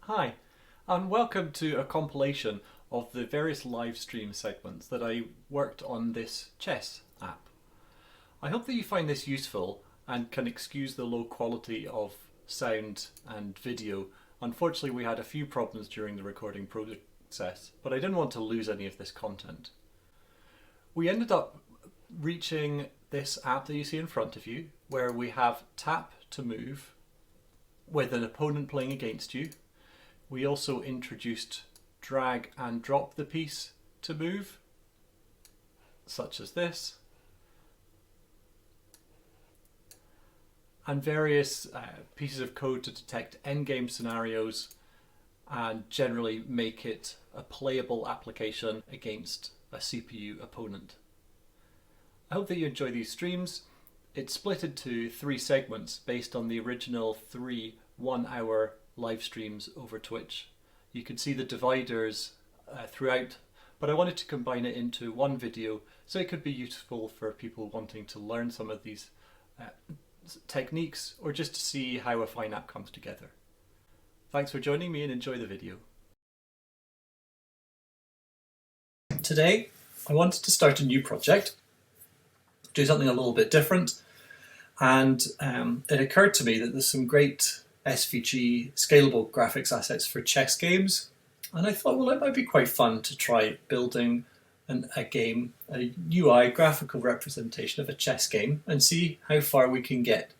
Hi, and welcome to a compilation of the various live stream segments that I worked on this chess app. I hope that you find this useful and can excuse the low quality of sound and video. Unfortunately, we had a few problems during the recording process, but I didn't want to lose any of this content. We ended up reaching this app that you see in front of you, where we have tap to move with an opponent playing against you. We also introduced drag and drop the piece to move, such as this, and various pieces of code to detect endgame scenarios and generally make it a playable application against a CPU opponent. I hope that you enjoy these streams. It's split into 3 segments based on the original 3 one-hour live streams over Twitch. You can see the dividers throughout, but I wanted to combine it into one video so it could be useful for people wanting to learn some of these techniques or just to see how a Fyne app comes together. Thanks for joining me and enjoy the video. Today I wanted to start a new project, do something a little bit different, and it occurred to me that there's some great SVG scalable graphics assets for chess games, and I thought, well, it might be quite fun to try building a game, a UI graphical representation of a chess game, and see how far we can get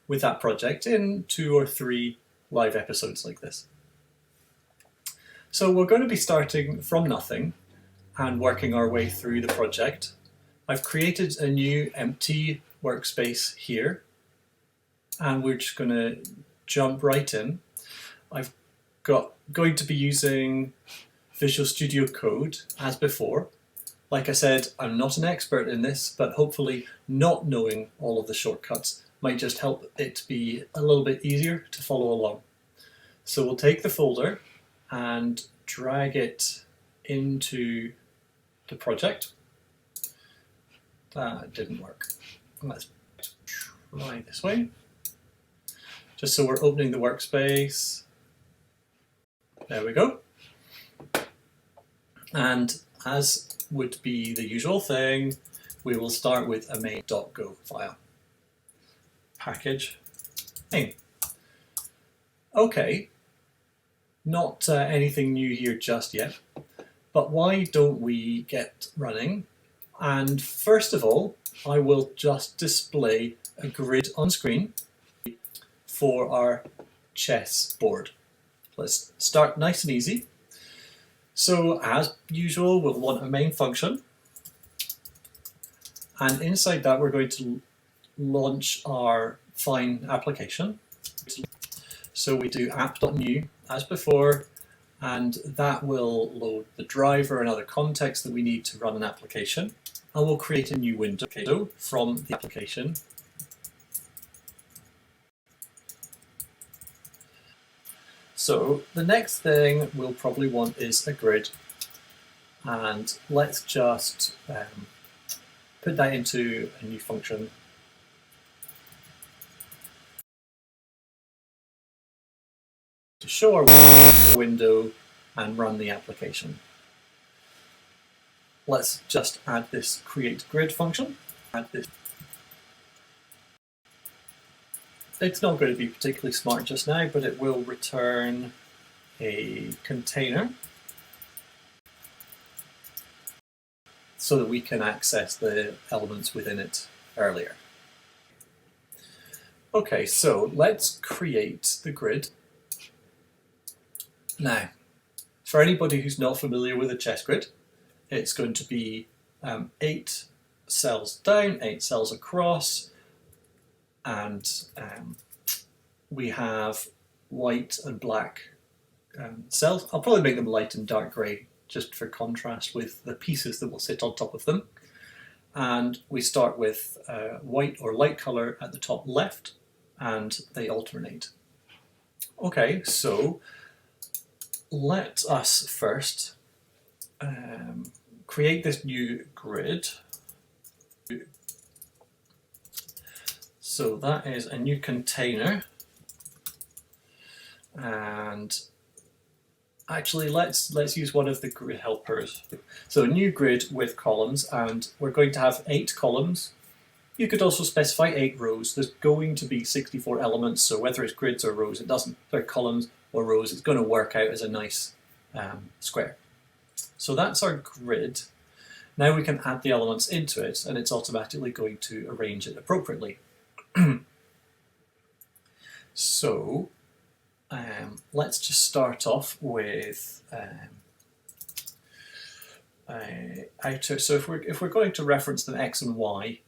with that project in 2 or 3 live episodes like this. So we're going to be starting from nothing and working our way through the project. I've created a new empty workspace here, and we're just going to jump right in. I've going to be using Visual Studio Code as before. Like I said, I'm not an expert in this, but hopefully not knowing all of the shortcuts might just help it be a little bit easier to follow along. So we'll take the folder and drag it into the project. That didn't work. Let's try this way. Just so we're opening the workspace. There we go. And as would be the usual thing, we will start with a main.go file. Package main. Okay, not anything new here just yet, but why don't we get running? And first of all, I will just display a grid on screen for our chess board. Let's start nice and easy. So as usual, we'll want a main function, and inside that we're going to launch our Fyne application. So we do app.new as before, and that will load the driver and other context that we need to run an application, and we'll create a new window from the application. So the next thing we'll probably want is a grid, and let's just put that into a new function. To show our window and run the application. Let's just add this create grid function. It's not going to be particularly smart just now, but it will return a container so that we can access the elements within it earlier. Okay, so let's create the grid. Now, for anybody who's not familiar with a chess grid, it's going to be 8 cells down, 8 cells across, and we have white and black cells. I'll probably make them light and dark grey just for contrast with the pieces that will sit on top of them. And we start with white or light colour at the top left, and they alternate. Okay, so let us first create this new grid. So that is a new container, and Actually, let's use one of the grid helpers. So a new grid with columns, and we're going to have 8 columns. You could also specify 8 rows. There's going to be 64 elements, so whether it's grids or rows, it doesn't. They're columns or rows, it's going to work out as a nice square. So that's our grid. Now we can add the elements into it, and it's automatically going to arrange it appropriately. So let's just start off with outer. So if we're going to reference the x and y,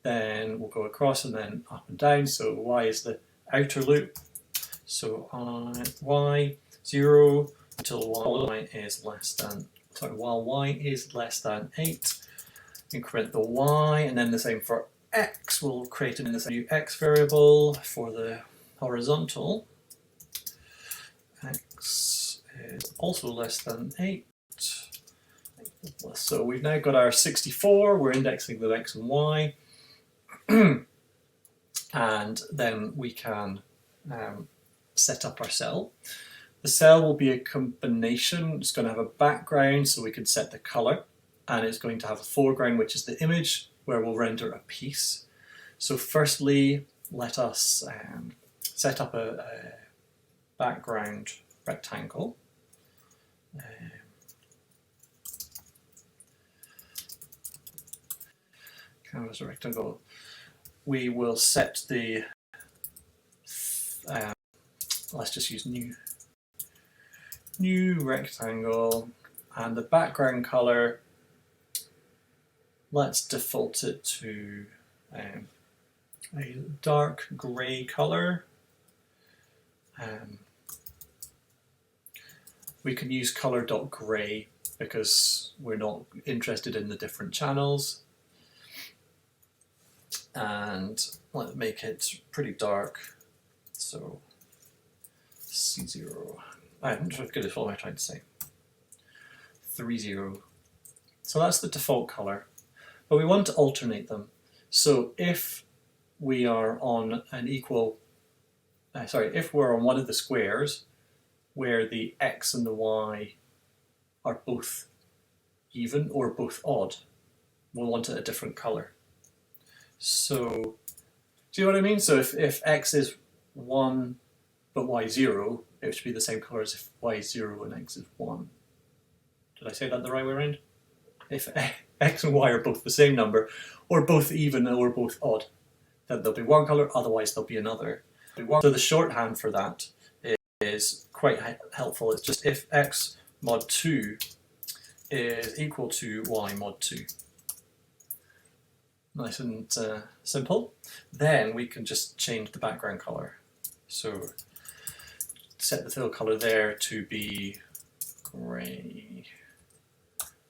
then we'll go across and then up and down. So y is the outer loop. So y 0 until y is less than. Sorry, while y is less than 8, increment the y, and then the same for x. We'll create a new x variable for the horizontal. X is also less than 8. So we've now got our 64, we're indexing the x and y, and then we can set up our cell. The cell will be a combination. It's going to have a background, so we can set the color, and it's going to have a foreground, which is the image, where we'll render a piece. So firstly, let us set up a background rectangle. Canvas rectangle. We will set the, let's just use new rectangle, and the background color, let's default it to a dark grey color. We can use color.gray because we're not interested in the different channels. And let's make it pretty dark. So C0. I'm not good at what am I trying to say. 30. So that's the default color. But we want to alternate them. So if we are on an equal, if we're on one of the squares where the x and the y are both even or both odd, we'll want it a different color. So, do you know what I mean? So if x is 1 but y 0, it should be the same color as if y is 0 and x is 1. Did I say that the right way around? If x and y are both the same number, or both even or both odd, then there'll be one color, otherwise there'll be another. So the shorthand for that is quite helpful. It's just if x mod 2 is equal to y mod 2. Nice and simple. Then we can just change the background color. So set the fill color there to be grey,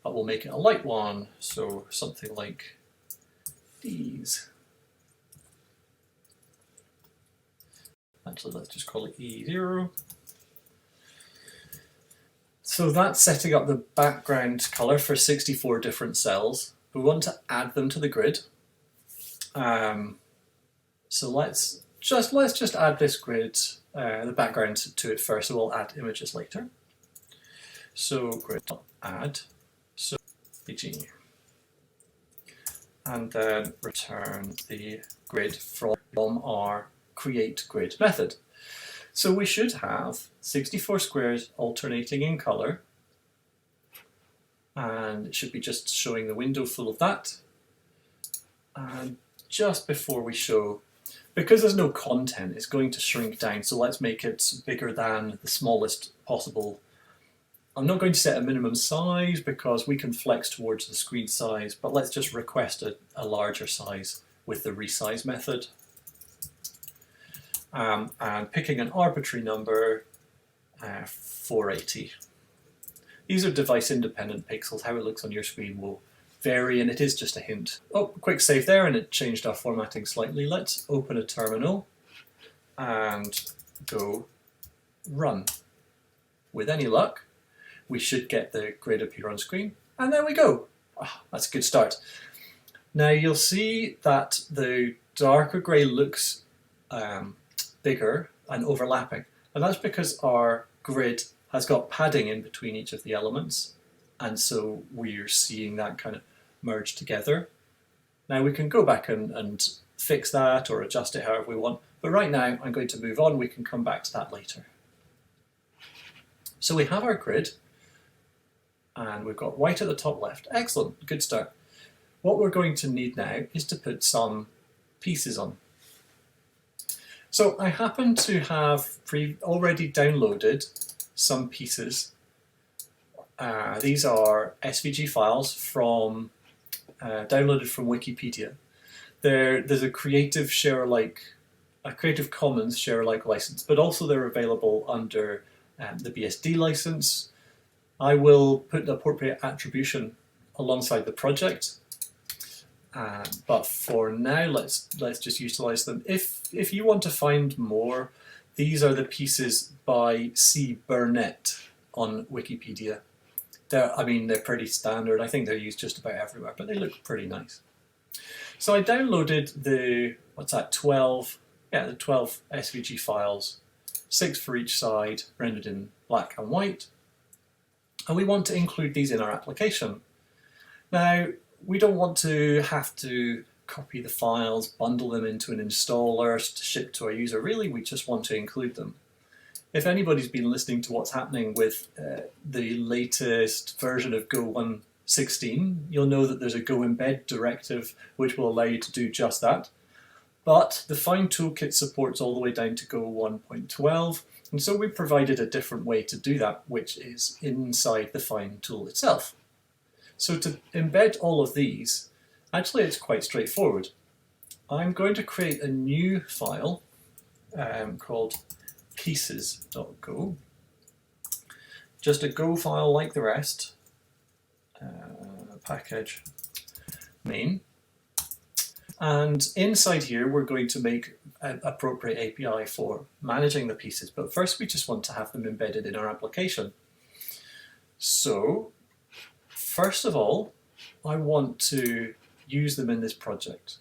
but we'll make it a light one, so something like these. Actually, let's just call it E0. So that's setting up the background color for 64 different cells. We want to add them to the grid. So let's just add this grid, the background to it first, so we'll add images later. So grid.add, so bg, and then return the grid from our create grid method. So we should have 64 squares alternating in color, and it should be just showing the window full of that. And just before we show, because there's no content, it's going to shrink down, so let's make it bigger than the smallest possible. I'm not going to set a minimum size because we can flex towards the screen size, but let's just request a larger size with the resize method. And picking an arbitrary number, 480. These are device independent pixels. How it looks on your screen will vary, and it is just a hint. Oh, quick save there, and it changed our formatting slightly. Let's open a terminal and go run. With any luck, we should get the grid appear on screen, and there we go. Oh, that's a good start. Now you'll see that the darker grey looks bigger and overlapping, and that's because our grid has got padding in between each of the elements, and so we're seeing that kind of merge together. Now we can go back and fix that or adjust it however we want, but right now I'm going to move on. We can come back to that later. So we have our grid, and we've got white at the top left. Excellent, good start. What we're going to need now is to put some pieces on. So I happen to have already downloaded some pieces. These are SVG files from downloaded from Wikipedia. There's a Creative Commons share-alike license, but also they're available under the BSD license. I will put the appropriate attribution alongside the project, but for now let's just utilize them. If you want to find more, these are the pieces by C. Burnett on Wikipedia. They're pretty standard. I think they're used just about everywhere, but they look pretty nice. So I downloaded the 12 SVG files, 6 for each side, rendered in black and white. And we want to include these in our application. Now, we don't want to have to copy the files, bundle them into an installer to ship to our user. Really, we just want to include them. If anybody's been listening to what's happening with the latest version of Go 1.16, you'll know that there's a Go embed directive which will allow you to do just that. But the Fyne toolkit supports all the way down to Go 1.12, and so we provided a different way to do that, which is inside the Fyne tool itself. So to embed all of these, actually it's quite straightforward. I'm going to create a new file called pieces.go, just a Go file like the rest, package main, and inside here we're going to make an appropriate API for managing the pieces, but first we just want to have them embedded in our application. So first of all, I want to use them in this project.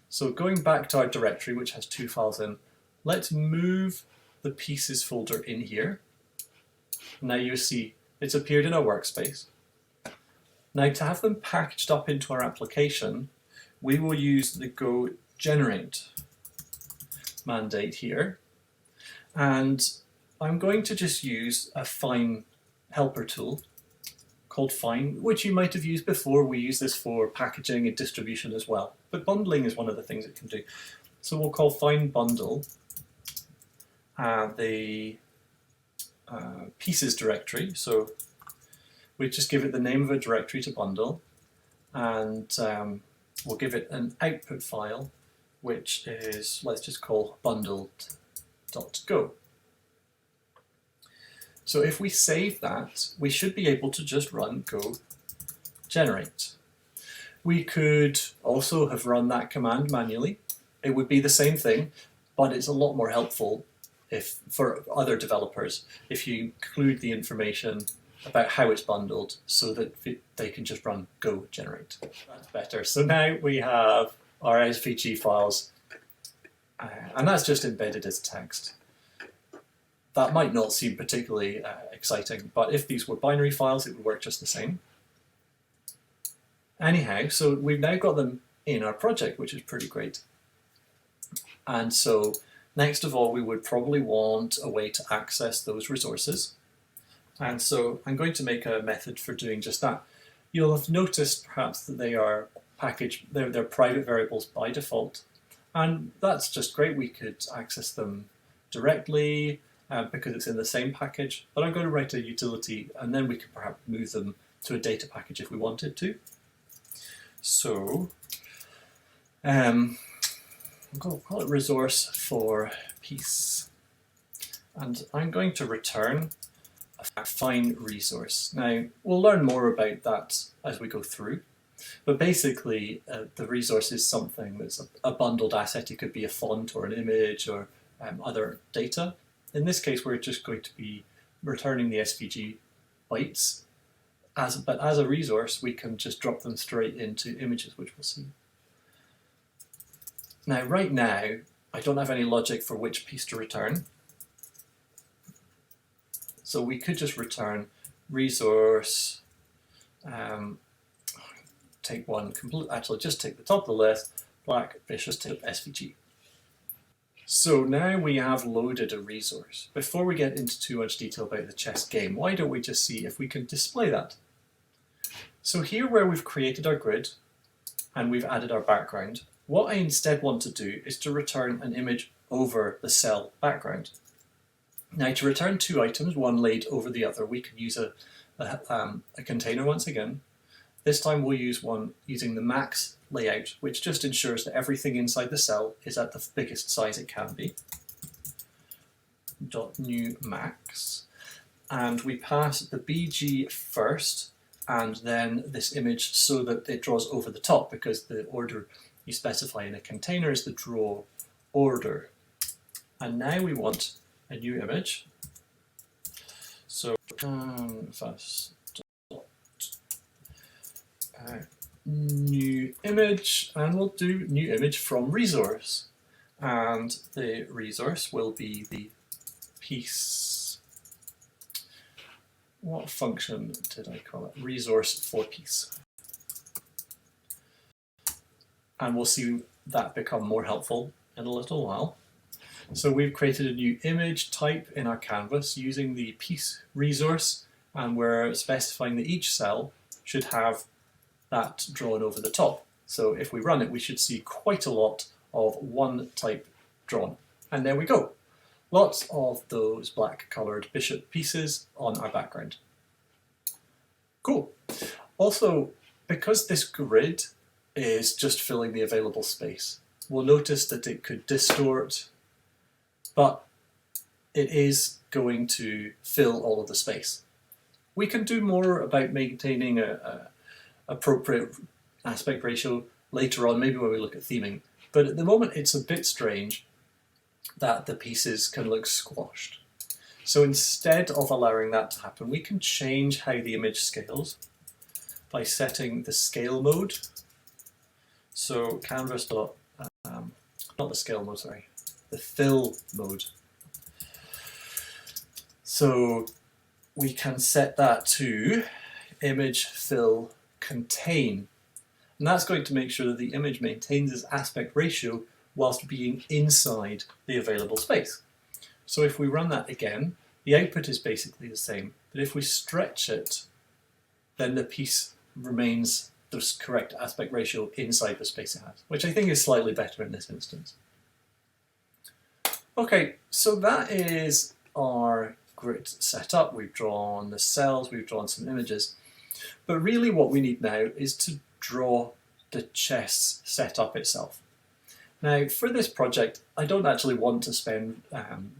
So going back to our directory, which has 2 files in, let's move the pieces folder in here. Now you see it's appeared in our workspace. Now to have them packaged up into our application, we will use the Go generate mandate here. And I'm going to just use a Fyne helper tool called Fyne, which you might have used before. We use this for packaging and distribution as well, but bundling is one of the things it can do. So we'll call Fyne bundle the pieces directory. So we just give it the name of a directory to bundle, and we'll give it an output file, which is, let's just call bundled.go. So if we save that, we should be able to just run Go generate. We could also have run that command manually. It would be the same thing, but it's a lot more helpful for other developers if you include the information about how it's bundled so that they can just run Go generate. That's better. So now we have our SVG files, and that's just embedded as text. That might not seem particularly exciting, but if these were binary files, it would work just the same. Anyhow, so we've now got them in our project, which is pretty great. And so next of all, we would probably want a way to access those resources. And so I'm going to make a method for doing just that. You'll have noticed perhaps that they are packaged, they're private variables by default. And that's just great. We could access them directly because it's in the same package, but I'm going to write a utility and then we could perhaps move them to a data package if we wanted to. So I'm going to call it resource for piece. And I'm going to return a Fyne resource. Now, we'll learn more about that as we go through, but basically the resource is something that's a bundled asset. It could be a font or an image or other data. In this case, we're just going to be returning the SVG bytes, but as a resource, we can just drop them straight into images, which we'll see. Now, right now, I don't have any logic for which piece to return. So we could just return resource, take one complete, actually just take the top of the list, black vicious tip SVG. So now we have loaded a resource. Before we get into too much detail about the chess game, why don't we just see if we can display that? So here where we've created our grid and we've added our background, what I instead want to do is to return an image over the cell background. Now to return two items, one laid over the other, we can use a container once again. This time we'll use one using the max layout, which just ensures that everything inside the cell is at the biggest size it can be. .new max, and we pass the BG first and then this image so that it draws over the top, because the order you specify in a container is the draw order. And now we want a new image. So canvas new image, and we'll do new image from resource, and the resource will be the piece. What function did I call it? Resource for piece. And we'll see that become more helpful in a little while. So we've created a new image type in our canvas using the piece resource, and we're specifying that each cell should have that drawn over the top. So if we run it, we should see quite a lot of one type drawn. And there we go. Lots of those black coloured bishop pieces on our background. Cool. Also, because this grid is just filling the available space, we'll notice that it could distort, but it is going to fill all of the space. We can do more about maintaining a appropriate aspect ratio later on, maybe when we look at theming. But at the moment it's a bit strange that the pieces can look squashed. So instead of allowing that to happen, we can change how the image scales by setting the scale mode. So canvas not the scale mode, sorry, the fill mode. So we can set that to image fill contain, and that's going to make sure that the image maintains its aspect ratio whilst being inside the available space. So if we run that again, the output is basically the same, but if we stretch it, then the piece remains the correct aspect ratio inside the space it has, which I think is slightly better in this instance. Okay, so that is our grid set up. We've drawn the cells, we've drawn some images. But really what we need now is to draw the chess setup itself. Now for this project, I don't actually want to spend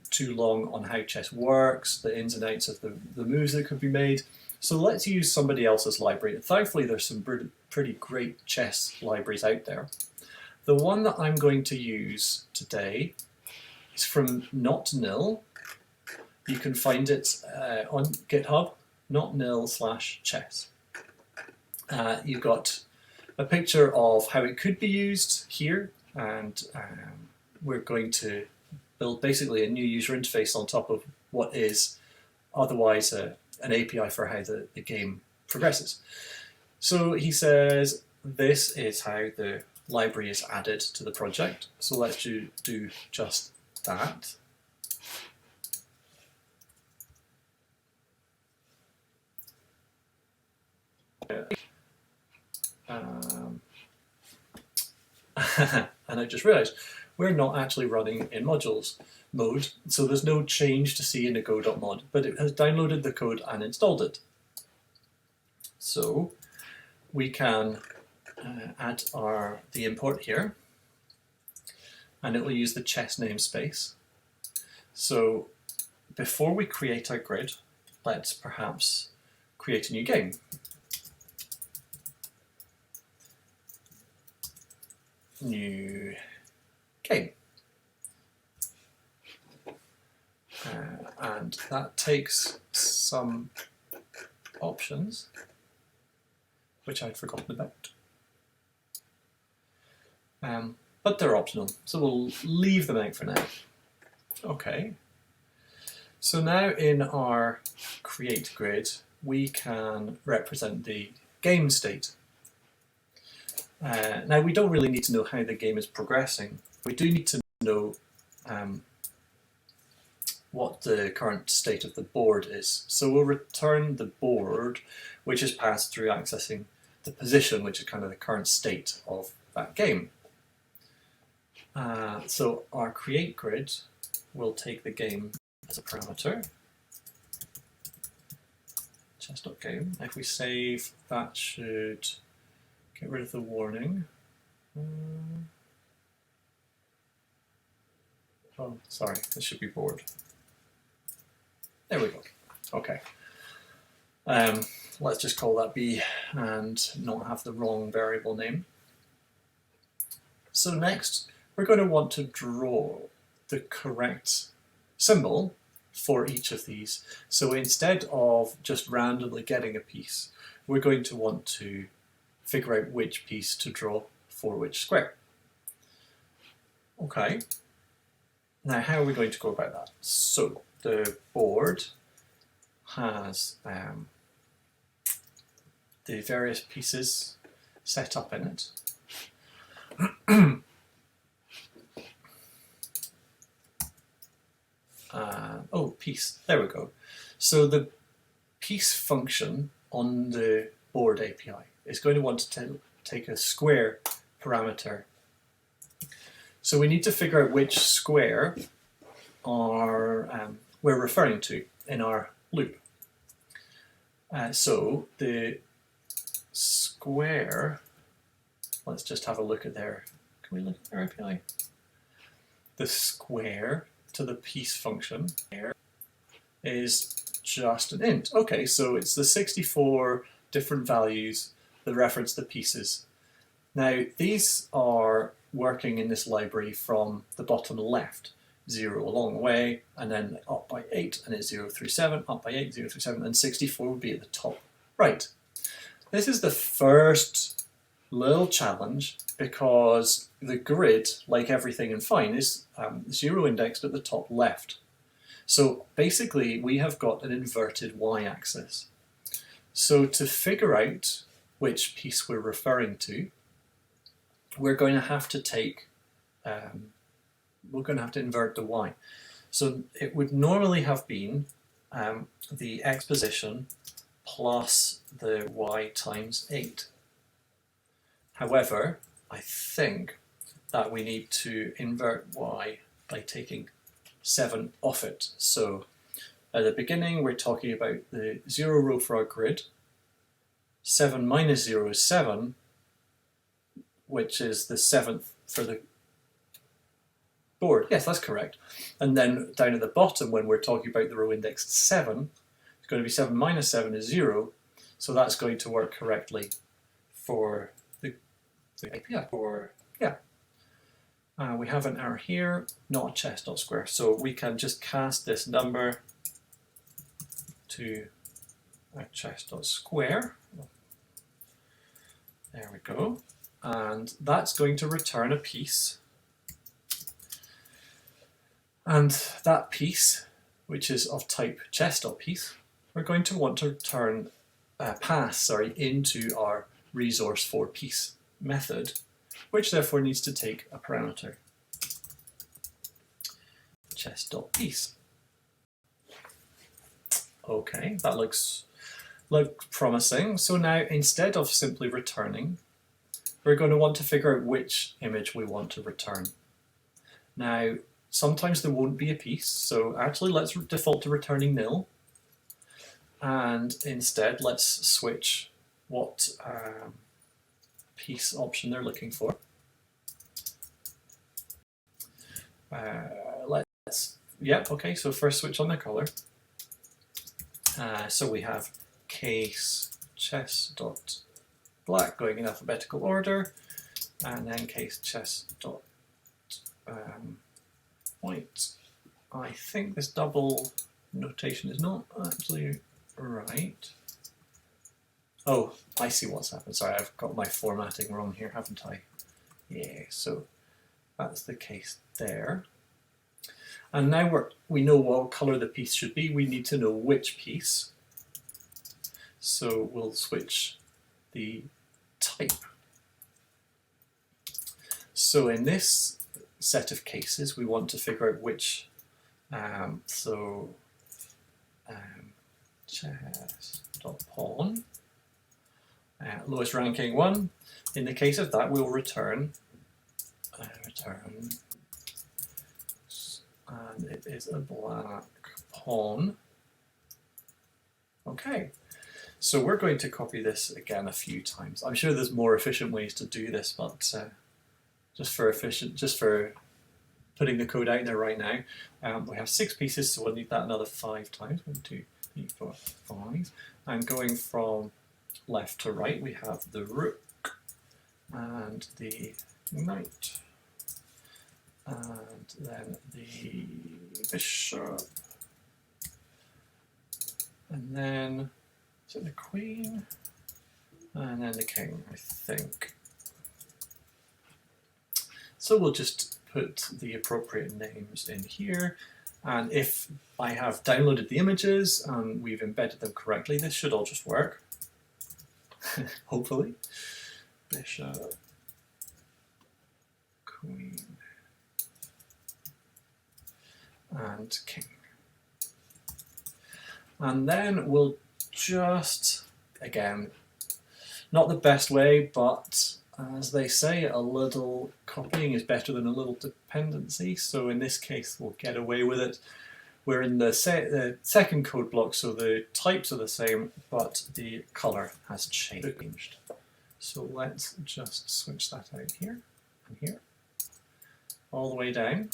too long on how chess works, the ins and outs of the moves that could be made. So let's use somebody else's library. And thankfully there's some pretty great chess libraries out there. The one that I'm going to use today is from Not Nil. You can find it on GitHub, notnil/chess. You've got a picture of how it could be used here, and we're going to build basically a new user interface on top of what is otherwise an API for how the game progresses. So he says this is how the library is added to the project. So let's do just that. And I just realized we're not actually running in modules mode, so there's no change to see in the go.mod, but it has downloaded the code and installed it. So we can add the import here, and it will use the chess namespace. So before we create our grid, let's perhaps create a new game. New game. And that takes some options which I'd forgotten about. But they're optional, so we'll leave them out for now. Okay. So now in our create grid, we can represent the game state. Now we don't really need to know how the game is progressing. We do need to know what the current state of the board is. So we'll return the board, which is passed through accessing the position, which is kind of the current state of that game. So our create grid will take the game as a parameter. Chess.game. If we save, that should get rid of the warning. Oh, sorry, this should be board. There we go. Okay. Let's just call that B and not have the wrong variable name. So next, we're going to want to draw the correct symbol for each of these. So instead of just randomly getting a piece, we're going to want to figure out which piece to draw for which square. Okay. Now, how are we going to go about that? So the board has the various pieces set up in it. Oh, piece, there we go. So the piece function on the board API is going to want to take a square parameter. So we need to figure out which square we're referring to in our loop. So the square, let's just have a look at their, can we look at their API? The square to the piece function is just an int. Okay, so it's the 64 different values that reference the pieces. Now these are working in this library from the bottom left, 0 a long way, and then up by 8, and it's 0 through 7, up by 8, 0 through 7, and 64 would be at the top right. This is the first little challenge because the grid, like everything in Fyne, is 0 indexed at the top left. So basically we have got an inverted y-axis. So to figure out which piece we're referring to, we're going to have to take, we're going to have to invert the y. So it would normally have been the x position plus the y times 8. However, I think that we need to invert y by taking 7 off it. So at the beginning we're talking about the 0 row for our grid. 7 minus 0 is 7, which is the 7th for the board. Yes, that's correct. And then down at the bottom, when we're talking about the row indexed 7, it's going to be 7 minus 7 is 0. So that's going to work correctly for the API. We have an error here, not chess.square. So we can just cast this number to chess.square. There we go. And that's going to return a piece. And that piece, which is of type chess.piece, we're going to want to return pass into our resource for piece method, which therefore needs to take a parameter, chess.piece. Okay, that looks promising. So now instead of simply returning, we're going to want to figure out which image we want to return. Now, sometimes there won't be a piece, so actually let's default to returning nil. And instead, let's switch what piece option they're looking for. Okay, so first switch on the color. So we have case chess.black going in alphabetical order, and then case chess.white. I think this double notation is not actually right. Oh, I see what's happened. Sorry, I've got my formatting wrong here, haven't I? Yeah, so that's the case there. And now we know what colour the piece should be. We need to know which piece. So we'll switch the type. So in this set of cases, we want to figure out which. Chess.pawn, lowest ranking one. In the case of that, we'll return, and it is a black pawn. Okay, so we're going to copy this again a few times. I'm sure there's more efficient ways to do this, but just for putting the code out there right now, we have 6 pieces, so we'll need that another 5 times. 1, 2, 3, 4, 5. And going from left to right, we have the rook and the knight, and then the bishop, and then is it the queen, and then the king, I think. So we'll just put the appropriate names in here, and if I have downloaded the images and we've embedded them correctly, this should all just work. Hopefully. Bishop, queen, and king. And then we'll just, again, not the best way, but as they say, a little copying is better than a little dependency. So in this case, we'll get away with it. We're in the second code block, so the types are the same, but the color has changed. So let's just switch that out here and here, all the way down.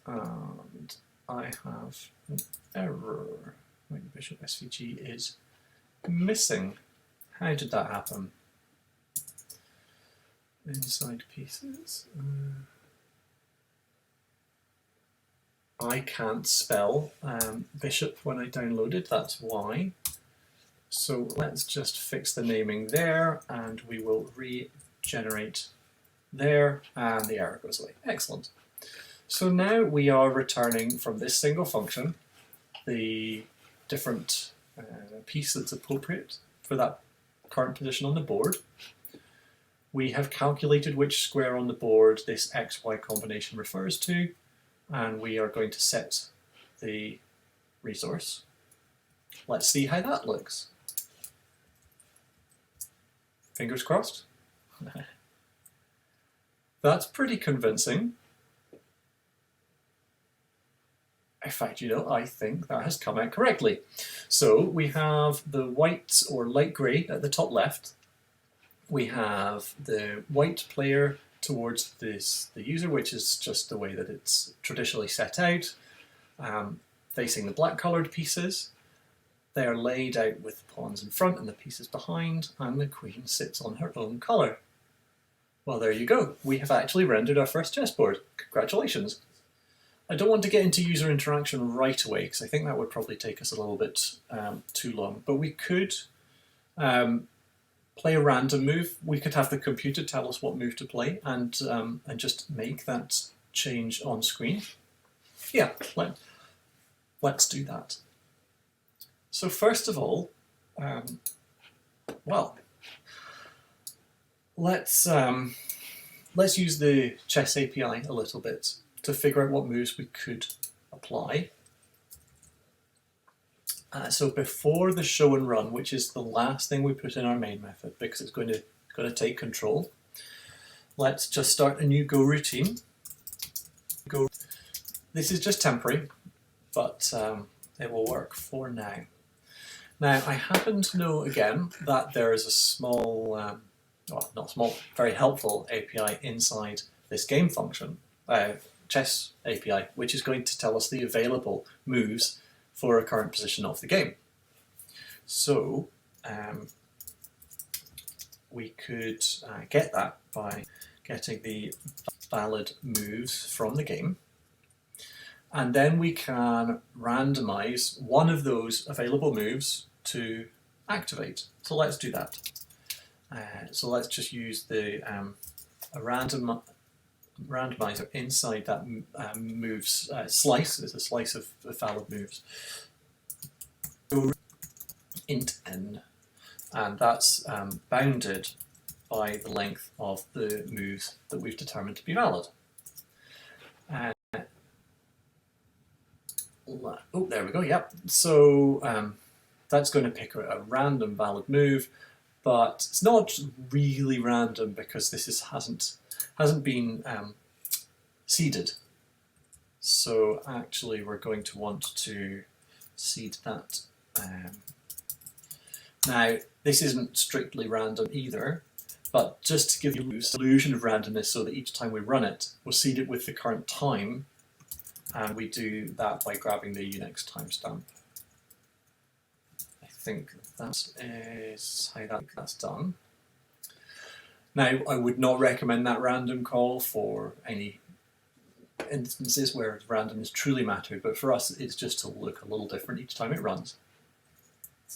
And I have an error. My bishop SVG is missing. How did that happen? Inside pieces. I can't spell bishop when I downloaded, that's why. So let's just fix the naming there, and we will regenerate there, and the error goes away. Excellent. So now we are returning from this single function the different piece that's appropriate for that current position on the board. We have calculated which square on the board this XY combination refers to, and we are going to set the resource. Let's see how that looks. Fingers crossed. That's pretty convincing. In fact, you know, I think that has come out correctly. So we have the white or light grey at the top left. We have the white player towards the user, which is just the way that it's traditionally set out, facing the black coloured pieces. They are laid out with the pawns in front and the pieces behind, and the queen sits on her own colour. Well, there you go. We have actually rendered our first chessboard. Congratulations. I don't want to get into user interaction right away, because I think that would probably take us a little bit too long. But we could play a random move. We could have the computer tell us what move to play, and just make that change on screen. Yeah, let's do that. So first of all, well, let's use the Chess API a little bit to figure out what moves we could apply. So before the show and run, which is the last thing we put in our main method because it's going to take control, let's just start a new Go routine. This is just temporary, but it will work for now. Now, I happen to know, again, that there is a small, well, not small, very helpful API inside this game function, Chess API, which is going to tell us the available moves for a current position of the game. So, we could get that by getting the valid moves from the game. And then we can randomize one of those available moves to activate. So let's do that. So let's just use the a randomizer inside that moves slice. Is a slice of valid moves. Int n, and that's bounded by the length of the moves that we've determined to be valid. Oh, there we go. Yep. So that's going to pick a random valid move, but it's not really random because this hasn't been seeded. So actually, we're going to want to seed that. Now, this isn't strictly random either, but just to give you the illusion of randomness so that each time we run it, we'll seed it with the current time, and we do that by grabbing the Unix timestamp. I think that is how that's done. Now, I would not recommend that random call for any instances where randomness truly mattered, but for us it's just to look a little different each time it runs.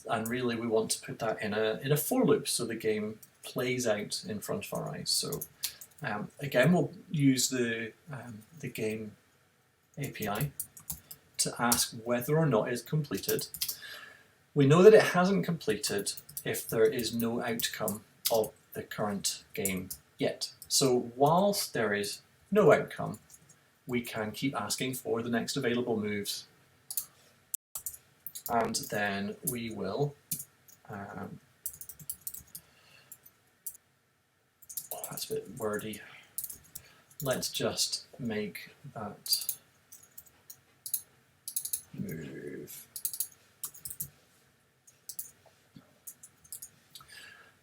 And really we want to put that in a for loop so the game plays out in front of our eyes. So again, we'll use the game API to ask whether or not it's completed. We know that it hasn't completed if there is no outcome of the current game yet. So whilst there is no outcome, we can keep asking for the next available moves. And then we will, oh, that's a bit wordy. Let's just make that move.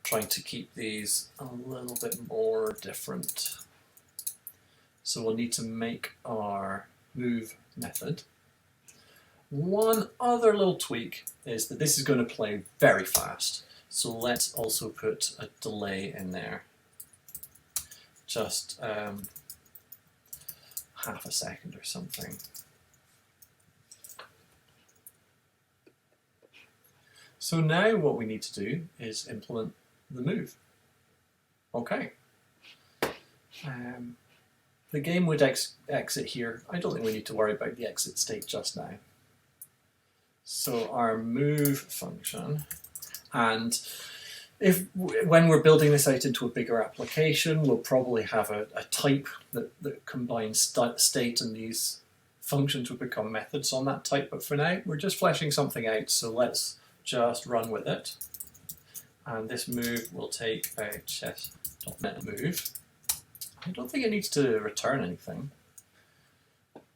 Trying to keep these a little bit more different. So we'll need to make our move method. One other little tweak is that this is going to play very fast. So let's also put a delay in there. Just half a second or something. So now what we need to do is implement the move. Okay. The game would exit here. I don't think we need to worry about the exit state just now. So our move function, and when we're building this out into a bigger application, we'll probably have a type that combines state, and these functions would become methods on that type. But for now, we're just fleshing something out, so let's just run with it. And this move will take a chess.net move. I don't think it needs to return anything.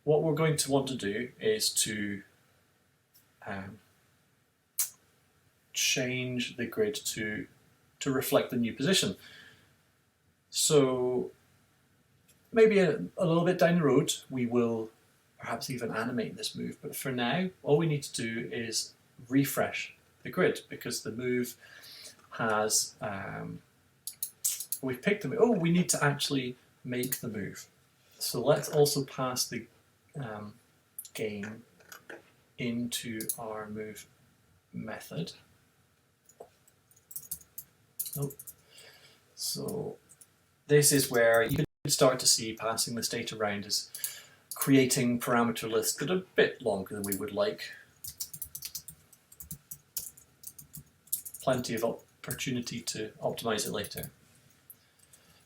What we're going to want to do is to change the grid to reflect the new position. So maybe a little bit down the road we will perhaps even animate this move, but for now all we need to do is refresh the grid because the move has we've picked the move. Oh, we need to actually make the move. So let's also pass the game into our move method. Oh. So this is where you can start to see passing the state around is creating parameter lists that are a bit longer than we would like. Plenty of opportunity to optimize it later.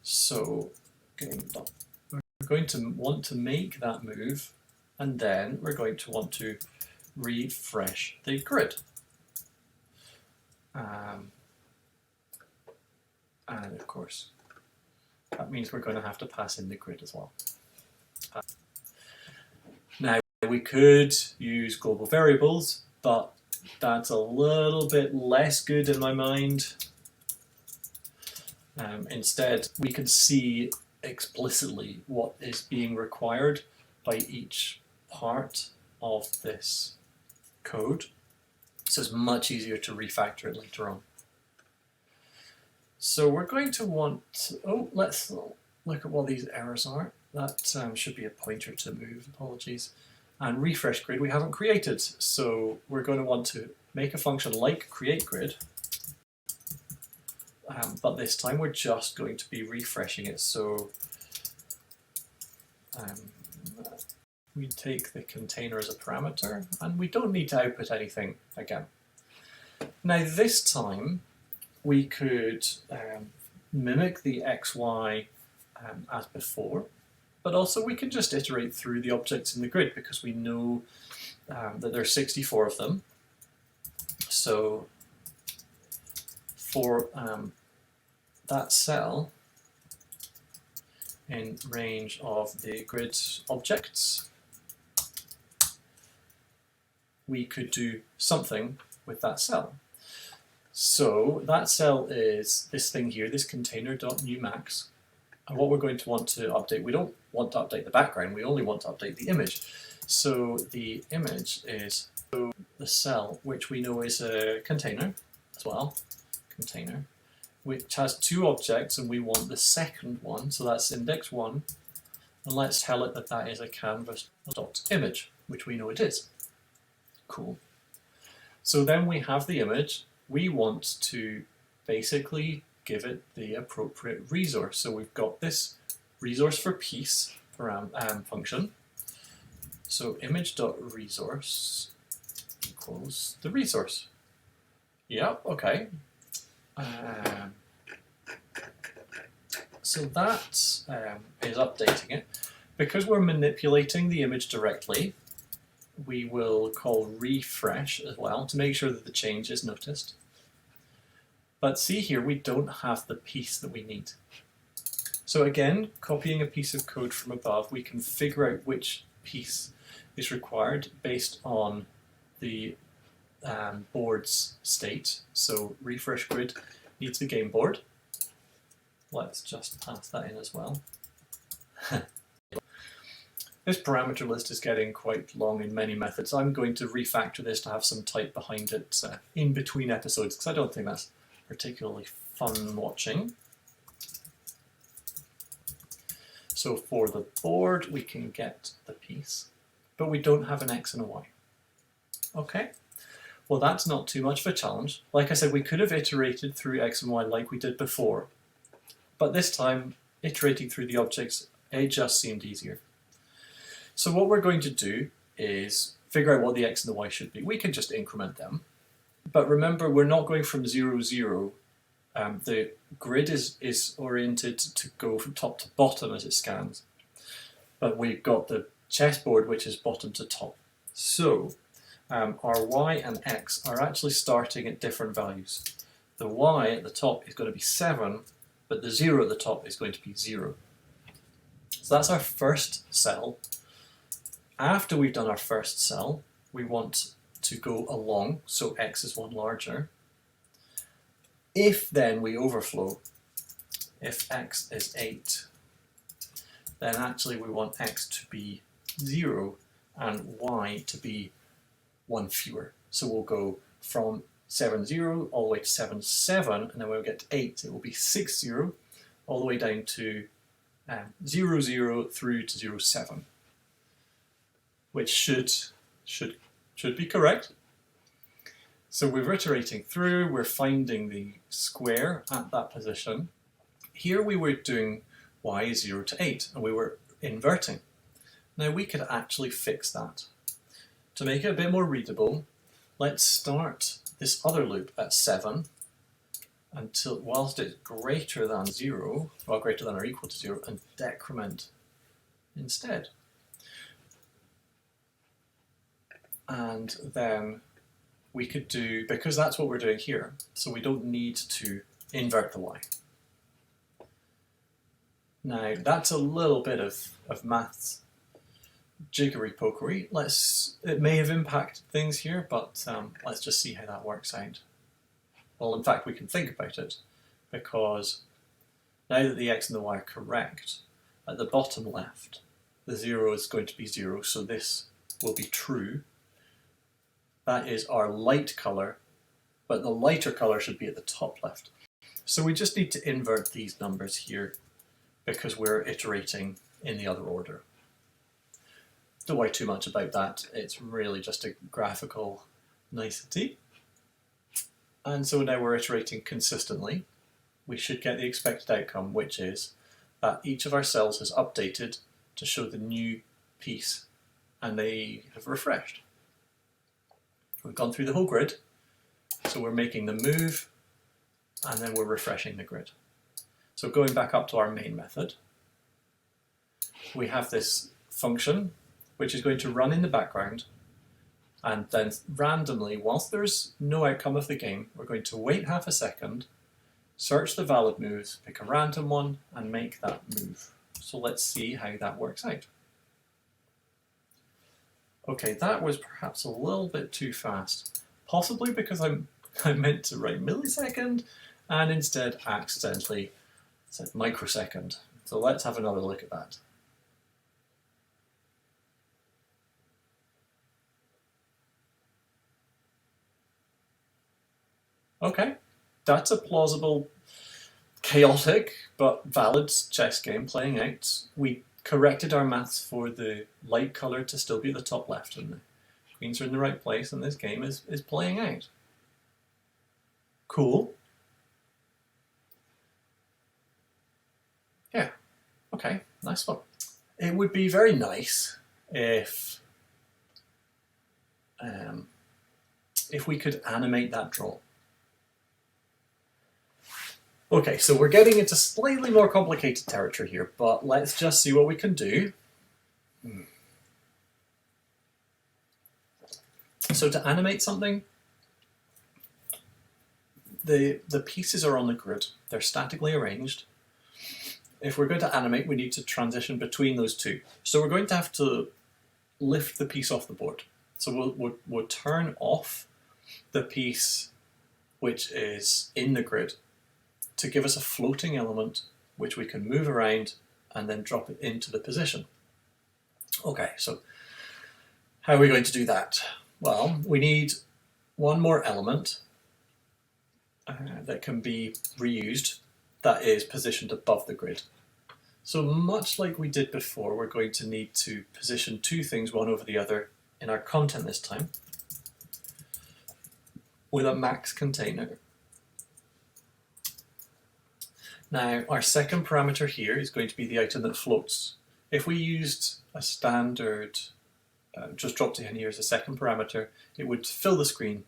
So we're going to want to make that move, and then we're going to want to refresh the grid. And of course, that means we're going to have to pass in the grid as well. Now, we could use global variables, but that's a little bit less good in my mind. Instead, we can see explicitly what is being required by each part of this code. So it's much easier to refactor it later on. So we're going to want, let's look at what these errors are. That should be a pointer to move, apologies. And refresh grid we haven't created. So we're going to want to make a function like createGrid, but this time we're just going to be refreshing it. So we take the container as a parameter, and we don't need to output anything again. Now this time we could mimic the XY as before, but also we can just iterate through the objects in the grid because we know that there are 64 of them. So for that cell in range of the grid objects, we could do something with that cell. So that cell is this thing here, this container.newMax. And what we're going to want to update, we don't want to update the background, we only want to update the image. So the image is the cell, which we know is a container as well, container, which has two objects, and we want the second one, so that's index 1, and let's tell it that that is a canvas.image, which we know it is. Cool. So then we have the image. We want to basically give it the appropriate resource. So we've got this resource for piece function. So image.resource equals the resource. Yep, okay. So that is updating it. Because we're manipulating the image directly, we will call refresh as well to make sure that the change is noticed. But see here, we don't have the piece that we need. So again, copying a piece of code from above, we can figure out which piece is required based on the board's state. So refresh grid needs the game board. Let's just pass that in as well. This parameter list is getting quite long in many methods. I'm going to refactor this to have some type behind it in between episodes, because I don't think that's particularly fun watching. So for the board, we can get the piece, but we don't have an X and a Y. Okay, well that's not too much of a challenge. Like I said, we could have iterated through X and Y like we did before, but this time, iterating through the objects, it just seemed easier. So what we're going to do is figure out what the X and the Y should be. We can just increment them. But remember, we're not going from 0, 0. The grid is oriented to go from top to bottom as it scans. But we've got the chessboard, which is bottom to top. So our Y and X are actually starting at different values. The Y at the top is going to be 7, but the 0 at the top is going to be 0. So that's our first cell. After we've done our first cell, we want to go along, so X is 1 larger. If then we overflow, if X is 8, then actually we want X to be 0 and Y to be 1 fewer. So we'll go from 7, 0 all the way to 7, 7, and then when we get to 8, it will be 6, 0, all the way down to 0, 0 through to 0, 7. Which should be correct. So we're iterating through, we're finding the square at that position. Here we were doing Y is 0 to 8, and we were inverting. Now we could actually fix that. To make it a bit more readable, let's start this other loop at 7 until, whilst it's greater than 0, well greater than or equal to 0, and decrement instead. And then we could do, because that's what we're doing here, so we don't need to invert the Y. Now that's a little bit of maths jiggery-pokery. It may have impacted things here, but let's just see how that works out. Well, in fact, we can think about it, because now that the X and the Y are correct, at the bottom left, the 0 is going to be 0, so this will be true. That is our light colour, but the lighter colour should be at the top left. So we just need to invert these numbers here because we're iterating in the other order. Don't worry too much about that, it's really just a graphical nicety. And so now we're iterating consistently. We should get the expected outcome, which is that each of our cells has updated to show the new piece, and they have refreshed. We've gone through the whole grid, so we're making the move, and then we're refreshing the grid. So going back up to our main method, we have this function which is going to run in the background, and then randomly, whilst there's no outcome of the game, we're going to wait half a second, search the valid moves, pick a random one, and make that move. So let's see how that works out. Okay, that was perhaps a little bit too fast, possibly because I meant to write millisecond and instead accidentally said microsecond. So let's have another look at that. Okay, that's a plausible, chaotic but valid chess game playing out. We corrected our maths for the light colour to still be at the top left, and the queens are in the right place, and this game is playing out. Cool. Yeah, okay, nice one. It would be very nice if we could animate that draw. Okay, so we're getting into slightly more complicated territory here, but let's just see what we can do. So to animate something, the pieces are on the grid. They're statically arranged. If we're going to animate, we need to transition between those two. So we're going to have to lift the piece off the board. So we'll turn off the piece which is in the grid to give us a floating element which we can move around and then drop it into the position. Okay, so how are we going to do that? Well, we need one more element that can be reused that is positioned above the grid. So much like we did before, we're going to need to position two things one over the other in our content this time with a max container. Now, our second parameter here is going to be the item that floats. If we used a standard, just dropped it in here as a second parameter, it would fill the screen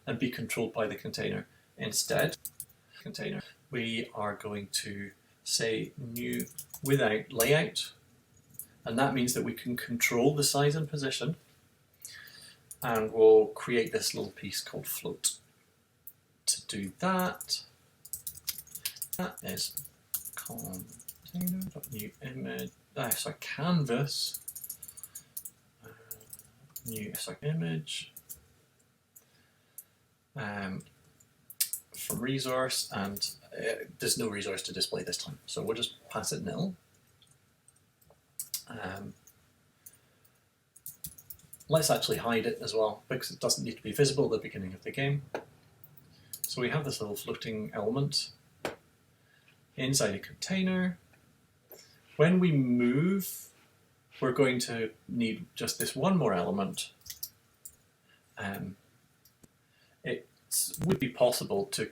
and be controlled by the container. Instead, we are going to say new without layout, and that means that we can control the size and position, and we'll create this little piece called float. To do that, that is container.new image, canvas, new image from resource, and there's no resource to display this time, so we'll just pass it nil. Let's actually hide it as well, because it doesn't need to be visible at the beginning of the game. So we have this little floating element inside a container. When we move, we're going to need just this one more element. It would be possible to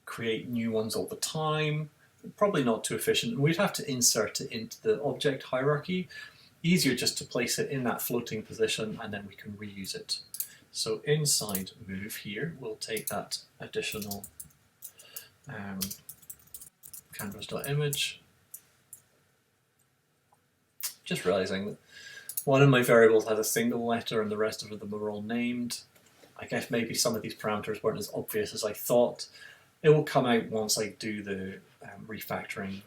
create new ones all the time, probably not too efficient. We'd have to insert it into the object hierarchy. Easier just to place it in that floating position, and then we can reuse it. So inside move here, we'll take that additional canvas.image. Just realizing that one of my variables has a single letter and the rest of them are all named. I guess maybe some of these parameters weren't as obvious as I thought. It will come out once I do the refactoring,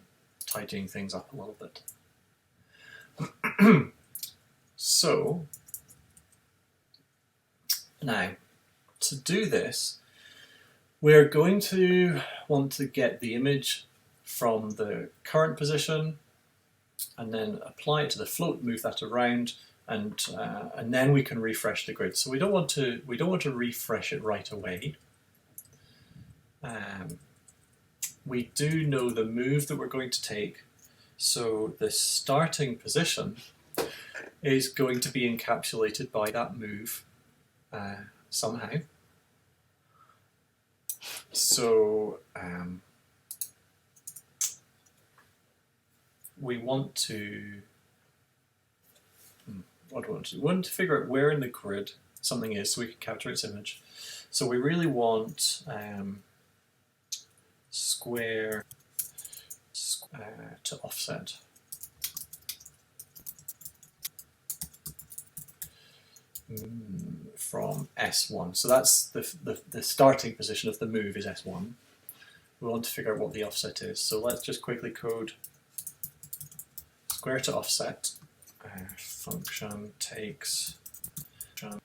tidying things up a little bit. So now, to do this, we're going to want to get the image from the current position and then apply it to the float, move that around, and then we can refresh the grid. So we don't want to refresh it right away. We do know the move that we're going to take, so the starting position is going to be encapsulated by that move somehow. So we want to what do we want to do? We want to figure out where in the grid something is so we can capture its image. So we really want square to offset. From S1. So that's the starting position of the move is S1. We want to figure out what the offset is. So let's just quickly code square to offset. Function takes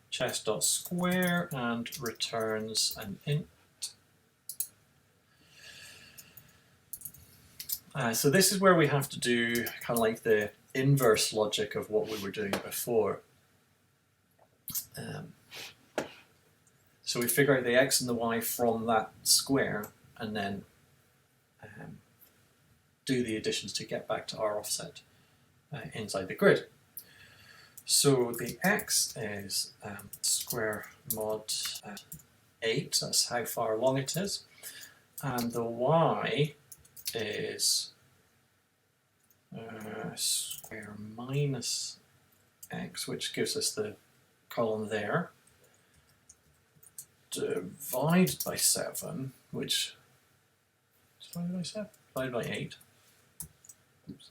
chess.square and returns an int. So this is where we have to do kind of like the inverse logic of what we were doing before. So we figure out the x and the y from that square and then do the additions to get back to our offset inside the grid. So the x is square mod 8, that's how far along it is, and the y is square minus x, which gives us the column there, divided by 7, which divided by 7, divided by 8. Oops.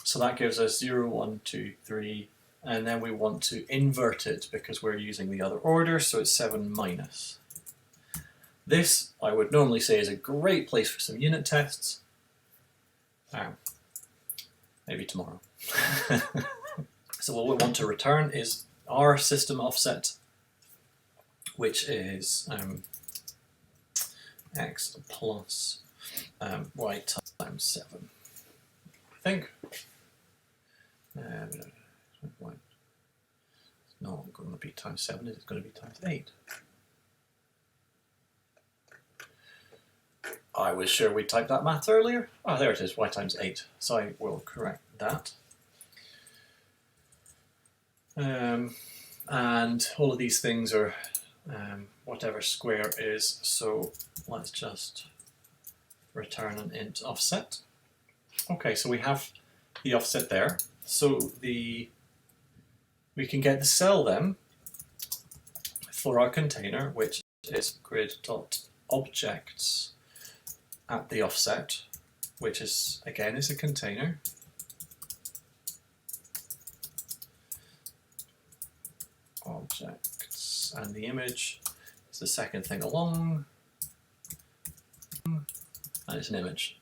So that gives us 0, 1, 2, 3, and then we want to invert it because we're using the other order, so it's 7 minus. This, I would normally say, is a great place for some unit tests. Maybe tomorrow. So what we want to return is our system offset, which is x plus y times 7. I think. It's not going to be times 7, it's going to be times 8. I was sure we typed that math earlier. Oh, there it is, y times 8. So I will correct that. And all of these things are whatever square is, so let's just return an int offset. Okay, so we have the offset there. So we can get the cell then for our container, which is grid.objects at the offset, which is again is a container. Objects, and the image is the second thing along, and it's an image.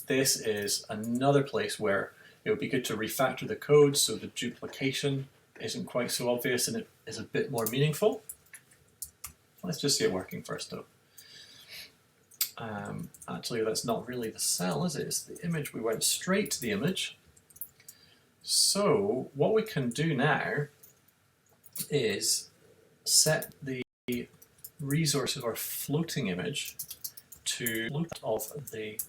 This is another place where it would be good to refactor the code so the duplication isn't quite so obvious and it is a bit more meaningful. Let's just see it working first though. Actually, that's not really the cell, is it? It's the image. We went straight to the image. So what we can do now is set the resource of our floating image to float of the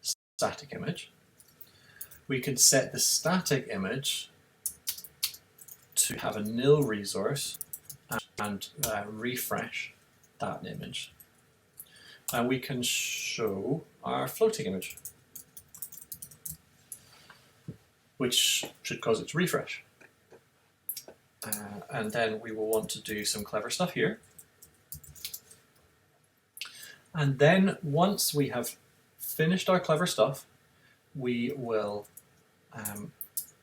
static image. We can set the static image to have a nil resource and refresh that image. And we can show our floating image, which should cause it to refresh. And then we will want to do some clever stuff here. And then once we have finished our clever stuff, we will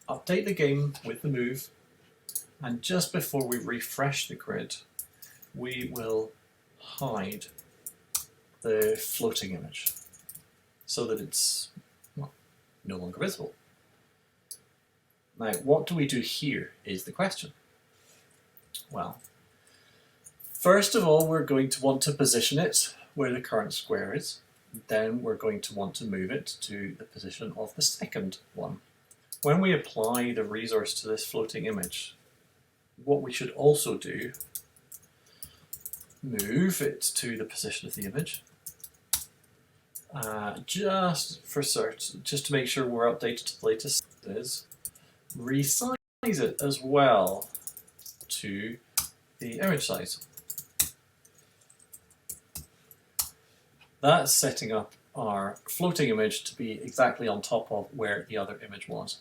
update the game with the move, and just before we refresh the grid, we will hide the floating image so that it's no longer visible. Now, what do we do here is the question. Well, first of all, we're going to want to position it where the current square is. Then we're going to want to move it to the position of the second one. When we apply the resource to this floating image, what we should also do, move it to the position of the image, just for cert, just to make sure we're updated to the latest, is resize it as well to the image size. That's setting up our floating image to be exactly on top of where the other image was.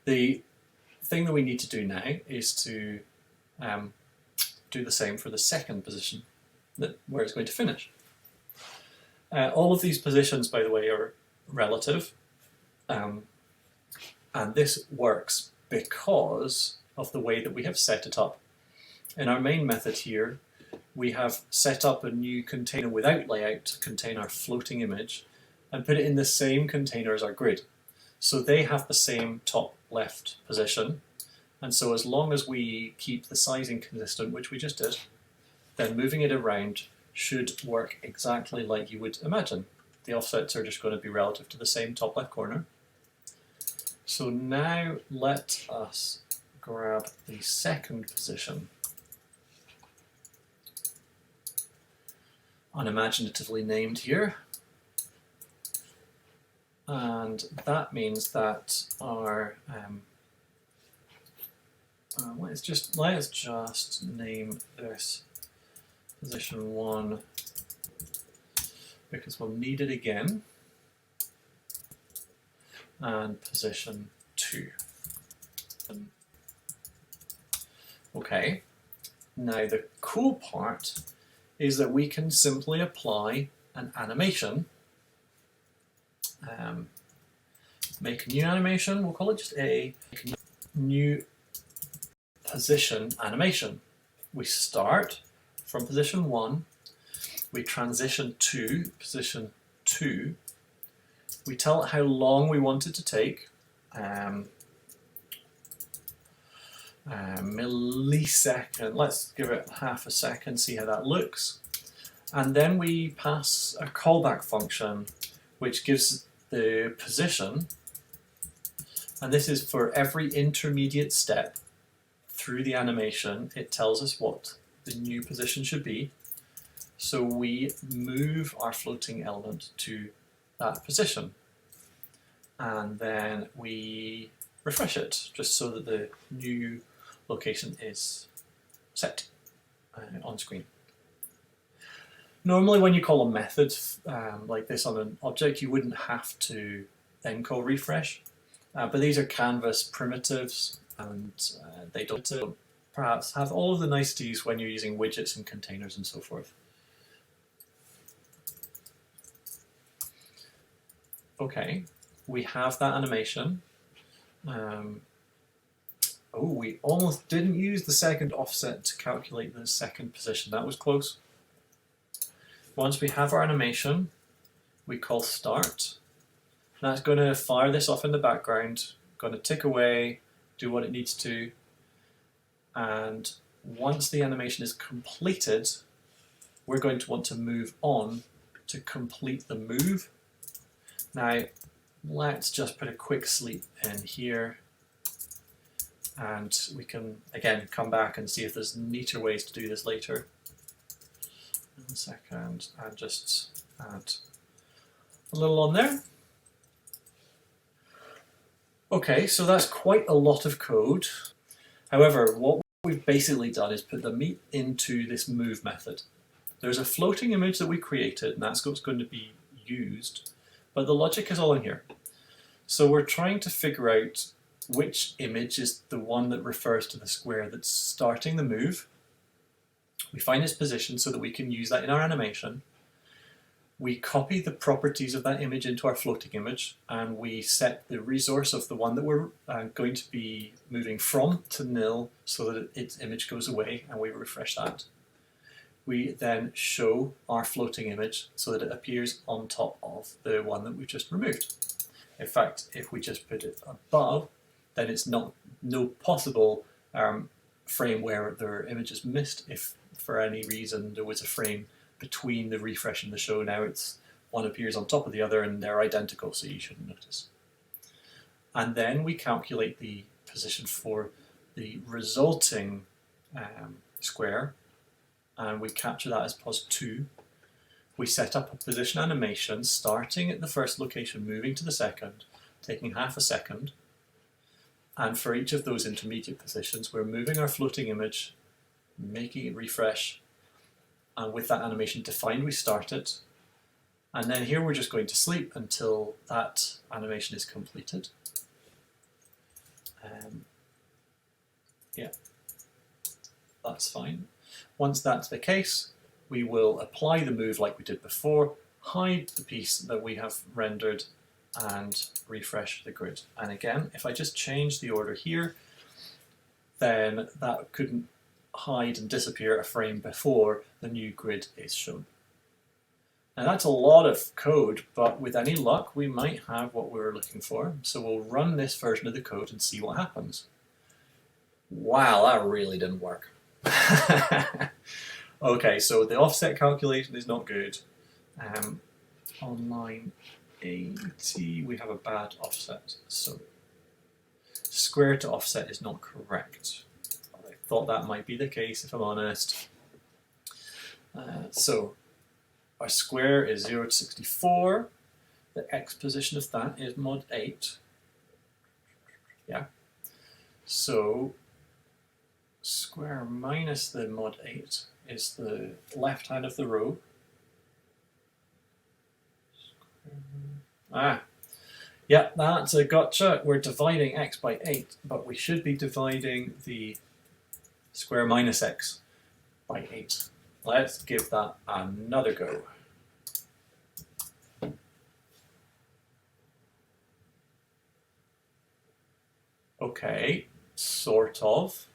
The thing that we need to do now is to do the same for the second position, where it's going to finish. All of these positions, by the way, are relative, and this works because of the way that we have set it up. In our main method here, we have set up a new container without layout to contain our floating image and put it in the same container as our grid. So they have the same top left position, and so as long as we keep the sizing consistent, which we just did, then moving it around should work exactly like you would imagine. The offsets are just going to be relative to the same top left corner. So now let us grab the second position, unimaginatively named here, and that means that our let's just name this position 1 because we'll need it again, and position 2. Okay, now the cool part is that we can simply apply an animation. Make a new animation, we'll call it just a new position animation. We start from position 1, we transition to position 2, we tell it how long we want it to take, millisecond, let's give it half a second, see how that looks, and then we pass a callback function which gives the position, and this is for every intermediate step through the animation. It tells us what the new position should be, so we move our floating element to that position, and then we refresh it just so that the new location is set on screen. Normally when you call a method like this on an object, you wouldn't have to then call refresh, but these are Canvas primitives, and they don't perhaps have all of the niceties when you're using widgets and containers and so forth. Okay, we have that animation. Oh, we almost didn't use the second offset to calculate the second position. That was close. Once we have our animation, we call start. That's going to fire this off in the background, going to tick away, do what it needs to, and once the animation is completed, we're going to want to move on to complete the move. Now, let's just put a quick sleep in here, and we can again come back and see if there's neater ways to do this later. 1 second, and just add a little on there. Okay, so that's quite a lot of code. However, what we've basically done is put the meat into this move method. There's a floating image that we created, and that's what's going to be used, but the logic is all in here. So we're trying to figure out which image is the one that refers to the square that's starting the move. We find its position so that we can use that in our animation. We copy the properties of that image into our floating image, and we set the resource of the one that we're going to be moving from to nil so that its image goes away, and we refresh that. We then show our floating image so that it appears on top of the one that we've just removed. In fact, if we just put it above, then it's no possible frame where their image is missed. If for any reason there was a frame between the refresh and the show, now it's one appears on top of the other and they're identical, so you shouldn't notice. And then we calculate the position for the resulting square, and we capture that as +2. We set up a position animation starting at the first location, moving to the second, taking half a second. And for each of those intermediate positions, we're moving our floating image, making it refresh, and with that animation defined, we start it. And then here we're just going to sleep until that animation is completed. Yeah, that's fine. Once that's the case, we will apply the move like we did before, hide the piece that we have rendered, and refresh the grid. And again, if I just change the order here, then that couldn't hide and disappear a frame before the new grid is shown. Now that's a lot of code, but with any luck we might have what we were looking for. So we'll run this version of the code and see what happens. Wow, that really didn't work. Okay, so the offset calculation is not good. On line 80 we have a bad offset, so square to offset is not correct. I thought that might be the case, if I'm honest. So our square is 0 to 64. The x position of that is mod 8. Yeah. So square minus the mod 8 is the left hand of the row. Yeah, that's a gotcha. We're dividing x by 8, but we should be dividing the square minus x by 8. Let's give that another go. Okay, sort of.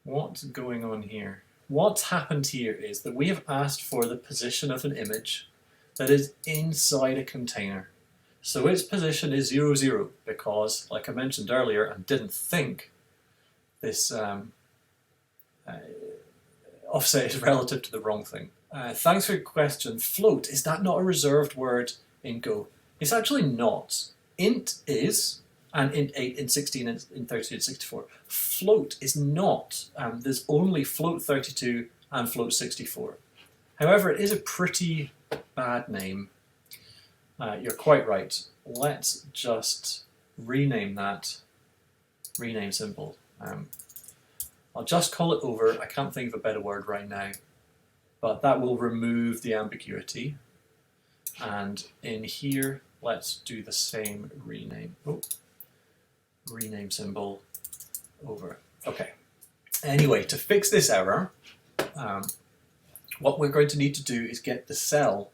What's going on here? What's happened here is that we have asked for the position of an image that is inside a container. So its position is 0, 0, because, like I mentioned earlier, and didn't think, this offset is relative to the wrong thing. Thanks for your question. Float, is that not a reserved word in Go? It's actually not. Int is, and int 8, int 16, int 32, int 64. Float is not. There's only float 32 and float 64. However, it is a pretty bad name. You're quite right. Let's just rename that. Rename symbol. I'll just call it over. I can't think of a better word right now, but that will remove the ambiguity. And in here, let's do the same rename. Oh, rename symbol over. Okay. Anyway, to fix this error, what we're going to need to do is get the cell,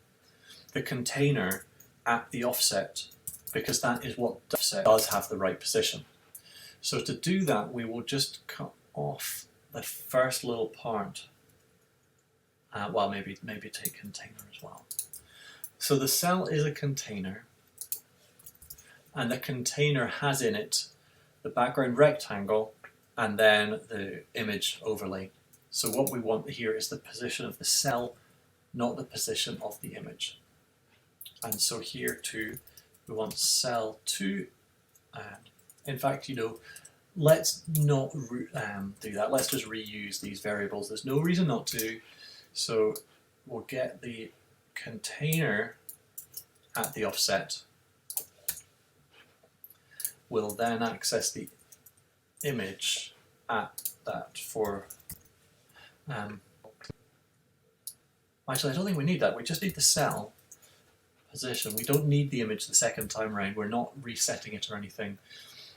the container, at the offset, because that is what the offset does have the right position. So to do that, we will just cut off the first little part. Well, maybe take container as well. So the cell is a container, and the container has in it the background rectangle and then the image overlay. So what we want here is the position of the cell, not the position of the image. And so here too, we want cell 2, and in fact, you know, let's not do that. Let's just reuse these variables. There's no reason not to. So we'll get the container at the offset. We'll then access the image at that for... actually, I don't think we need that. We just need the cell position. We don't need the image the second time around. We're not resetting it or anything.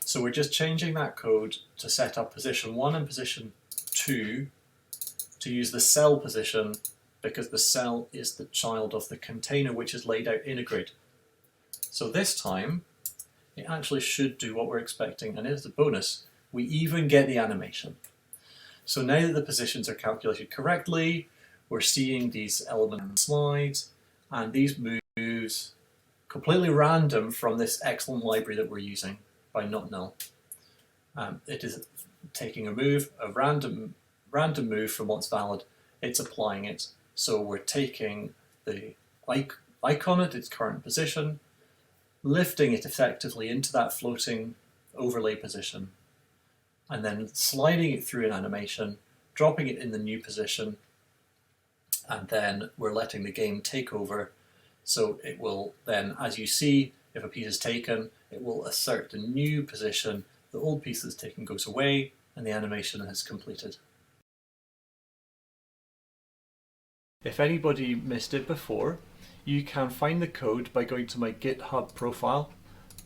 So we're just changing that code to set up position 1 and position 2 to use the cell position, because the cell is the child of the container which is laid out in a grid. So this time it actually should do what we're expecting, and as a bonus we even get the animation. So now that the positions are calculated correctly, we're seeing these elements slides, and these moves completely random from this excellent library that we're using by not null. It is taking a move, a random move from what's valid, it's applying it. So we're taking the icon at its current position, lifting it effectively into that floating overlay position, and then sliding it through an animation, dropping it in the new position, and then we're letting the game take over. So it will then, as you see, if a piece is taken, it will assert the new position, the old piece that's taken goes away, and the animation has completed. If anybody missed it before, you can find the code by going to my GitHub profile.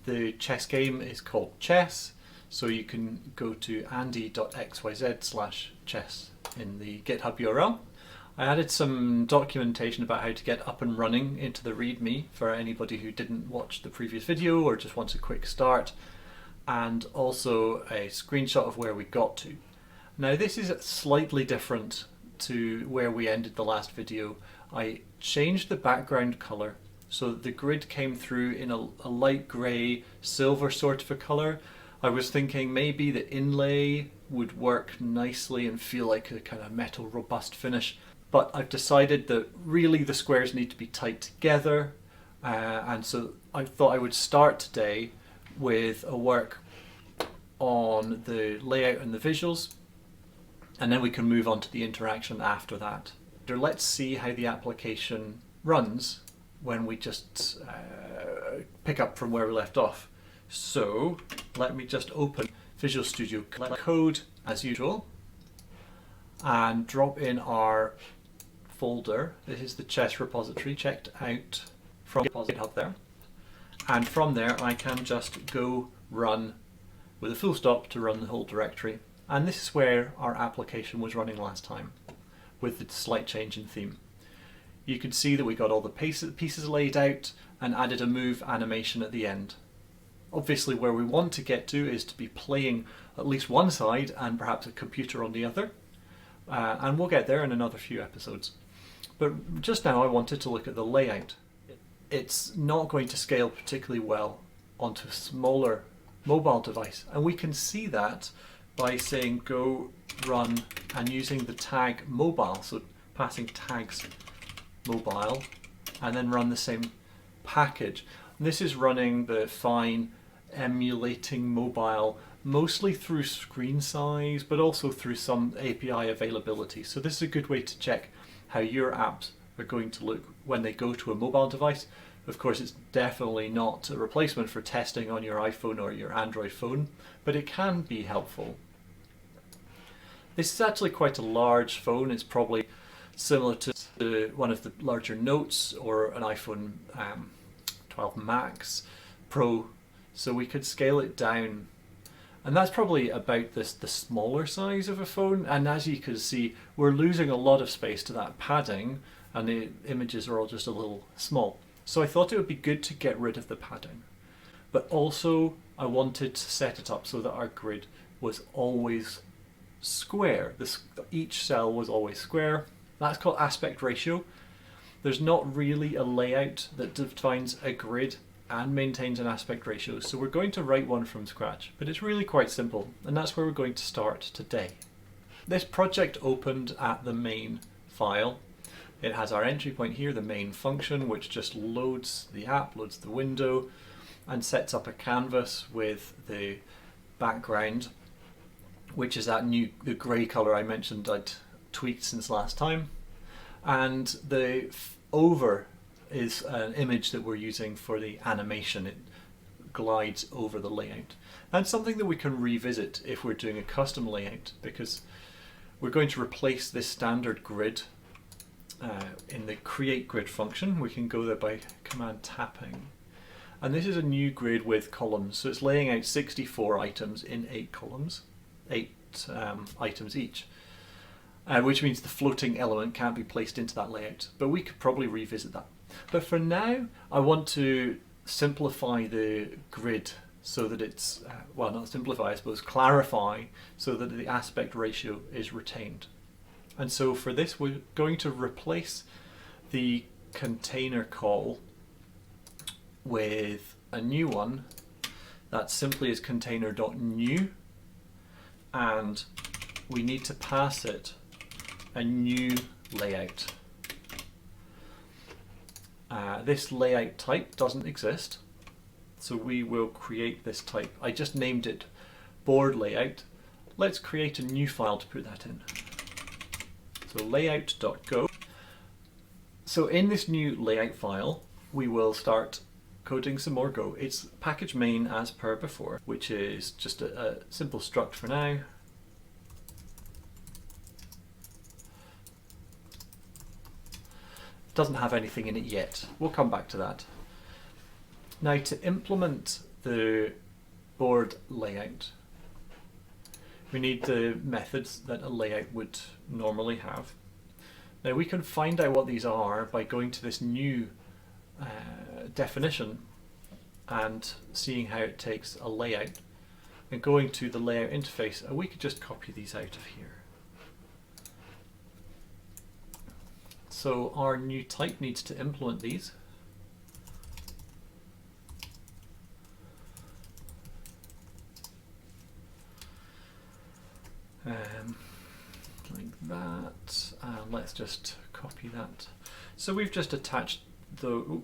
The chess game is called Chess, So you can go to andy.xyz/chess in the GitHub URL. I added some documentation about how to get up and running into the README for anybody who didn't watch the previous video or just wants a quick start, and also a screenshot of where we got to. Now this is slightly different to where we ended the last video. I changed the background color so that the grid came through in a light grey silver sort of a color. I was thinking maybe the inlay would work nicely and feel like a kind of metal robust finish, but I've decided that really the squares need to be tight together, and so I thought I would start today with a work on the layout and the visuals, and then we can move on to the interaction after that. Let's see how the application runs when we just pick up from where we left off. So let me just open Visual Studio Code as usual and drop in our folder. This is the chess repository checked out from GitHub there. And from there I can just go run with a full stop to run the whole directory. And this is where our application was running last time, with the slight change in theme. You can see that we got all the pieces laid out and added a move animation at the end. Obviously where we want to get to is to be playing at least one side and perhaps a computer on the other. And we'll get there in another few episodes. But just now I wanted to look at the layout. It's not going to scale particularly well onto a smaller mobile device. And we can see that by saying go run and using the tag mobile, so passing tags mobile, and then run the same package. And this is running the Fyne emulating mobile, mostly through screen size, but also through some API availability. So this is a good way to check how your apps are going to look when they go to a mobile device. Of course, it's definitely not a replacement for testing on your iPhone or your Android phone, but it can be helpful. This is actually quite a large phone. It's probably similar to one of the larger Notes or an iPhone 12 Max Pro, so we could scale it down. And that's probably about the smaller size of a phone, and as you can see, we're losing a lot of space to that padding, and the images are all just a little small. So I thought it would be good to get rid of the padding. But also I wanted to set it up so that our grid was always square. Each cell was always square. That's called aspect ratio. There's not really a layout that defines a grid and maintains an aspect ratio, so we're going to write one from scratch, but it's really quite simple, and that's where we're going to start today. This project opened at the main file. It has our entry point here, the main function, which just loads the app, loads the window, and sets up a canvas with the background, which is the grey colour I mentioned I'd tweaked since last time. And the over is an image that we're using for the animation. It glides over the layout. That's something that we can revisit if we're doing a custom layout, because we're going to replace this standard grid in the create grid function. We can go there by command tapping. And this is a new grid with columns, so it's laying out 64 items in 8 columns, 8 items each. Which means the floating element can't be placed into that layout, but we could probably revisit that. But for now, I want to simplify the grid so that it's, well, not simplify, I suppose, clarify so that the aspect ratio is retained. And so for this, we're going to replace the container call with a new one that simply is container.new, and we need to pass it a new layout. This layout type doesn't exist, so we will create this type. I just named it board layout. Let's create a new file to put that in. So layout.go. So in this new layout file, we will start coding some more Go. It's package main as per before, which is just a simple struct for now. Doesn't have anything in it yet. We'll come back to that. Now, to implement the board layout, We need the methods that a layout would normally have. Now we can find out what these are by going to this new definition and seeing how it takes a layout and going to the layout interface, and we could just copy these out of here. So our new type needs to implement these. Like that, and let's just copy that. So we've just attached the,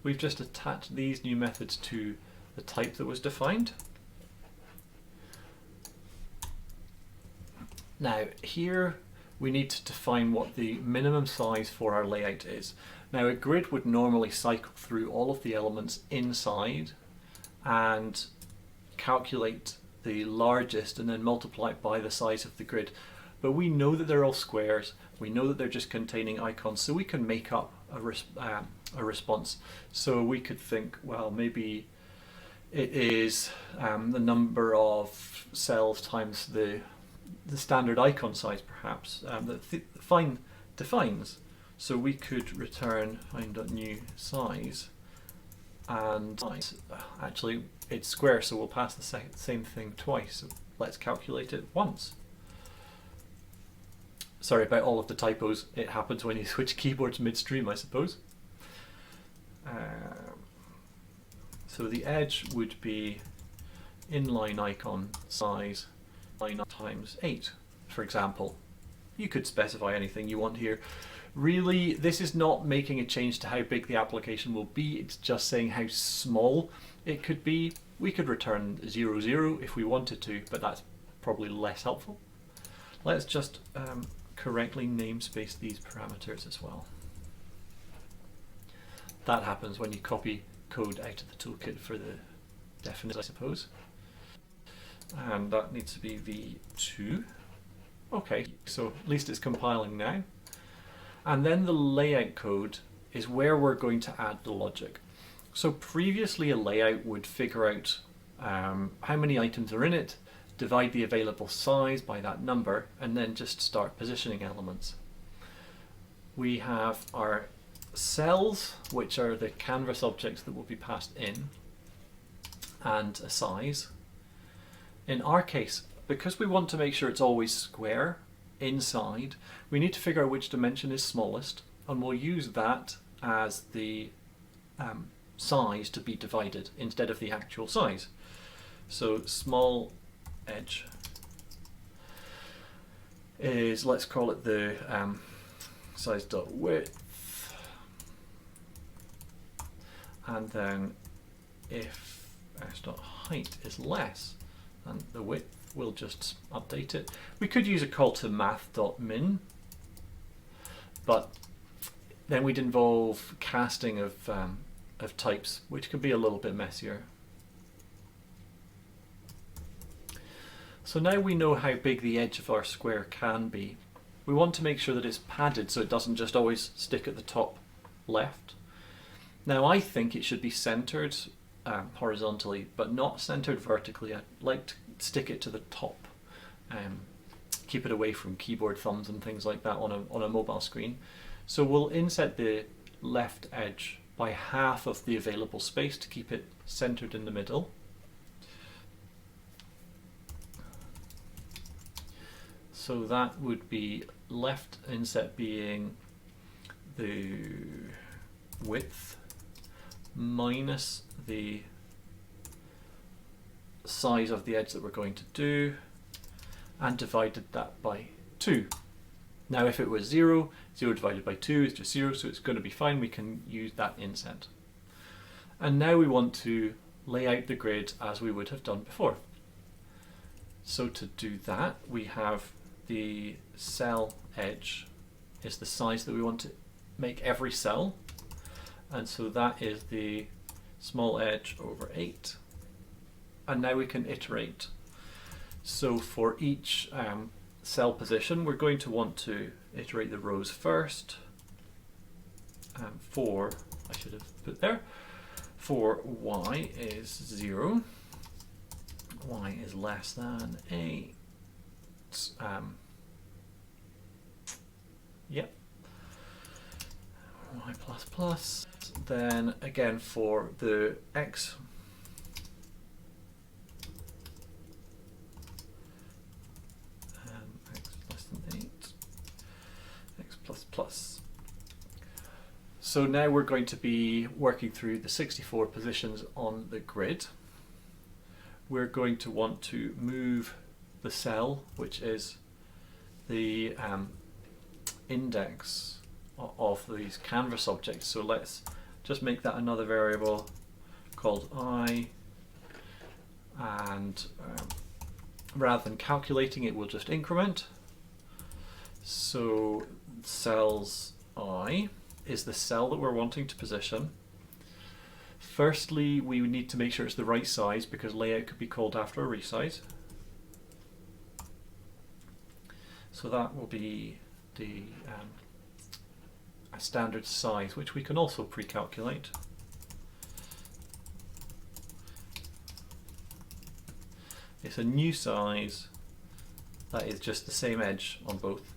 we've just attached these new methods to the type that was defined. Now here we need to define what the minimum size for our layout is. Now a grid would normally cycle through all of the elements inside and calculate the largest and then multiply it by the size of the grid. But we know that they're all squares, we know that they're just containing icons, so we can make up a response. So we could think, well, maybe it is the number of cells times the standard icon size, perhaps, that Fyne defines. So we could return Fyne.new size, and actually it's square, so we'll pass the same thing twice. So let's calculate it once. Sorry about all of the typos. It happens when you switch keyboards midstream, I suppose. So the edge would be inline icon size times 8, for example. You could specify anything you want here. Really, this is not making a change to how big the application will be, it's just saying how small it could be. We could return 0, 0 if we wanted to, but that's probably less helpful. Let's just correctly namespace these parameters as well. That happens when you copy code out of the toolkit for the definition, I suppose. And that needs to be v2. Okay, so at least it's compiling now. And then the layout code is where we're going to add the logic. So previously a layout would figure out how many items are in it, divide the available size by that number, and then just start positioning elements. We have our cells, which are the canvas objects that will be passed in, and a size. In our case, because we want to make sure it's always square inside, we need to figure out which dimension is smallest, and we'll use that as the size to be divided instead of the actual size. So small edge is, let's call it the size.width, and then if s.height is less than the width, we'll just update it. We could use a call to math.min, but then we'd involve casting of types, which could be a little bit messier. So now we know how big the edge of our square can be. We want to make sure that it's padded so it doesn't just always stick at the top left. Now I think it should be centered horizontally, but not centered vertically. I'd like to stick it to the top. Keep it away from keyboard thumbs and things like that on a mobile screen. So we'll inset the left edge by half of the available space to keep it centered in the middle. So that would be left inset being the width minus the size of the edge that we're going to do, and divided that by 2. Now if it was 0, 0 divided by 2 is just 0, so it's going to be fine. We can use that inset. And now we want to lay out the grid as we would have done before. So to do that, we have the cell edge is the size that we want to make every cell, and so that is the small edge over 8. And now we can iterate. So for each cell position, we're going to want to iterate the rows first. For, I should have put there, for y is 0, y is less than 8. Yep. Y plus plus. Then again for the x, x less than 8, x plus plus. So now we're going to be working through the 64 positions on the grid. We're going to want to move the cell, which is the index of these canvas objects. So let's just make that another variable called I, and rather than calculating it, we'll just increment. So cells I is the cell that we're wanting to position. Firstly, we need to make sure it's the right size, because layout could be called after a resize. So that will be the a standard size, which we can also pre-calculate. It's a new size that is just the same edge on both.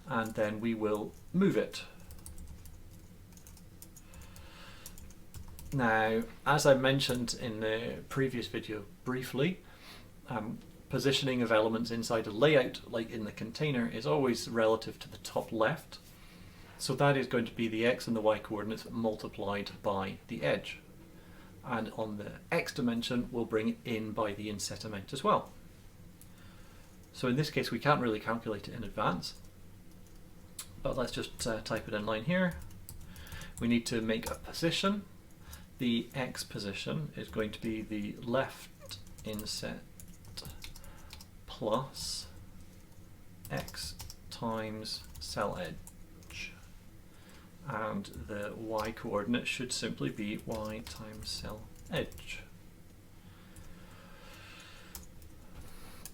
And then we will move it. Now, as I mentioned in the previous video briefly, positioning of elements inside a layout, like in the container, is always relative to the top left. So that is going to be the x and the y coordinates multiplied by the edge. And on the x dimension, we'll bring it in by the inset amount as well. So in this case, we can't really calculate it in advance, but let's just type it in line here. We need to make a position. The x position is going to be the left inset plus x times cell edge. And the y coordinate should simply be y times cell edge.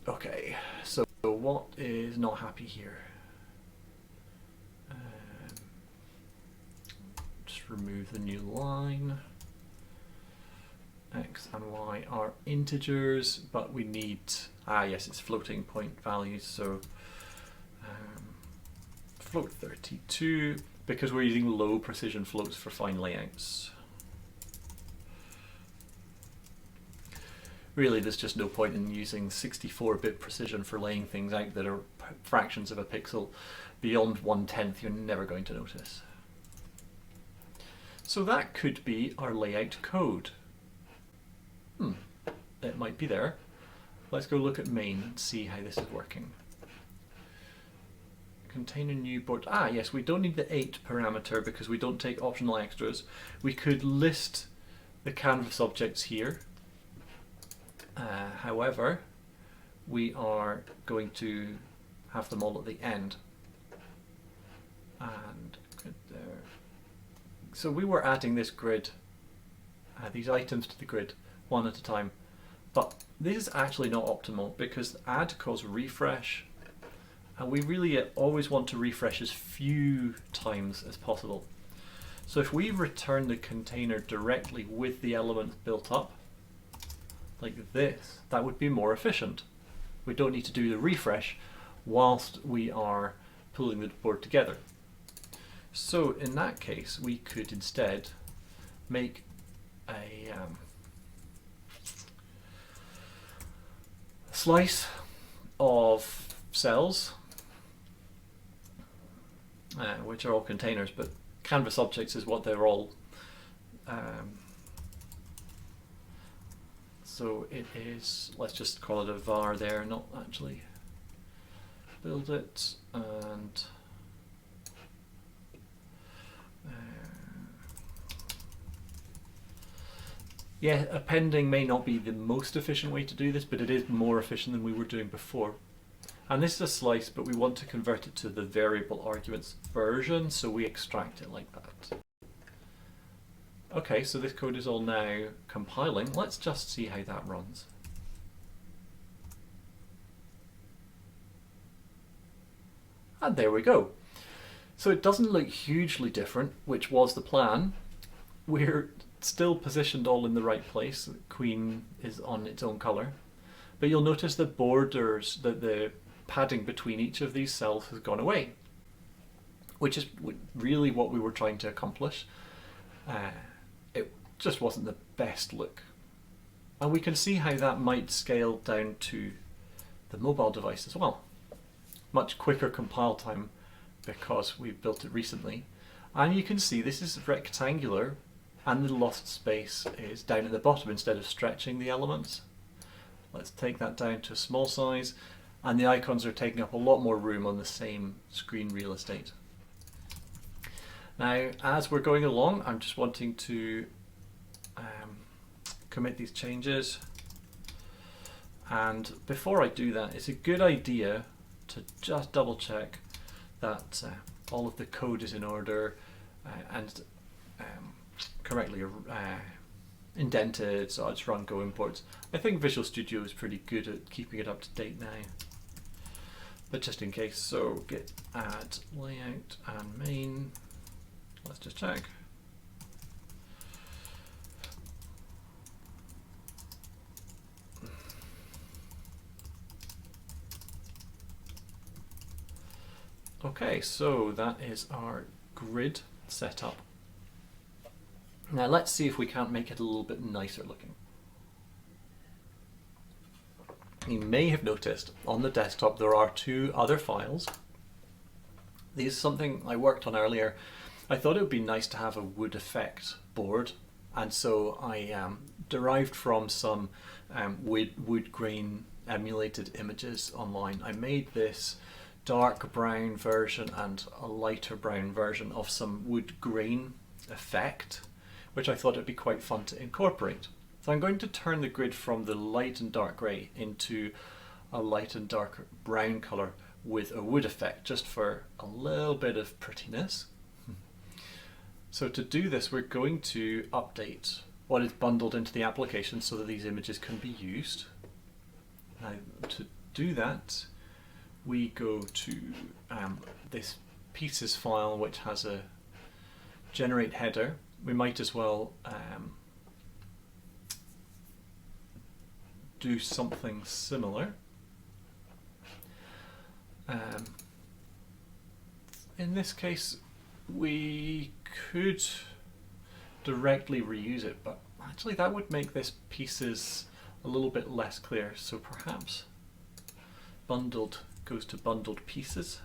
Okay, so what is not happy here? Just remove the new line. X and y are integers, but we need, yes, it's floating point values, so float 32, because we're using low precision floats for Fyne layouts. Really, there's just no point in using 64-bit precision for laying things out that are fractions of a pixel. Beyond 1/10, you're never going to notice. So that could be our layout code. It might be there. Let's go look at main and see how this is working. Container new board. Yes, we don't need the 8 parameter because we don't take optional extras. We could list the canvas objects here. However, we are going to have them all at the end. And there. So we were adding this grid, these items to the grid one at a time. But this is actually not optimal because add calls refresh, and we really always want to refresh as few times as possible. So if we return the container directly with the elements built up, like this, that would be more efficient. We don't need to do the refresh whilst we are pulling the board together. So in that case, we could instead make a slice of cells, which are all containers, but canvas objects is what they're all. So it is, let's just call it a var there, not actually build it, and yeah, appending may not be the most efficient way to do this, but it is more efficient than we were doing before. And this is a slice, but we want to convert it to the variable arguments version, so we extract it like that. Okay, so this code is all now compiling. Let's just see how that runs. And there we go. So it doesn't look hugely different, which was the plan. We're still positioned all in the right place. The queen is on its own colour. But you'll notice the borders, that the padding between each of these cells has gone away, which is really what we were trying to accomplish. It just wasn't the best look. And we can see how that might scale down to the mobile device as well. Much quicker compile time because we've built it recently. And you can see this is rectangular and the lost space is down at the bottom instead of stretching the elements. Let's take that down to a small size, and the icons are taking up a lot more room on the same screen real estate. Now, as we're going along, I'm just wanting to commit these changes. And before I do that, it's a good idea to just double check that all of the code is in order and correctly indented, so it's run Go imports. I think Visual Studio is pretty good at keeping it up to date now. But just in case, so git add layout and main. Let's just check. Okay, so that is our grid setup. Now let's see if we can't make it a little bit nicer looking. You may have noticed on the desktop there are two other files. This is something I worked on earlier. I thought it would be nice to have a wood effect board, and so I derived from some wood grain emulated images online. I made this dark brown version and a lighter brown version of some wood grain effect, which I thought it'd be quite fun to incorporate. So I'm going to turn the grid from the light and dark grey into a light and dark brown colour with a wood effect, just for a little bit of prettiness. So to do this, we're going to update what is bundled into the application so that these images can be used. Now, to do that, we go to this pieces file, which has a generate header. We might as well do something similar. In this case, we could directly reuse it, but actually that would make this pieces a little bit less clear. So perhaps bundled goes to bundled pieces,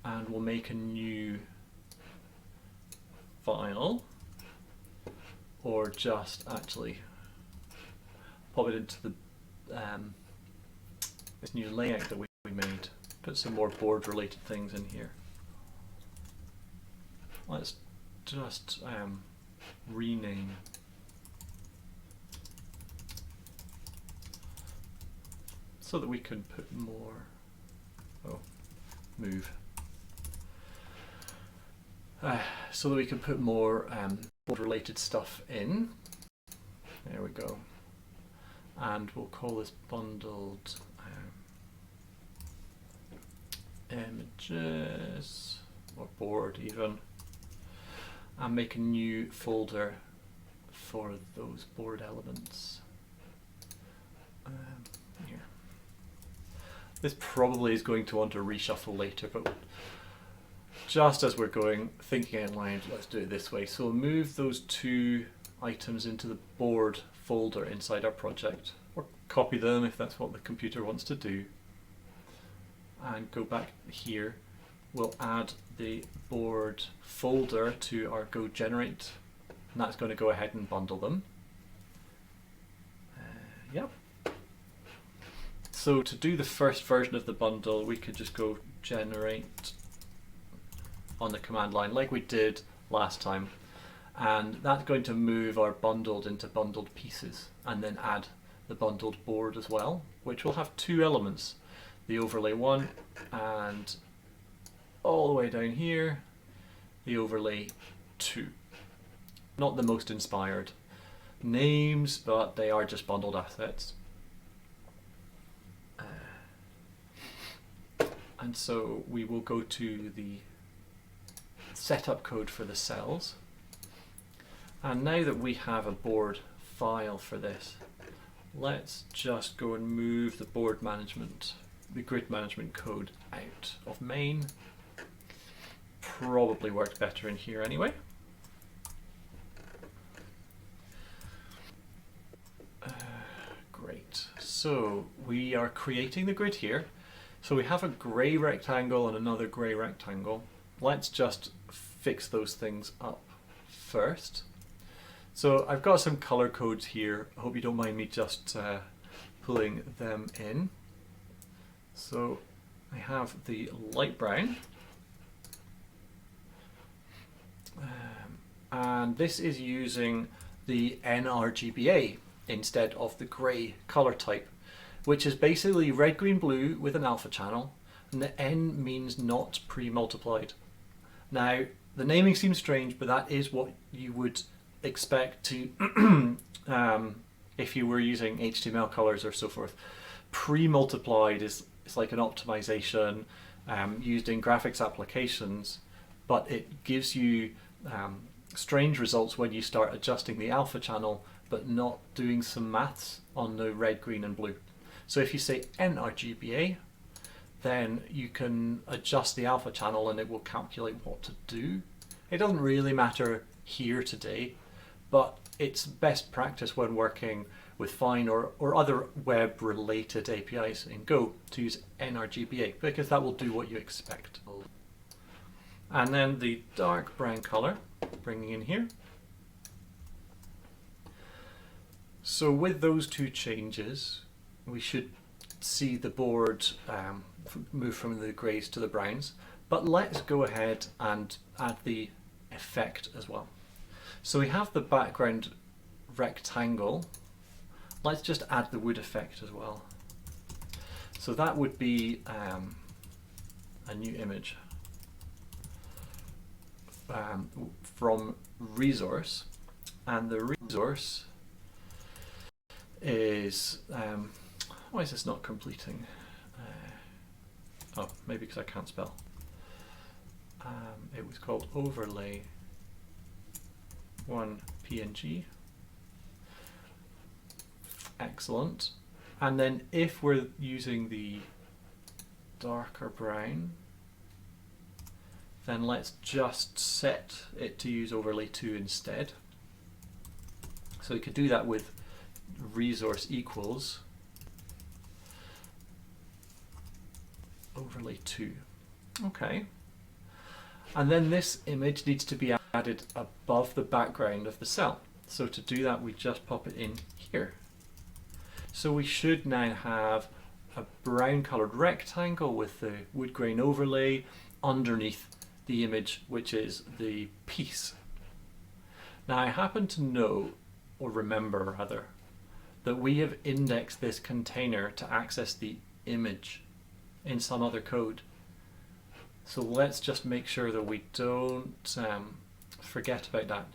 and we'll make a new file, or just actually pop it into the this new layout that we made. Put some more board related things in here. Let's just rename so that we can put more, move. So that we can put more board related stuff in. There we go. And we'll call this bundled images, or board even, and make a new folder for those board elements. Here. This probably is going to want to reshuffle later, but just as we're thinking out loud, let's do it this way. So we'll move those two items into the board folder inside our project, or copy them if that's what the computer wants to do, and go back here. We'll add the board folder to our Go generate, and that's going to go ahead and bundle them. Yep. So to do the first version of the bundle, we could just go generate on the command line like we did last time, and that's going to move our bundled into bundled pieces, and then add the bundled board as well, which will have two elements, the overlay 1 and all the way down here the overlay 2. Not the most inspired names, but they are just bundled assets. And so we will go to the setup code for the cells. And now that we have a board file for this, let's just go and move the board management, the grid management code out of main. Probably worked better in here anyway. Great. So we are creating the grid here. So we have a grey rectangle and another grey rectangle. Let's just fix those things up first. So I've got some color codes here. I hope you don't mind me just pulling them in. So I have the light brown. And this is using the NRGBA instead of the grey color type, which is basically red, green, blue with an alpha channel, and the N means not pre-multiplied. Now, the naming seems strange, but that is what you would expect to if you were using HTML colors or so forth. Pre-multiplied is like an optimization used in graphics applications, but it gives you strange results when you start adjusting the alpha channel but not doing some maths on the red, green and blue. So if you say NRGBA, then you can adjust the alpha channel and it will calculate what to do. It doesn't really matter here today, but it's best practice when working with Fyne or other web related APIs in Go to use NRGBA, because that will do what you expect. And then the dark brown color, bringing in here. So with those two changes, we should see the board move from the greys to the browns. But let's go ahead and add the effect as well. So we have the background rectangle. Let's just add the wood effect as well. So that would be a new image from resource, and the resource is why is this not completing? Oh, maybe because I can't spell. It was called overlay 1 PNG. Excellent. And then if we're using the darker brown, then let's just set it to use overlay 2 instead. So we could do that with resource equals overlay 2. Okay. And then this image needs to be added above the background of the cell. So to do that, we just pop it in here. So we should now have a brown colored rectangle with the wood grain overlay underneath the image, which is the piece. Now I happen to know, or remember rather, that we have indexed this container to access the image in some other code. So let's just make sure that we don't forget about that.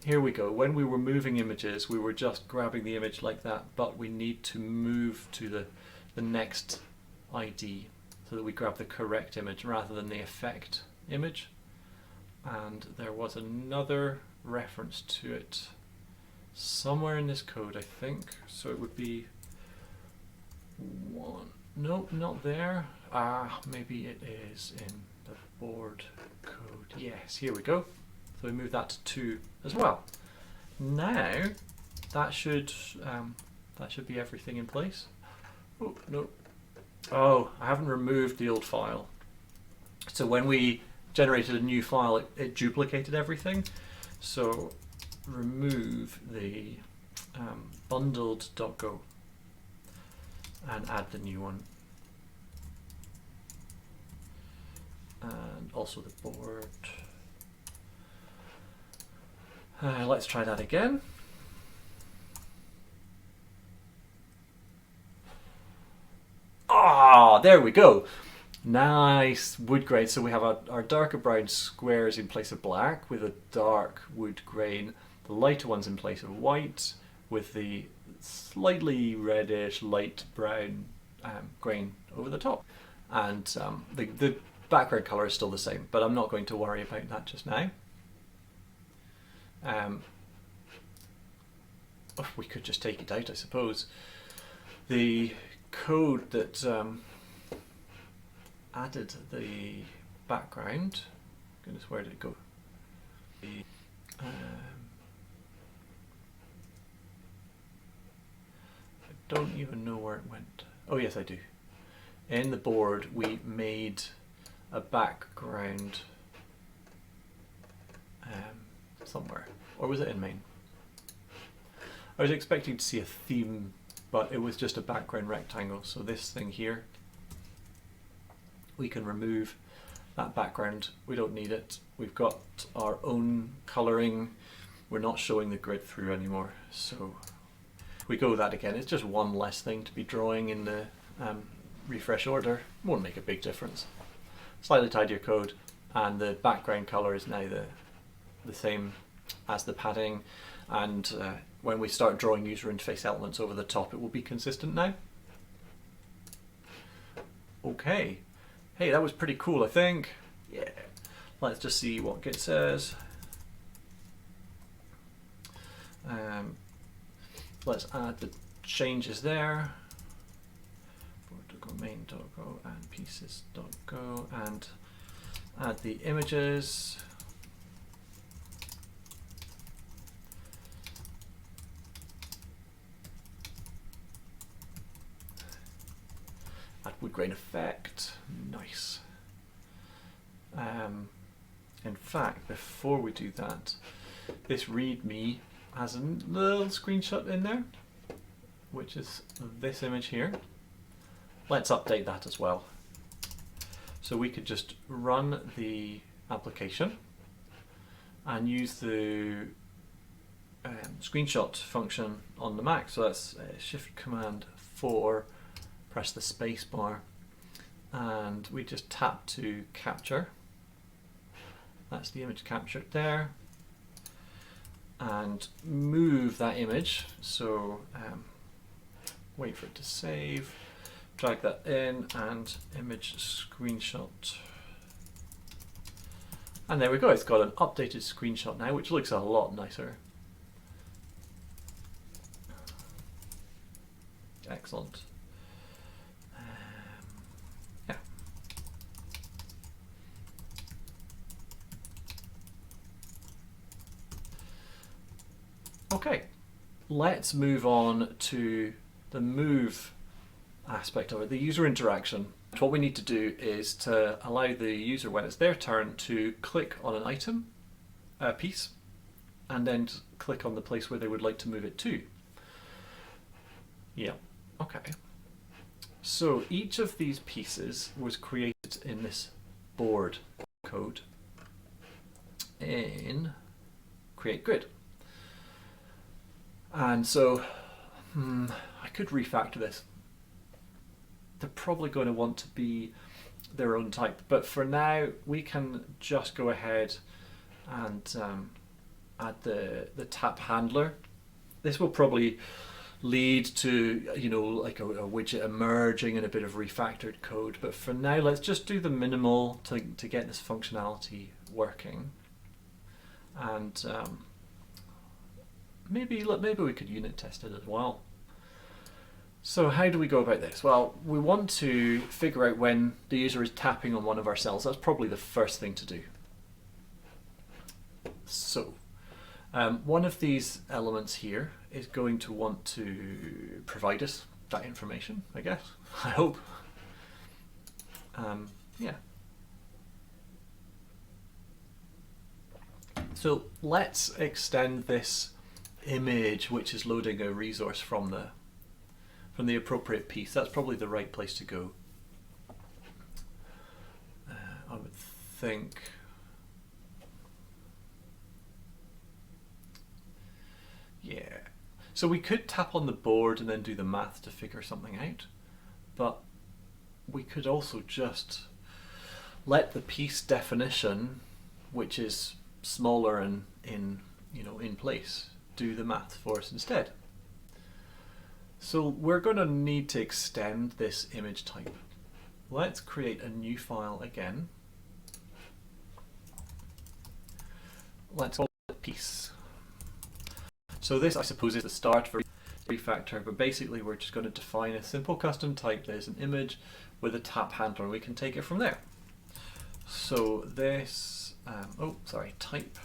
Here we go. When we were moving images, we were just grabbing the image like that, but we need to move to the next ID so that we grab the correct image rather than the effect image. And there was another reference to it somewhere in this code, I think. So it would be one. Nope, not there. Maybe it is in the board code. Yes, here we go. So we move that to 2 as well. Now that should be everything in place. Oh no! Oh, I haven't removed the old file. So when we generated a new file, it duplicated everything. So remove the bundled.go and add the new one. And also the board. Let's try that again. Ah, there we go. Nice wood grain. So we have our darker brown squares in place of black with a dark wood grain. The lighter ones in place of white with the slightly reddish light brown grain over the top. And the background color is still the same, but I'm not going to worry about that just now. We could just take it out, I suppose. The code that added the background, goodness, where did it go? I don't even know where it went. Oh yes, I do. In the board we made a background somewhere, or was it in main? I was expecting to see a theme, but it was just a background rectangle. So this thing here, we can remove that background. We don't need it. We've got our own coloring. We're not showing the grid through anymore. So we go with that again. It's just one less thing to be drawing in the refresh order. Won't make a big difference. Slightly tidier code, and the background color is now the same as the padding, and when we start drawing user interface elements over the top, it will be consistent now. Okay, hey, that was pretty cool, I think. Yeah, let's just see what Git says. Let's add the changes there. Main.go and pieces.go, and add the images. Add wood grain effect. Nice. In fact, before we do that, this README has a little screenshot in there, which is this image here. Let's update that as well. So we could just run the application and use the screenshot function on the Mac. So that's Shift Command 4, press the space bar, and we just tap to capture. That's the image captured there. And move that image. So wait for it to save. Drag that in and image screenshot. And there we go, it's got an updated screenshot now, which looks a lot nicer. Excellent. Yeah. Okay, let's move on to the move aspect of it, the user interaction. What we need to do is to allow the user, when it's their turn, to click on an item, a piece, and then click on the place where they would like to move it to. Yeah, okay. So each of these pieces was created in this board code in create grid. And so I could refactor this. They're probably going to want to be their own type, but for now we can just go ahead and add the tap handler. This will probably lead to, you know, like a widget emerging and a bit of refactored code, but for now let's just do the minimal to get this functionality working. And maybe we could unit test it as well. So how do we go about this? Well, we want to figure out when the user is tapping on one of our cells. That's probably the first thing to do. So one of these elements here is going to want to provide us that information, I guess. I hope. Yeah. So let's extend this image, which is loading a resource from the appropriate piece. That's probably the right place to go. I would think. Yeah. So we could tap on the board and then do the math to figure something out, but we could also just let the piece definition, which is smaller and in place, do the math for us instead. So we're going to need to extend this image type. Let's create a new file again. let's call it piece. So this, I suppose, is the start for refactor, but basically we're just going to define a simple custom type that is an image with a tap handler. We can take it from there. So this, type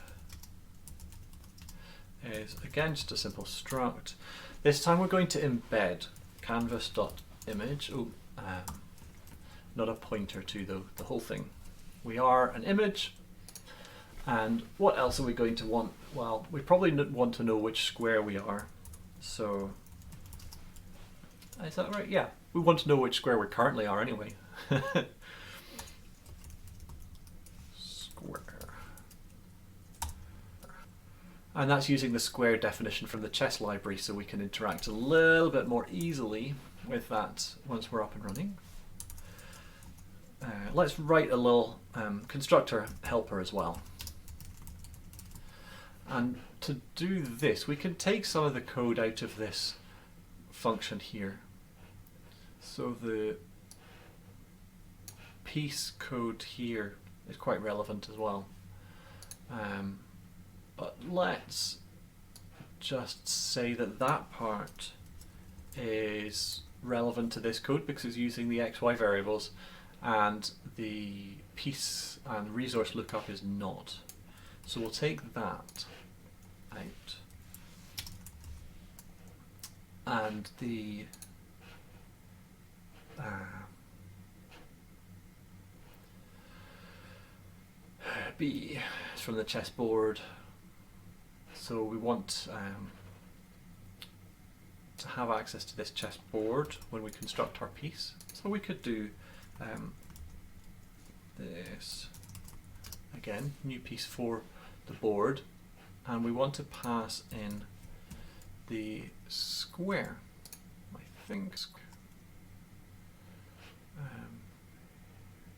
is again just a simple struct. This time we're going to embed canvas.image. Not a pointer to the whole thing. We are an image, and what else are we going to want? Well, we probably want to know which square we are. So, is that right? Yeah, we want to know which square we currently are anyway. Square. And that's using the square definition from the chess library, so we can interact a little bit more easily with that once we're up and running. Let's write a little constructor helper as well. And to do this, we can take some of the code out of this function here. So the piece code here is quite relevant as well. But let's just say that that part is relevant to this code because it's using the XY variables, and the piece and resource lookup is not. So we'll take that out. And the B is from the chessboard. So we want to have access to this chessboard when we construct our piece. So we could do this again, new piece for the board, and we want to pass in the square. I think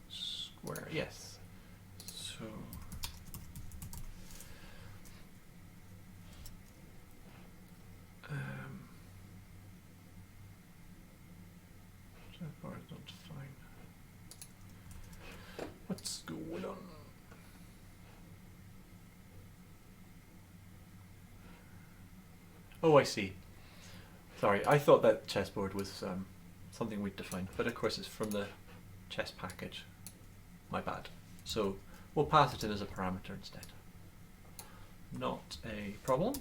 square, yes. So not fine. What's going on? Oh, I see. Sorry, I thought that chessboard was something we'd defined, but of course it's from the chess package. My bad. So we'll pass it in as a parameter instead. Not a problem.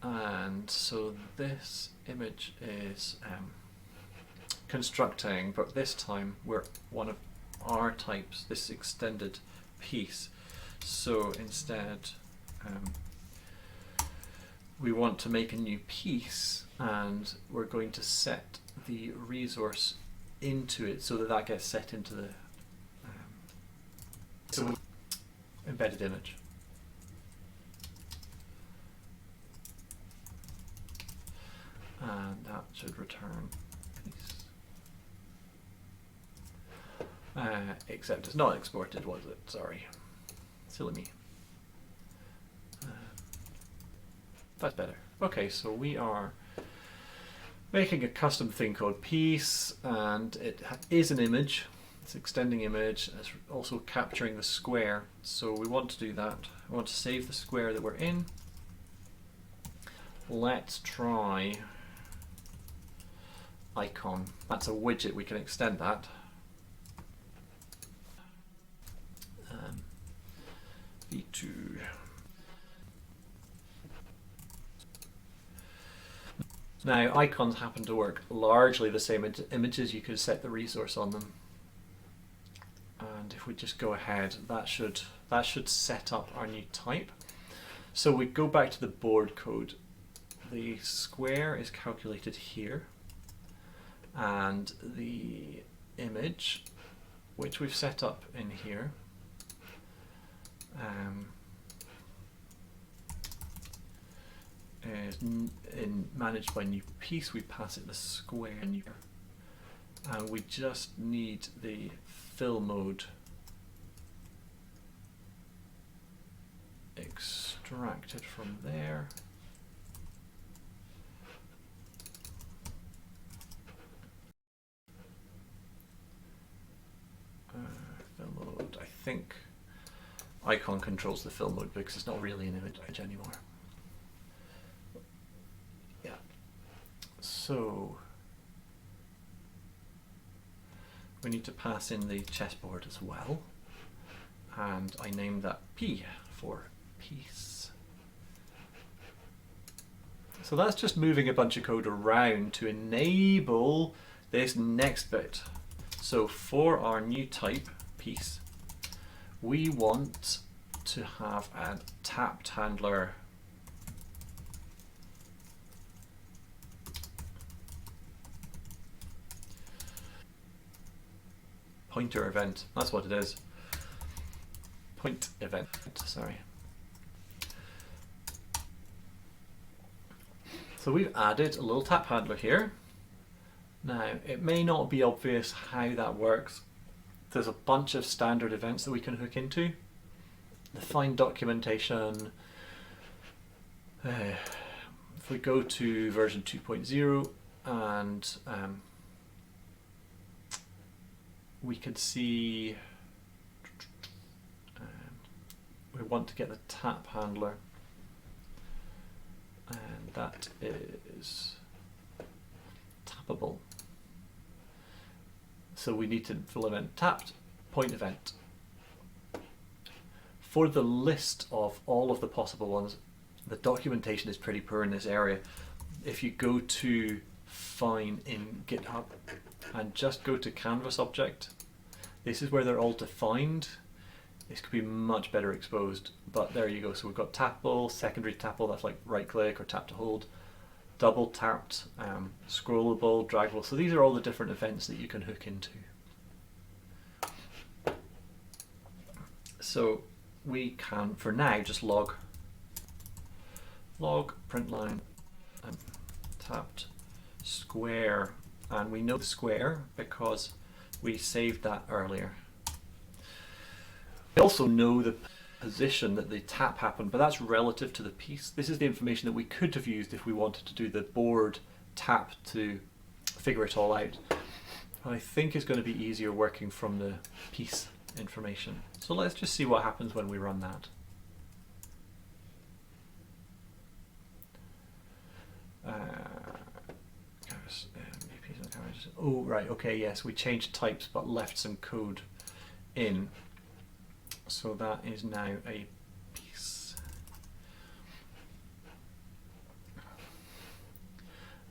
And so this image is constructing, but this time we're one of our types, this extended piece. So instead we want to make a new piece, and we're going to set the resource into it so that that gets set into the embedded image. And that should return piece. Except it's not exported, was it? Sorry. Silly me. That's better. Okay, so we are making a custom thing called piece, and it is an image. It's extending image. It's also capturing the square. So we want to do that. We want to save the square that we're in. Let's try icon. That's a widget. We can extend that. V2. Now, icons happen to work largely the same images. You could set the resource on them. And if we just go ahead, that should set up our new type. So we go back to the board code. The square is calculated here, and the image, which we've set up in here, is managed by new piece. We pass it the square, and we just need the fill mode extracted from there. icon controls the fill mode because it's not really an image anymore. Yeah. So we need to pass in the chessboard as well. And I named that P for piece. So that's just moving a bunch of code around to enable this next bit. So for our new type, piece, we want to have a tapped handler pointer event. That's what it is. Point event, sorry. So we've added a little tap handler here. Now, it may not be obvious how that works. There's a bunch of standard events that we can hook into. The Fyne documentation. If we go to version 2.0 and we can see we want to get the tap handler, and that is tappable. So we need to implement tapped point event. For the list of all of the possible ones, the documentation is pretty poor in this area. If you go to Fyne in GitHub and just go to canvas object, this is where they're all defined. This could be much better exposed, but there you go. So we've got tappable, secondary tappable, that's like right click or tap to hold, double tapped, scrollable, draggable. So these are all the different events that you can hook into. So we can, for now, just log print line tapped square, and we know the square because we saved that earlier. We also know the position that the tap happened, but that's relative to the piece. This is the information that we could have used if we wanted to do the board tap to figure it all out. But I think it's going to be easier working from the piece information. So let's just see what happens when we run that. Oh, right, okay, yes, we changed types but left some code in. So that is now a piece.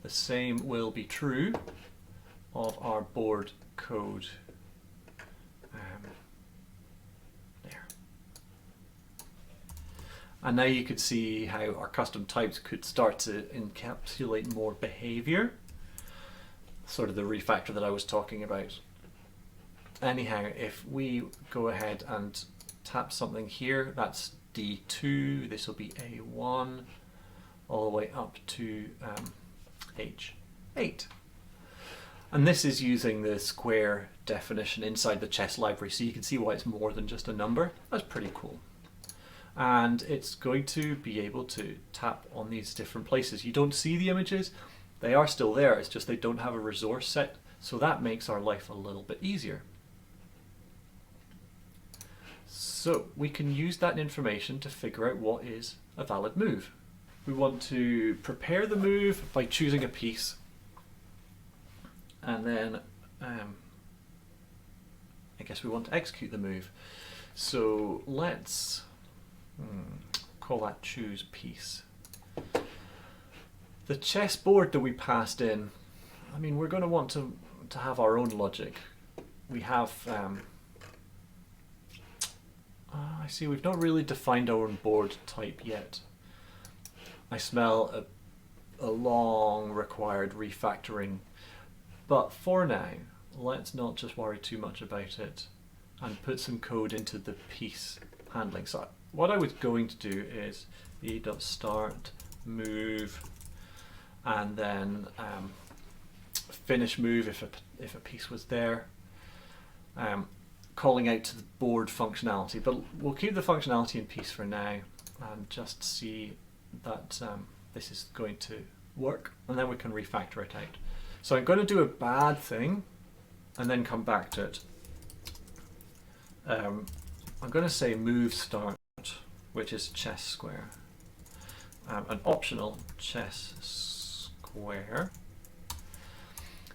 The same will be true of our board code. There. And now you could see how our custom types could start to encapsulate more behavior. Sort of the refactor that I was talking about. Anyhow, if we go ahead and tap something here, that's D2, this will be A1, all the way up to H8. And this is using the square definition inside the chess library, so you can see why it's more than just a number. That's pretty cool. And it's going to be able to tap on these different places. You don't see the images, they are still there, it's just they don't have a resource set, so that makes our life a little bit easier. So we can use that information to figure out what is a valid move. We want to prepare the move by choosing a piece, and then I guess we want to execute the move. So let's call that choose piece. The chessboard that we passed in, I mean, we're going to want to have our own logic. We have I see we've not really defined our own board type yet. I smell a long required refactoring, but for now let's not just worry too much about it and put some code into the piece handling. So what I was going to do is e.start move and then finish move if a piece was there. Calling out to the board functionality, but we'll keep the functionality in piece for now and just see that this is going to work, and then we can refactor it out. So I'm going to do a bad thing and then come back to it. I'm going to say move start. which is chess square, an optional chess square.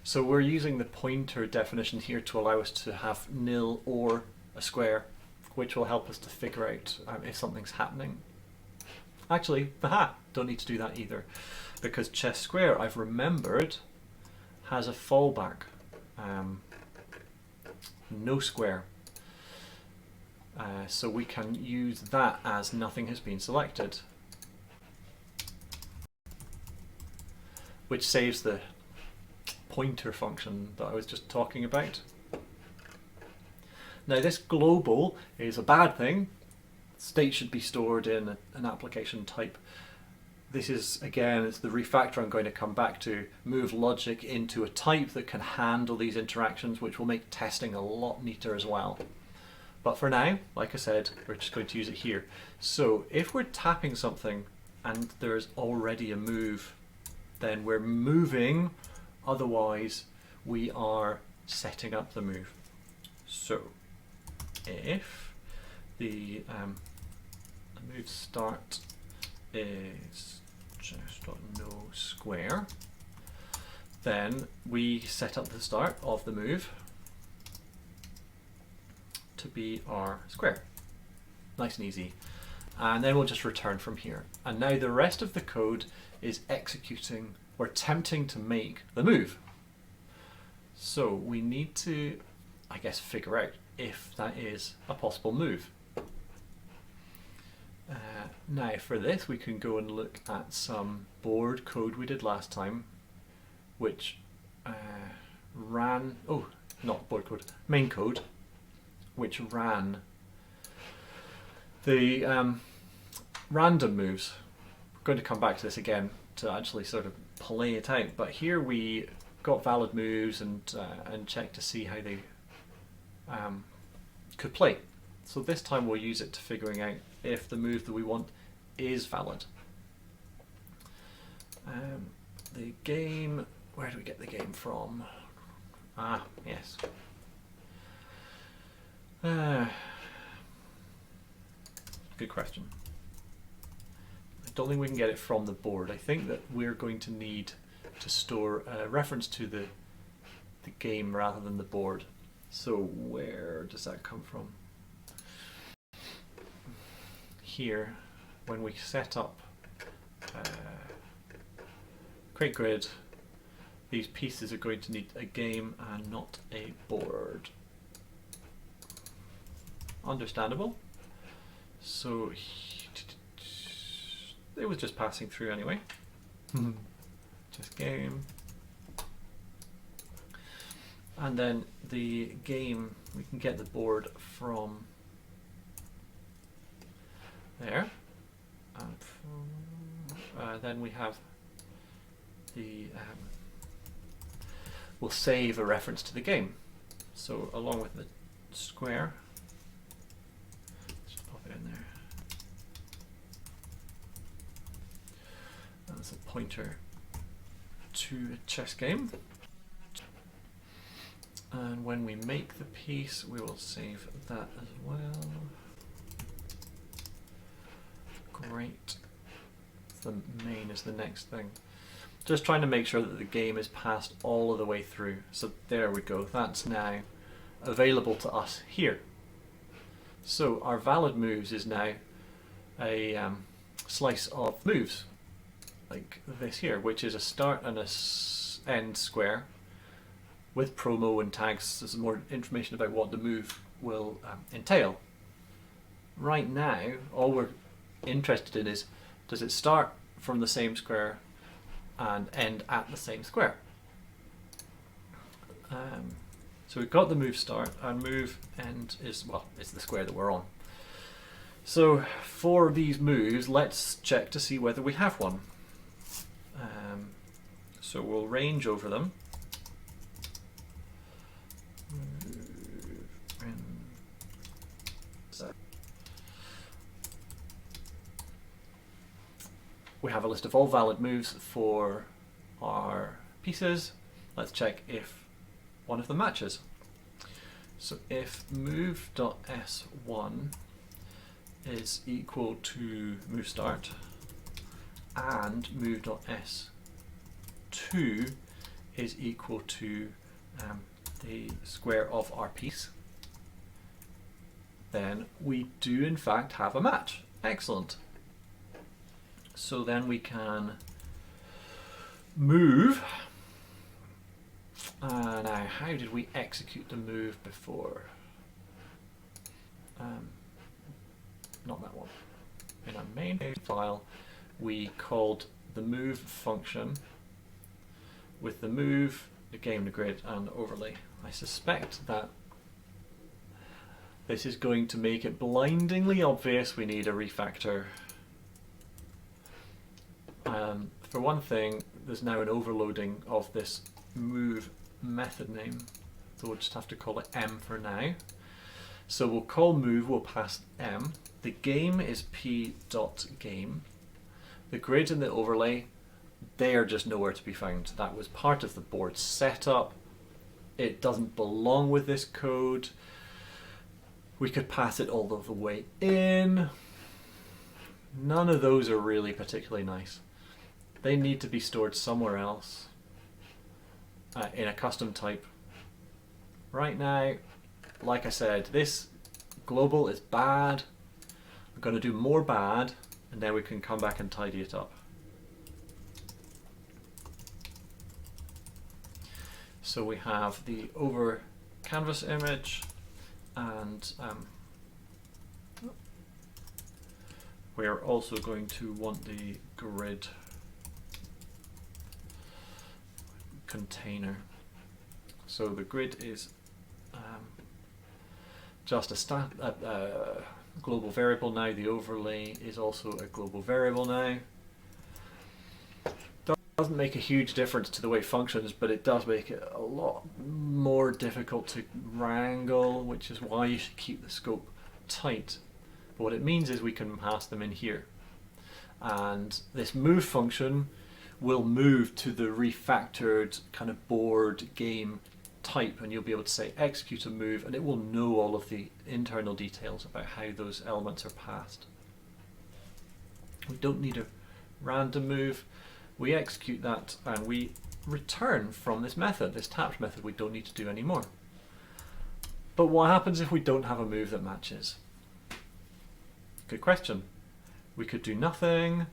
So we're using the pointer definition here to allow us to have nil or a square, which will help us to figure out if something's happening. Actually, don't need to do that either, because chess square, I've remembered, has a fallback, no square. So we can use that as nothing has been selected, which saves the pointer function that I was just talking about. Now this global is a bad thing. State should be stored in an application type. This is, again, it's the refactor I'm going to come back to, move logic into a type that can handle these interactions, which will make testing a lot neater as well. But for now, like I said, we're just going to use it here. So if we're tapping something and there's already a move, then we're moving, otherwise we are setting up the move. So if the move start is chess.no square, then we set up the start of the move to be our square. Nice and easy. And then we'll just return from here. And now the rest of the code is executing or attempting to make the move. So we need to, I guess, figure out if that is a possible move. Now for this we can go and look at some board code we did last time, which ran, oh, not board code, main code, which ran the random moves. We're going to come back to this again to actually sort of play it out, but here we got valid moves and checked to see how they could play. So this time we'll use it to figuring out if the move that we want is valid. The game, where do we get the game from? Ah, yes. Good question. I don't think we can get it from the board. I think that we're going to need to store a reference to the game rather than the board. So where does that come from? Here, when we set up create grid, these pieces are going to need a game and not a board. Understandable. So it was just passing through anyway. Just game. And then the game, we can get the board from there. Then we have the, we'll save a reference to the game. So along with the square, just pop it in there. That's a pointer to a chess game. And when we make the piece, we will save that as well. Great. The main is the next thing. Just trying to make sure that the game is passed all of the way through. So there we go. That's now available to us here. So our valid moves is now a slice of moves like this here, which is a start and a end square with promo and tags. There's more information about what the move will entail. Right now, all we're interested in is, does it start from the same square and end at the same square? So we've got the move start, and move end is, well, it's the square that we're on. So for these moves, let's check to see whether we have one. So we'll range over them. We have a list of all valid moves for our pieces. Let's check if one of them matches. So if move.s1 is equal to move start, and move.s2 is equal to the square of our piece, then we do in fact have a match. Excellent. So then we can move. Now, how did we execute the move before? Not that one. In our main file, we called the move function with the move, the game, the grid, and the overlay. I suspect that this is going to make it blindingly obvious we need a refactor. For one thing, there's now an overloading of this move method name, so we'll just have to call it m for now. So we'll call move, we'll pass m. The game is p.game. The grid and the overlay, they are just nowhere to be found. That was part of the board setup. It doesn't belong with this code. We could pass it all the way in. None of those are really particularly nice. They need to be stored somewhere else in a custom type. Right now, like I said, this global is bad. I'm going to do more bad, and then we can come back and tidy it up. So we have the over canvas image, and we're also going to want the grid container. So the grid is just a global variable now. The overlay is also a global variable now. Doesn't make a huge difference to the way it functions, but it does make it a lot more difficult to wrangle, which is why you should keep the scope tight. But what it means is we can pass them in here. And this move function will move to the refactored kind of board game type, and you'll be able to say execute a move, and it will know all of the internal details about how those elements are passed. We don't need a random move. We execute that and we return from this method, this tapped method we don't need to do anymore. But what happens if we don't have a move that matches? Good question. We could do nothing.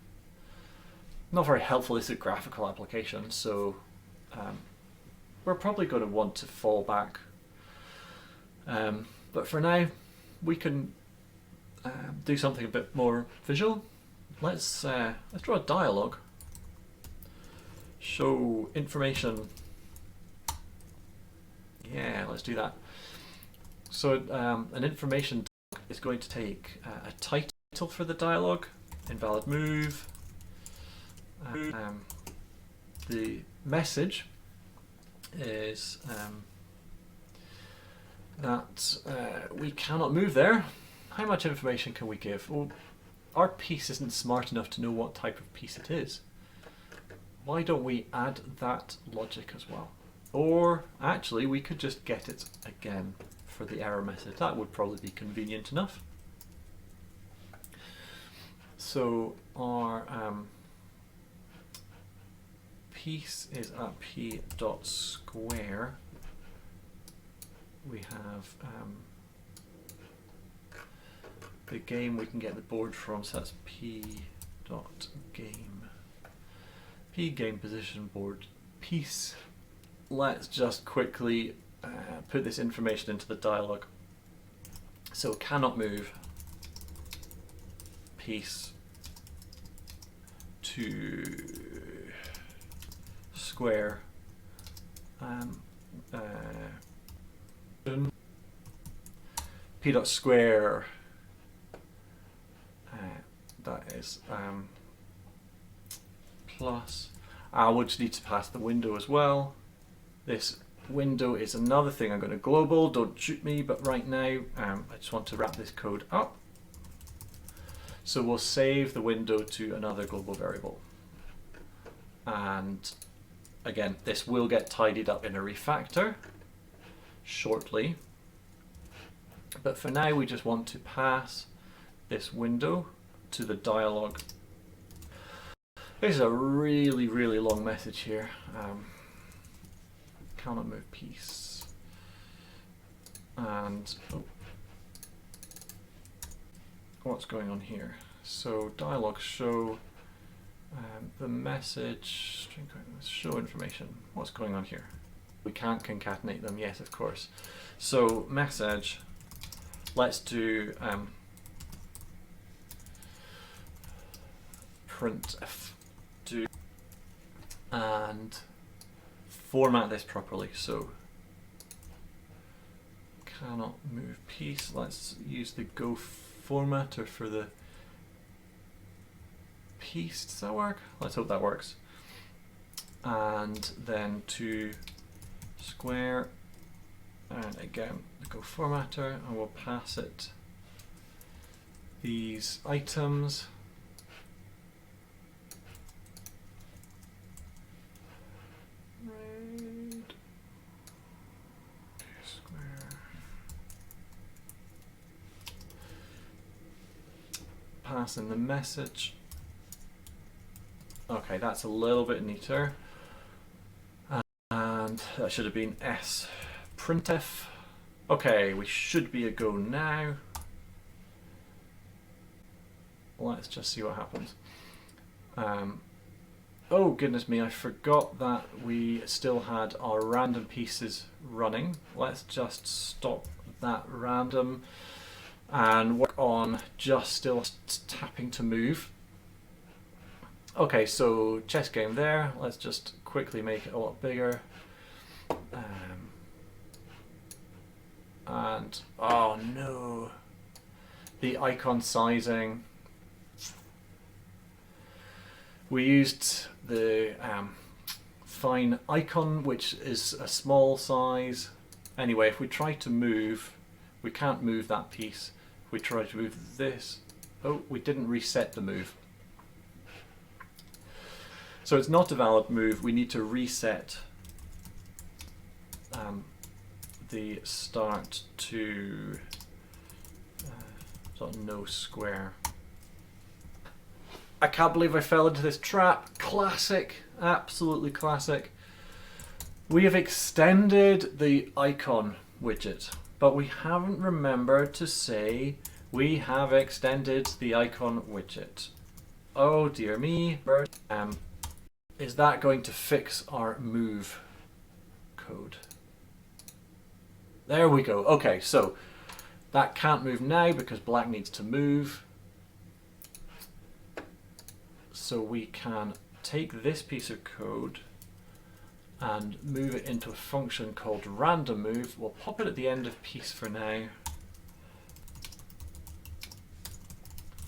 Not very helpful. This is a graphical application, so we're probably going to want to fall back. But for now, we can do something a bit more visual. Let's draw a dialogue. Show information. Yeah, let's do that. So an information is going to take a title for the dialogue, invalid move. The message is that we cannot move there. How much information can we give? Well, our piece isn't smart enough to know what type of piece it is. Why don't we add that logic as well? Or actually, we could just get it again for the error message. That would probably be convenient enough. So our piece is at p.square. We have the game we can get the board from, so that's p.game. P.game position board piece. Let's just quickly put this information into the dialog. So cannot move piece to square p.square that is plus. We'll just need to pass the window as well. This window is another thing I'm going to global. Don't shoot me, but right now I just want to wrap this code up. So we'll save the window to another global variable. And again, this will get tidied up in a refactor shortly. But for now, we just want to pass this window to the dialog. There's a really, really long message here. Cannot move piece. And what's going on here? So dialog show the message, show information. What's going on here? We can't concatenate them. Yes, of course. So message, let's do printf, and format this properly. So cannot move piece. Let's use the Go formatter for the piece. Does that work? Let's hope that works. And then to square, and again the Go formatter, and we'll pass it these items. Pass in the message. Okay, that's a little bit neater. And that should have been S. Printf. Okay, we should be a go now. Let's just see what happens. Oh goodness me, I forgot that we still had our random pieces running. Let's just stop that random and work on just still tapping to move. Okay, so chess game there. Let's just quickly make it a lot bigger. And oh no, the icon sizing. We used the Fyne icon, which is a small size. Anyway, if we try to move, we can't move that piece. If we try to move this, oh, we didn't reset the move. So it's not a valid move. We need to reset the start to sort of no square. I can't believe I fell into this trap. Classic, absolutely classic. We have extended the icon widget, but we haven't remembered to say we have extended the icon widget. Oh dear me. Is that going to fix our move code? There we go. Okay, so that can't move now because black needs to move. So we can take this piece of code and move it into a function called random move. We'll pop it at the end of piece for now.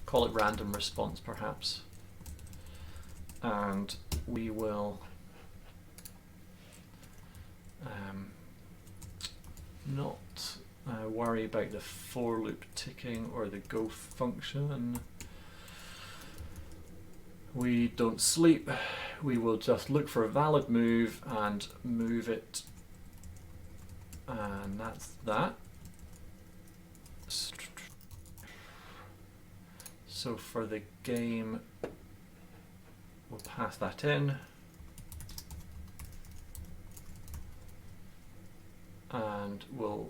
Call it random response perhaps. And we will not worry about the for loop ticking or the go function. We don't sleep. We will just look for a valid move and move it. And that's that. So for the game, we'll pass that in. And we'll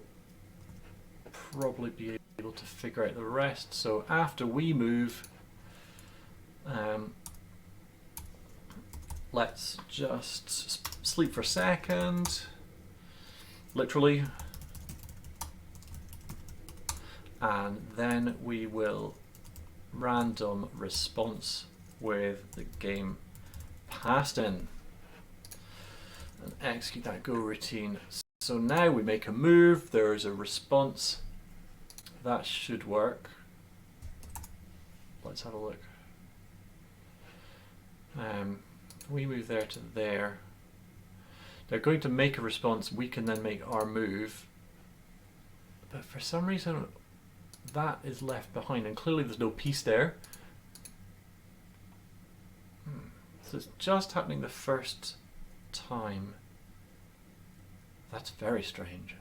probably be able to figure out the rest. So after we move, let's just sleep for a second, literally, and then we will random response with the game passed in and execute that go routine. So now we make a move, there's a response. That should work. Let's have a look. We move there to there. They're going to make a response, we can then make our move. But for some reason that is left behind, and clearly there's no piece there. So it's just happening the first time. That's very strange.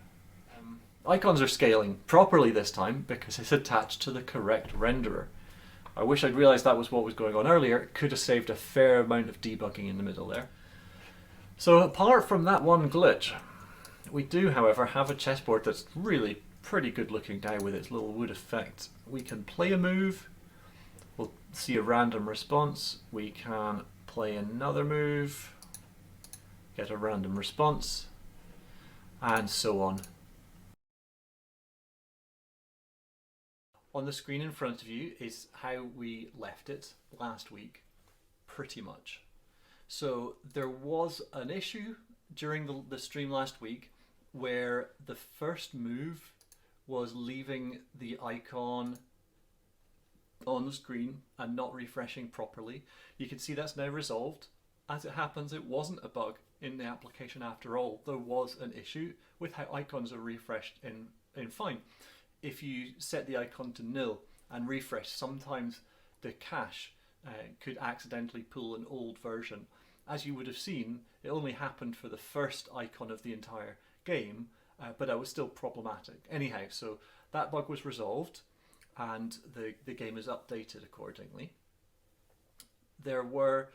Icons are scaling properly this time because it's attached to the correct renderer. I wish I'd realised that was what was going on earlier. It could have saved a fair amount of debugging in the middle there. So apart from that one glitch, we do, however, have a chessboard that's really pretty good looking now with its little wood effect. We can play a move, we'll see a random response, we can play another move, get a random response, and so on. On the screen in front of you is how we left it last week, pretty much. So there was an issue during the stream last week where the first move was leaving the icon on the screen and not refreshing properly. You can see that's now resolved. As it happens, it wasn't a bug in the application after all. There was an issue with how icons are refreshed in Fyne. If you set the icon to 0 and refresh, sometimes the cache could accidentally pull an old version. As you would have seen, it only happened for the first icon of the entire game, but that was still problematic. Anyhow, so that bug was resolved and the game is updated accordingly. There were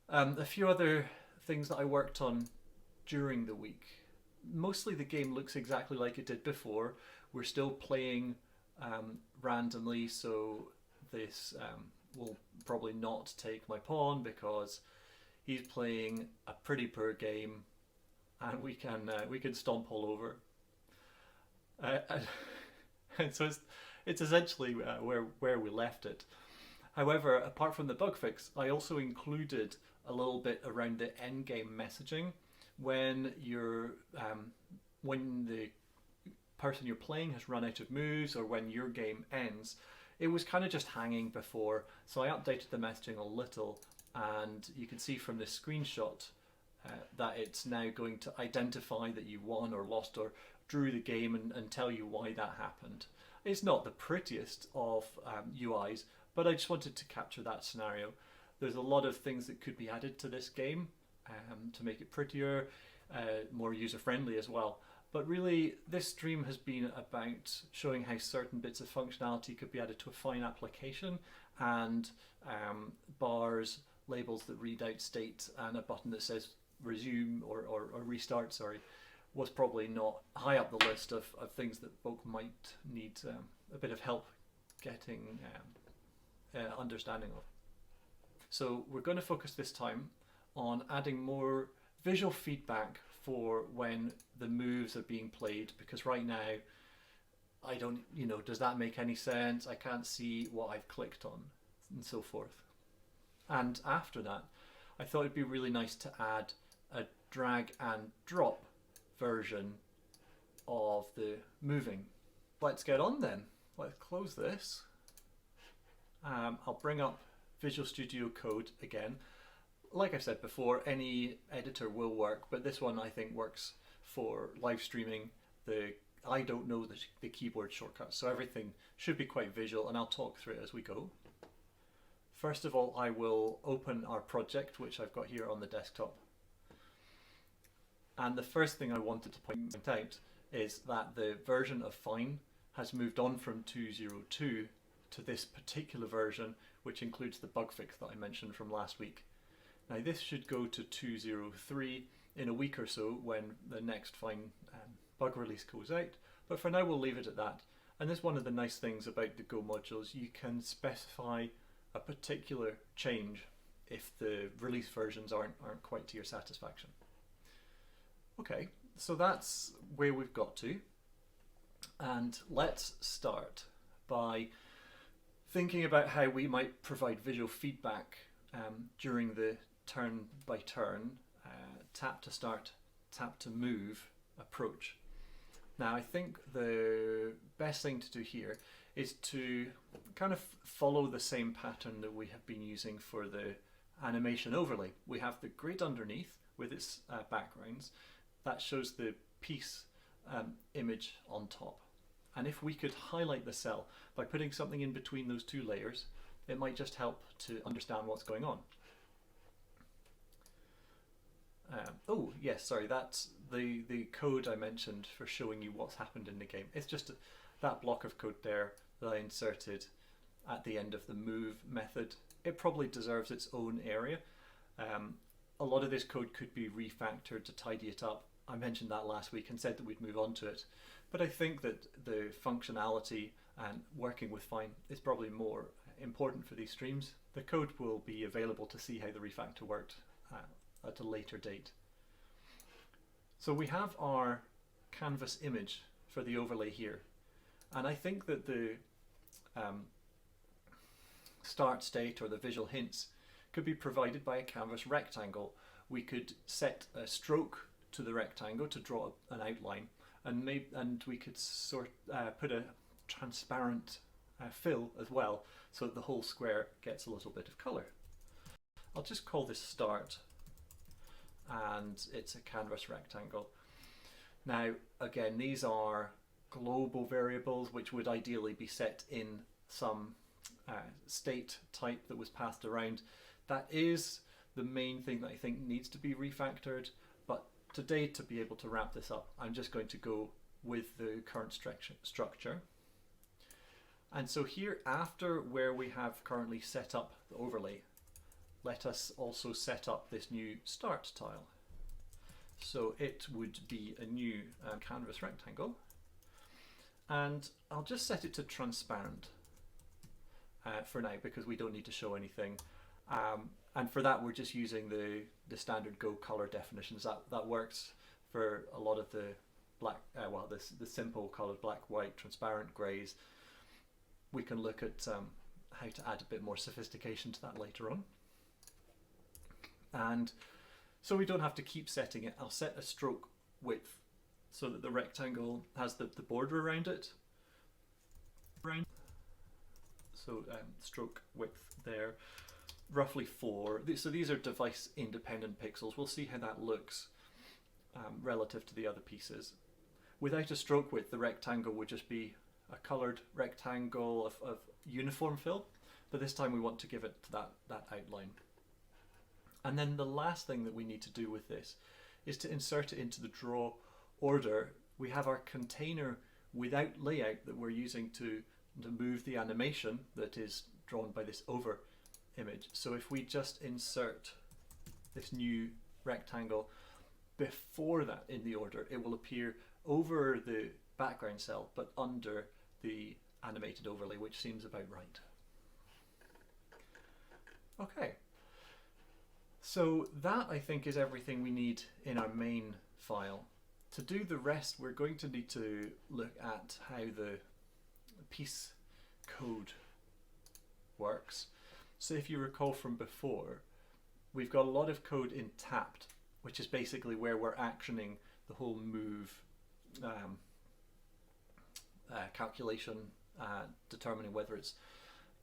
a few other things that I worked on during the week. Mostly the game looks exactly like it did before. We're still playing randomly, so this will probably not take my pawn because he's playing a pretty poor game, and we can stomp all over. And so it's essentially where we left it. However, apart from the bug fix, I also included a little bit around the endgame messaging when the person you're playing has run out of moves or when your game ends. It was kind of just hanging before, so I updated the messaging a little, and you can see from this screenshot that it's now going to identify that you won or lost or drew the game and tell you why that happened. It's not the prettiest of UIs, but I just wanted to capture that scenario. There's a lot of things that could be added to this game to make it prettier, more user-friendly as well. But really, this stream has been about showing how certain bits of functionality could be added to a Fyne application, and bars, labels that read out state, and a button that says resume or restart, sorry, was probably not high up the list of things that folk might need a bit of help getting understanding of. So we're going to focus this time on adding more visual feedback for when the moves are being played, because right now I don't, does that make any sense? I can't see what I've clicked on and so forth. And after that, I thought it'd be really nice to add a drag and drop version of the moving. Let's get on then. Let's close this. I'll bring up Visual Studio Code again. Like I said before, any editor will work, but this one I think works for live streaming. I don't know the keyboard shortcuts, so everything should be quite visual, and I'll talk through it as we go. First of all, I will open our project, which I've got here on the desktop. And the first thing I wanted to point out is that the version of Fyne has moved on from 2.02 to this particular version, which includes the bug fix that I mentioned from last week. Now this should go to 2.03 in a week or so when the next Fyne bug release goes out, but for now we'll leave it at that. And this is one of the nice things about the Go modules. You can specify a particular change if the release versions aren't quite to your satisfaction. Okay, so that's where we've got to, and let's start by thinking about how we might provide visual feedback during the turn-by-turn, tap to start, tap to move approach. Now I think the best thing to do here is to kind of follow the same pattern that we have been using for the animation overlay. We have the grid underneath with its backgrounds. That shows the piece image on top. And if we could highlight the cell by putting something in between those two layers, it might just help to understand what's going on. Oh yes, sorry, that's the code I mentioned for showing you what's happened in the game. It's just that block of code there that I inserted at the end of the move method. It probably deserves its own area. A lot of this code could be refactored to tidy it up. I mentioned that last week and said that we'd move on to it. But I think that the functionality and working with Fyne is probably more important for these streams. The code will be available to see how the refactor worked at a later date. So we have our canvas image for the overlay here. And I think that the start state or the visual hints could be provided by a canvas rectangle. We could set a stroke to the rectangle to draw an outline, and we could put a transparent fill as well, so that the whole square gets a little bit of colour. I'll just call this start, and it's a canvas rectangle. Now again, these are global variables which would ideally be set in some state type that was passed around. That is the main thing that I think needs to be refactored, but today, to be able to wrap this up, I'm just going to go with the current structure. And so here, after where we have currently set up the overlay, let us also set up this new start tile. So it would be a new canvas rectangle, and I'll just set it to transparent for now, because we don't need to show anything. And for that, we're just using the standard Go color definitions. That works for a lot of the black, the simple colored black, white, transparent, grays. We can look at how to add a bit more sophistication to that later on. And so we don't have to keep setting it. I'll set a stroke width so that the rectangle has the border around it. So stroke width there, roughly 4. So these are device independent pixels. We'll see how that looks relative to the other pieces. Without a stroke width, the rectangle would just be a coloured rectangle of uniform fill, but this time we want to give it that outline. And then the last thing that we need to do with this is to insert it into the draw order. We have our container without layout that we're using to move the animation that is drawn by this over image. So if we just insert this new rectangle before that in the order, it will appear over the background cell but under the animated overlay, which seems about right. Okay, so that I think is everything we need in our main file. To do the rest, we're going to need to look at how the piece code works. So if you recall from before, we've got a lot of code in tapped, which is basically where we're actioning the whole move calculation, determining whether it's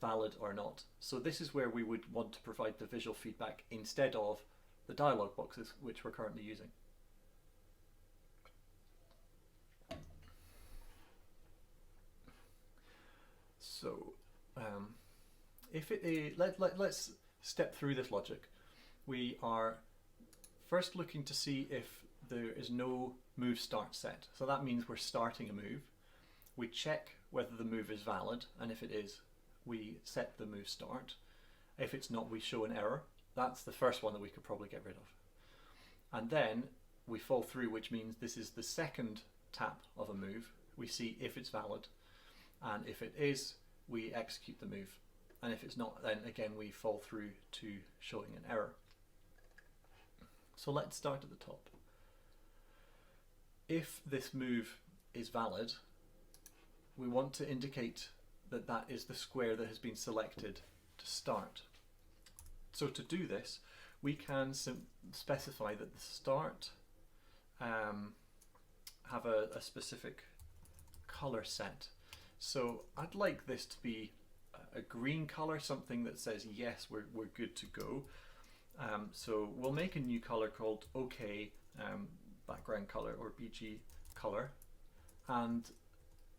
valid or not. So this is where we would want to provide the visual feedback instead of the dialog boxes, which we're currently using. So if it is, let's step through this logic. We are first looking to see if there is no move start set. So that means we're starting a move. We check whether the move is valid, and if it is, we set the move start. If it's not, we show an error. That's the first one that we could probably get rid of. And then we fall through, which means this is the second tap of a move. We see if it's valid, and if it is, we execute the move. And if it's not, then again we fall through to showing an error. So let's start at the top. If this move is valid, we want to indicate that that is the square that has been selected to start. So to do this, we can specify that the start have a specific color set. So I'd like this to be a green color, something that says yes, we're good to go. So we'll make a new color called OK background color, or BG color, and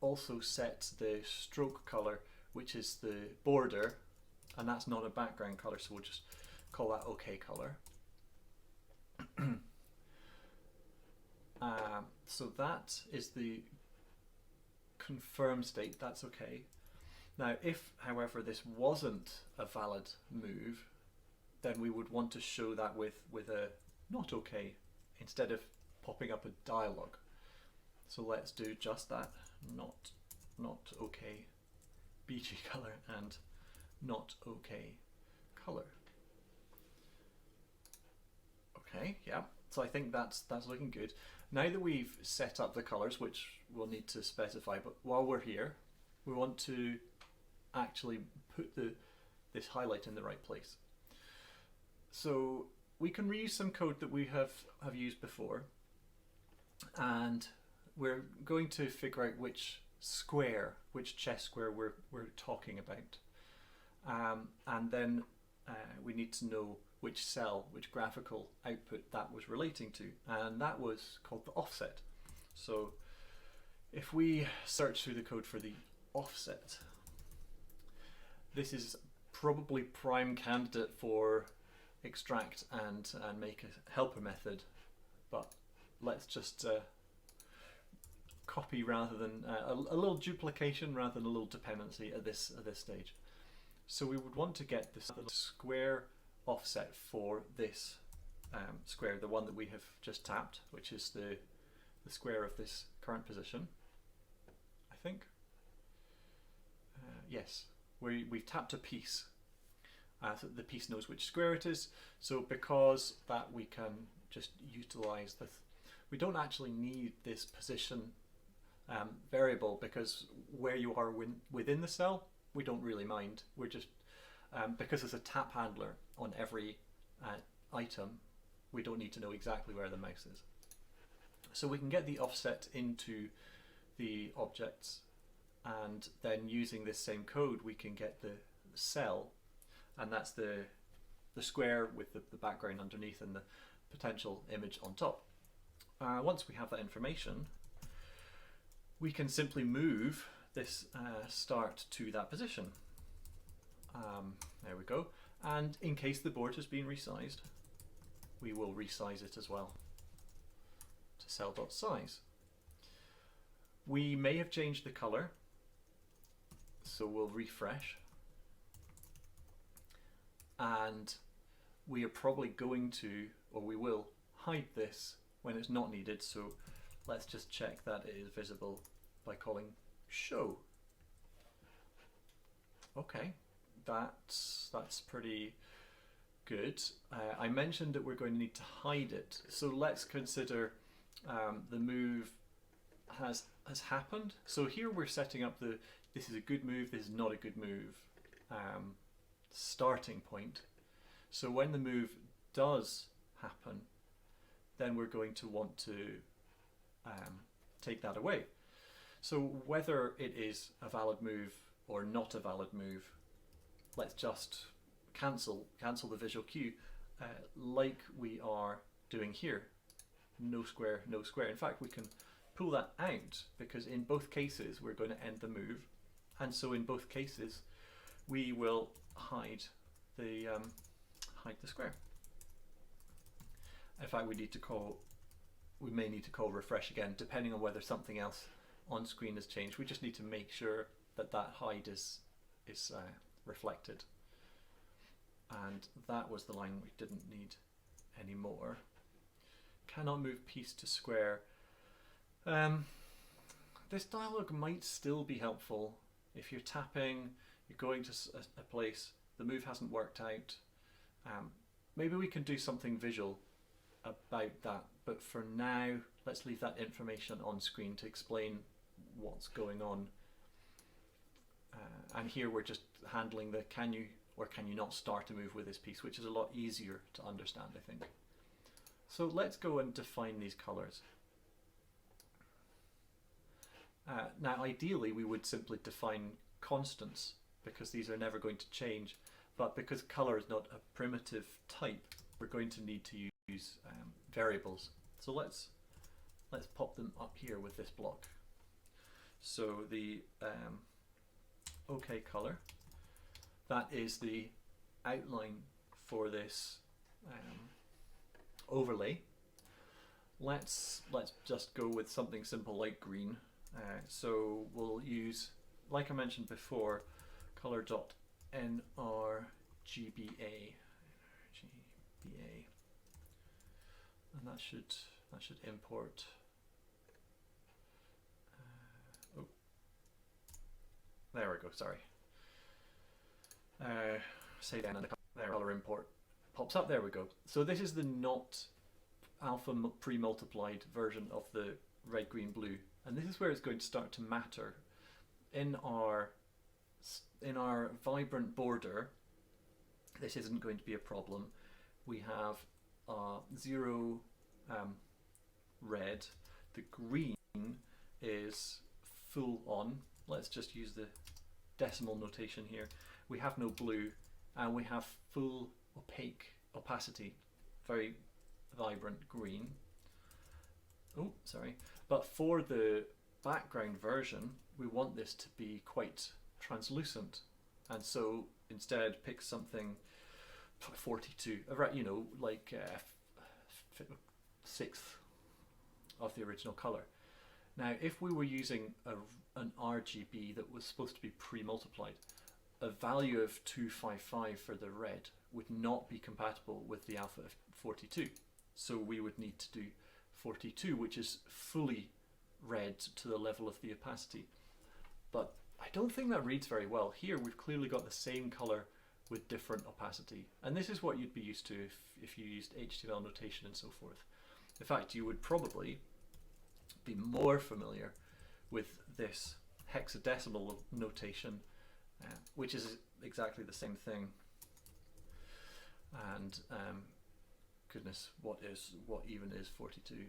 also set the stroke color, which is the border, and that's not a background color, so we'll just call that OK color. So that is the confirmed state, that's okay. Now if, however, this wasn't a valid move, then we would want to show that with a not okay instead of popping up a dialog. So let's do just that, not okay BG color and not okay color. Okay, yeah, so I think that's looking good. Now that we've set up the colors, which we'll need to specify, but while we're here, we want to actually put this highlight in the right place. So we can reuse some code that we have used before, and we're going to figure out which square, which chess square we're talking about. And then we need to know which cell, which graphical output that was relating to, and that was called the offset. So if we search through the code for the offset, this is probably prime candidate for extract and make a helper method, but let's just copy rather than a little duplication rather than a little dependency at this stage. So we would want to get this square offset for this square, the one that we have just tapped, which is the square of this current position, I think. Yes, we've tapped a piece. So the piece knows which square it is. So because that, we can just utilize this. We don't actually need this position variable, because where you are within the cell, we don't really mind. We're just, because there's a tap handler on every item, we don't need to know exactly where the mouse is. So we can get the offset into the objects, and then using this same code we can get the cell, and that's the square with the background underneath and the potential image on top. Once we have that information, we can simply move this start to that position. There we go. And in case the board has been resized, we will resize it as well to cell.size. We may have changed the color, so we'll refresh. And we are probably going to, or we will, hide this when it's not needed. So let's just check that it is visible by calling show. Okay, that's pretty good. I mentioned that we're going to need to hide it. So let's consider the move has happened. So here we're setting up this is a good move, this is not a good move starting point. So when the move does happen, then we're going to want to take that away. So whether it is a valid move or not a valid move, let's just cancel the visual cue like we are doing here. No square, no square. In fact, we can pull that out, because in both cases we're going to end the move, and so in both cases we will hide the square. In fact, we may need to call refresh again, depending on whether something else on screen has changed. We just need to make sure that hide is reflected. And that was the line we didn't need anymore. Cannot move piece to square. This dialog might still be helpful if you're tapping, you're going to a place, the move hasn't worked out. Maybe we can do something visual about that, but for now let's leave that information on screen to explain what's going on. And here we're just handling the can you or can you not start a move with this piece, which is a lot easier to understand, I think. So let's go and define these colors. Now ideally we would simply define constants, because these are never going to change, but because color is not a primitive type, we're going to need to use variables. So let's pop them up here with this block. So the OK color, that is the outline for this overlay. let's just go with something simple like green. So we'll use, like I mentioned before, color.nrgba, and that should import. Oh, there we go. Sorry. Say down and the color import pops up. There we go. So this is the not alpha pre-multiplied version of the red, green, blue, and this is where it's going to start to matter. In our vibrant border, this isn't going to be a problem. We have 0 red. The green is full on. Let's just use the decimal notation here. We have no blue, and we have full opacity, very vibrant green. Oh, sorry. But for the background version, we want this to be quite translucent, and so instead pick something 42, you know, like 1/6 of the original color. Now, if we were using an RGB that was supposed to be pre-multiplied, a value of 255 for the red would not be compatible with the alpha of 42. So we would need to do 42, which is fully red to the level of the opacity. But I don't think that reads very well. Here we've clearly got the same color with different opacity. And this is what you'd be used to if you used HTML notation and so forth. In fact, you would probably be more familiar with this hexadecimal notation, which is exactly the same thing. And goodness, what even is 42?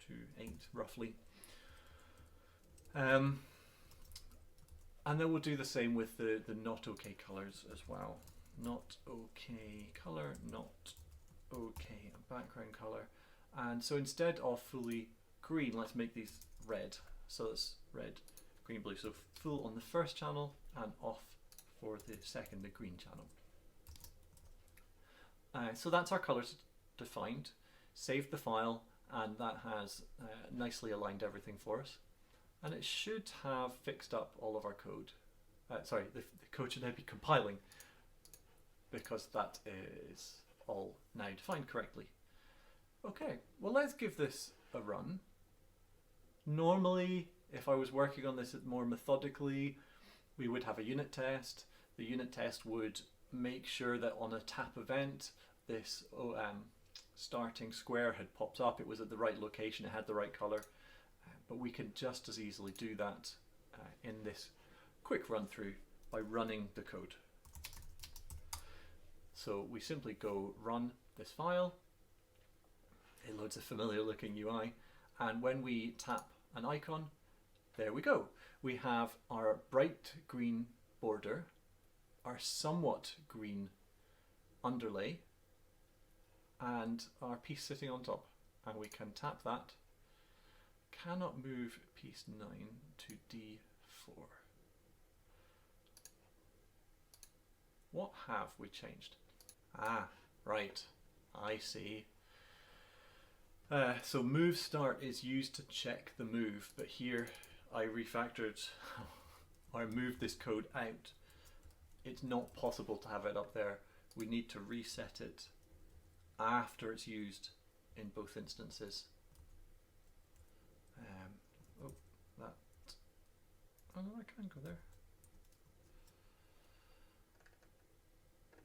2.8 roughly. And then we'll do the same with the not okay colors as well. Not okay color, not okay background color. And so instead of fully green, let's make these red. So it's red, green, blue. So full on the first channel and off for the second, the green channel. So that's our colors defined. Saved the file, and that has nicely aligned everything for us. And it should have fixed up all of our code. Sorry, the code should now be compiling, because that is all now defined correctly. Okay, well, let's give this a run. Normally, if I was working on this more methodically, we would have a unit test. The unit test would make sure that on a tap event, this starting square had popped up, it was at the right location, it had the right color. But we can just as easily do that in this quick run through by running the code. So we simply go run this file. It loads a familiar looking UI, and when we tap an icon, there we go. We have our bright green border, our somewhat green underlay, and our piece sitting on top. And we can tap that. Cannot move piece 9 to D4. What have we changed? Ah, right, I see. So move start is used to check the move, but here I refactored or moved this code out. It's not possible to have it up there. We need to reset it after it's used in both instances. Oh no, I can go there.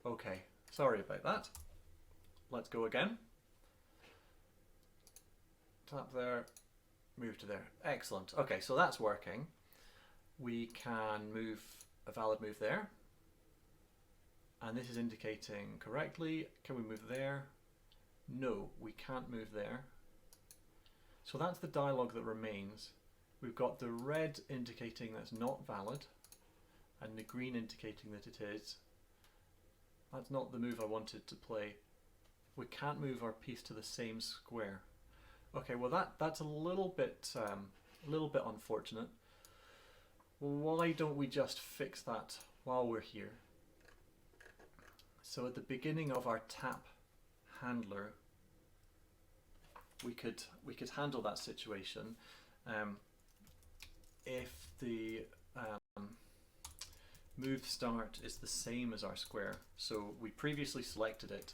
Okay, sorry about that. Let's go again. Tap there, move to there. Excellent. Okay, so that's working. We can move a valid move there. And this is indicating correctly. Can we move there? No, we can't move there. So that's the dialog that remains. We've got the red indicating that's not valid, and the green indicating that it is. That's not the move I wanted to play. We can't move our piece to the same square. Okay, well that's a little bit unfortunate. Why don't we just fix that while we're here? So at the beginning of our tap handler, we could handle that situation if the move start is the same as our square. So we previously selected it,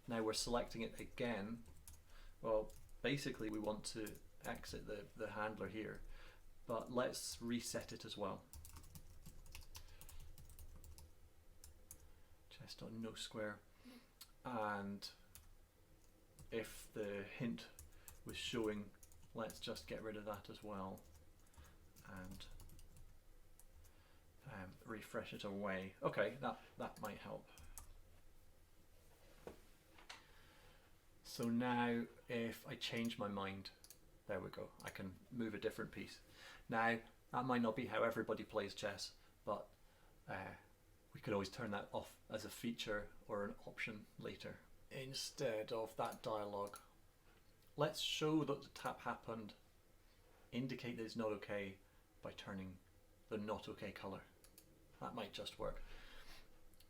now we're selecting it again. Well, basically we want to exit the handler here, but let's reset it as well. Chess.no square, and if the hint was showing, let's just get rid of that as well and refresh it away. Okay, that might help. So now if I change my mind, there we go, I can move a different piece. Now that might not be how everybody plays chess, but we could always turn that off as a feature or an option later. Instead of that dialogue, let's show that the tap happened, indicate that it's not okay by turning the not okay color. That might just work.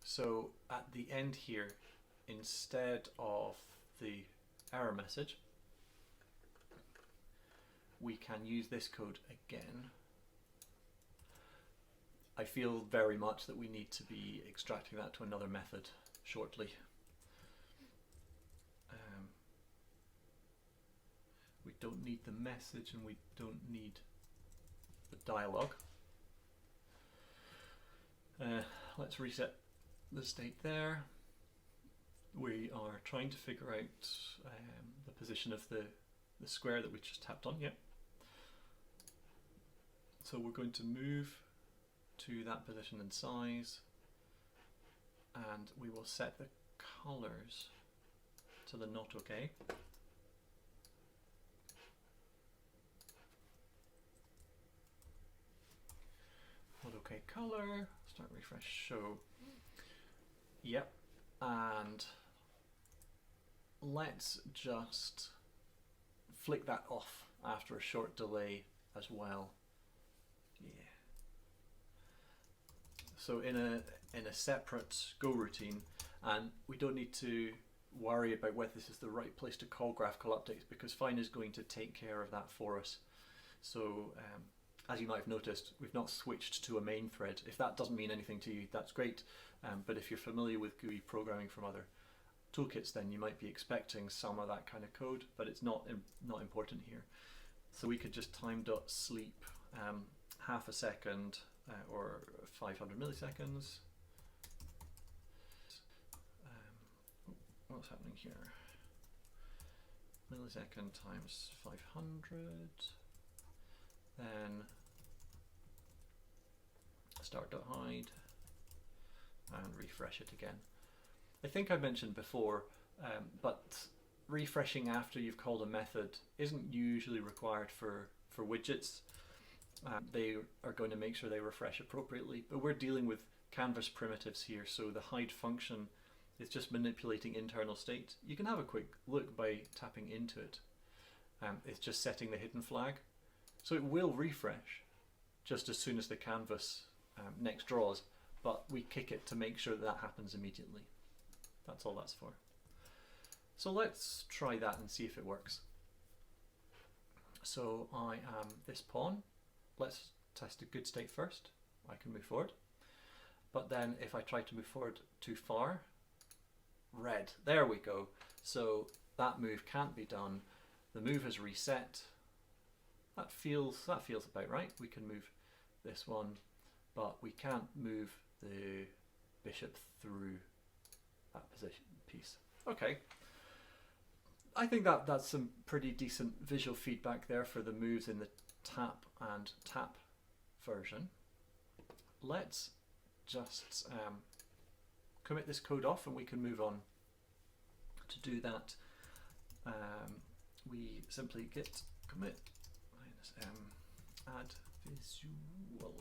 So at the end here, instead of the error message, we can use this code again. I feel very much that we need to be extracting that to another method shortly. We don't need the message and we don't need the dialogue. Let's reset the state there. We are trying to figure out the position of the square that we just tapped on. Yep. So we're going to move to that position and size, and we will set the colors to the not okay. Not okay color, start refresh show. Yep, and let's just flick that off after a short delay as well. Yeah. So in a separate Go routine, and we don't need to worry about whether this is the right place to call graphical updates because Fyne is going to take care of that for us. So as you might have noticed, we've not switched to a main thread. If that doesn't mean anything to you, that's great. But if you're familiar with GUI programming from other toolkits, then you might be expecting some of that kind of code, but it's not important here. So we could just time.sleep half a second or 500 milliseconds. What's happening here? Millisecond times 500. Then start.hide and refresh it again. I think I mentioned before, but refreshing after you've called a method isn't usually required for widgets. They are going to make sure they refresh appropriately, but we're dealing with canvas primitives here, so the hide function is just manipulating internal state. You can have a quick look by tapping into it. It's just setting the hidden flag. So it will refresh just as soon as the canvas next draws, but we kick it to make sure that happens immediately. That's all that's for. So let's try that and see if it works. So I am this pawn. Let's test a good state first. I can move forward. But then if I try to move forward too far, red, there we go. So that move can't be done. The move has reset. That feels about right. We can move this one, but we can't move the bishop through that position piece. Okay. I think that's some pretty decent visual feedback there for the moves in the tap and tap version. Let's just commit this code off and we can move on. To do that, we simply git commit add visual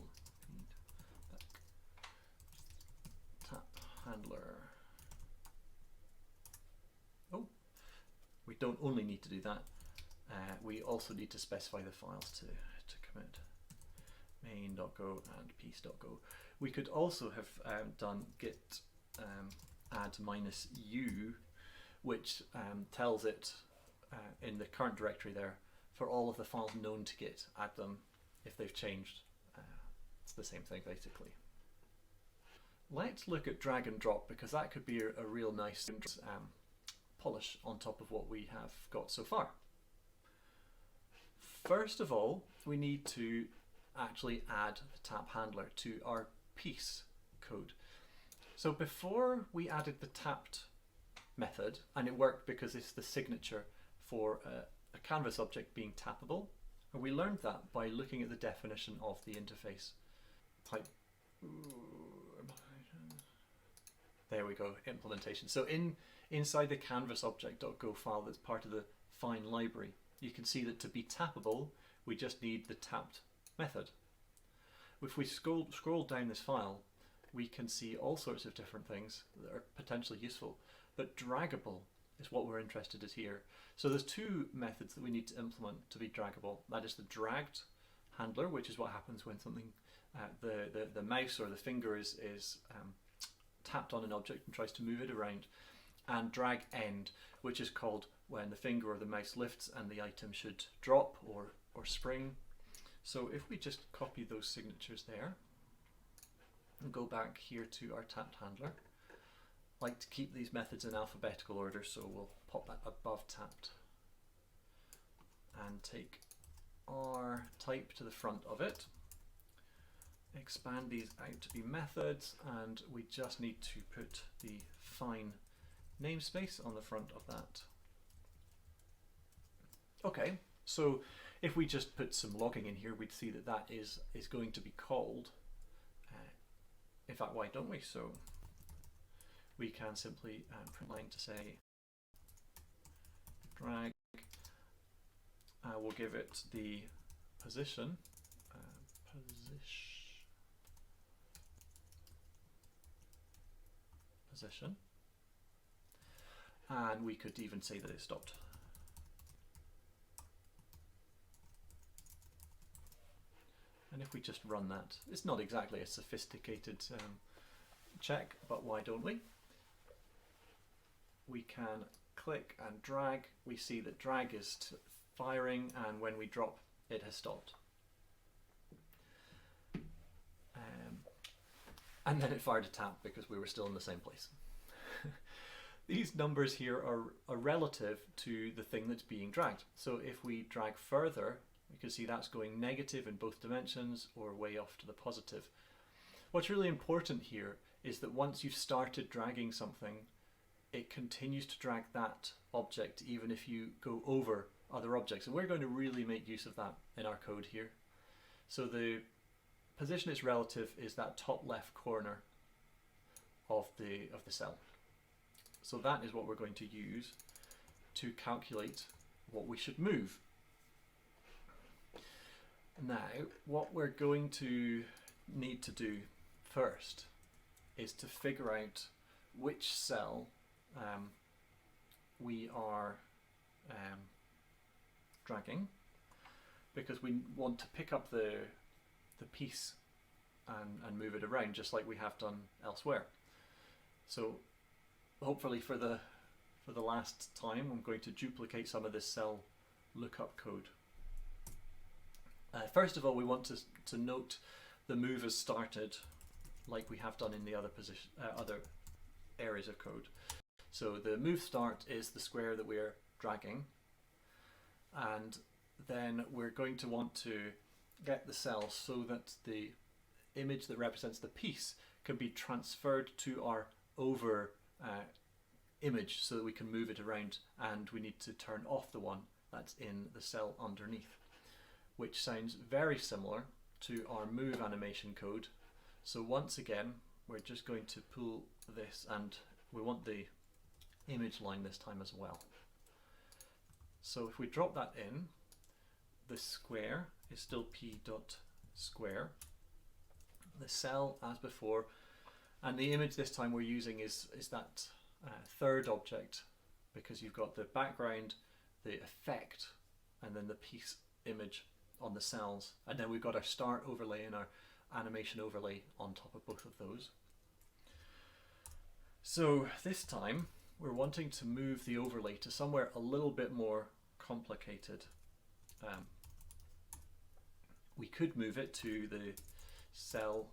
feedback tap handler. Oh, we don't only need to do that, we also need to specify the files to commit main.go and piece.go. We could also have done git add -u, which tells it in the current directory there for all of the files known to Git, add them if they've changed. It's the same thing basically. Let's look at drag and drop, because that could be a real nice polish on top of what we have got so far. First of all, we need to actually add the tap handler to our piece code. So before we added the tapped method, and it worked because it's the signature for a canvas object being tappable, and we learned that by looking at the definition of the interface. Type, there we go, implementation. So inside the canvas object.go file that's part of the Fyne library, you can see that to be tappable, we just need the tapped method. If we scroll down this file, we can see all sorts of different things that are potentially useful, but draggable is what we're interested in here. So there's two methods that we need to implement to be draggable. That is the dragged handler, which is what happens when something, the mouse or the finger is tapped on an object and tries to move it around, and drag end, which is called when the finger or the mouse lifts and the item should drop or spring. So if we just copy those signatures there and go back here to our tapped handler, I like to keep these methods in alphabetical order, so we'll pop that above tapped and take our type to the front of it, expand these out to be methods, and we just need to put the Fyne namespace on the front of that. Okay, so if we just put some logging in here, we'd see that that is going to be called. In fact, why don't we? So we can simply print line to say drag. We'll give it the position. Position. And we could even say that it stopped. And if we just run that, it's not exactly a sophisticated check, but why don't we? We can click and drag. We see that drag is firing, and when we drop, it has stopped. And then it fired a tap because we were still in the same place. These numbers here are relative to the thing that's being dragged. So if we drag further, we can see that's going negative in both dimensions or way off to the positive. What's really important here is that once you've started dragging something, it continues to drag that object even if you go over other objects. And we're going to really make use of that in our code here. So the position is relative is that top left corner of the cell. So that is what we're going to use to calculate what we should move. Now, what we're going to need to do first is to figure out which cell we are dragging, because we want to pick up the piece and move it around just like we have done elsewhere. So hopefully for the last time, I'm going to duplicate some of this cell lookup code. First of all, we want to note the move as started, like we have done in the other areas of code. So the move start is the square that we're dragging, and then we're going to want to get the cell so that the image that represents the piece can be transferred to our over image so that we can move it around, and we need to turn off the one that's in the cell underneath, which sounds very similar to our move animation code. So once again, we're just going to pull this, and we want the image line this time as well. So if we drop that in, the square is still p.square, the cell as before, and the image this time we're using is that third object, because you've got the background, the effect, and then the piece image on the cells, and then we've got our start overlay and our animation overlay on top of both of those. So this time we're wanting to move the overlay to somewhere a little bit more complicated. We could move it to the cell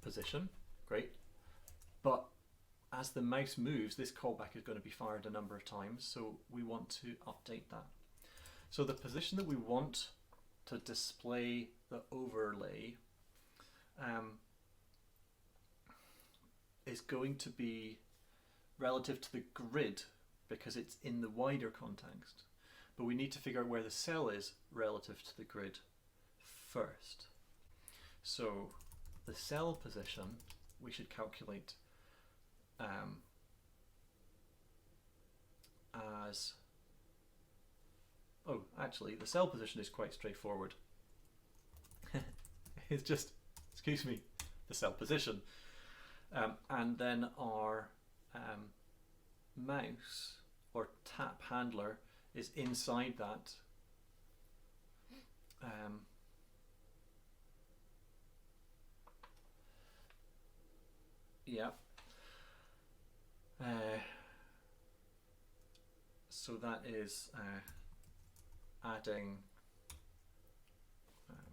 position, great, but as the mouse moves, this callback is going to be fired a number of times, so we want to update that. So the position that we want to display the overlay is going to be relative to the grid because it's in the wider context. But we need to figure out where the cell is relative to the grid first. So the cell position we should calculate as, oh, actually the cell position is quite straightforward. It's just, excuse me, the cell position. And then our mouse or tap handler is inside that yeah. So that is adding.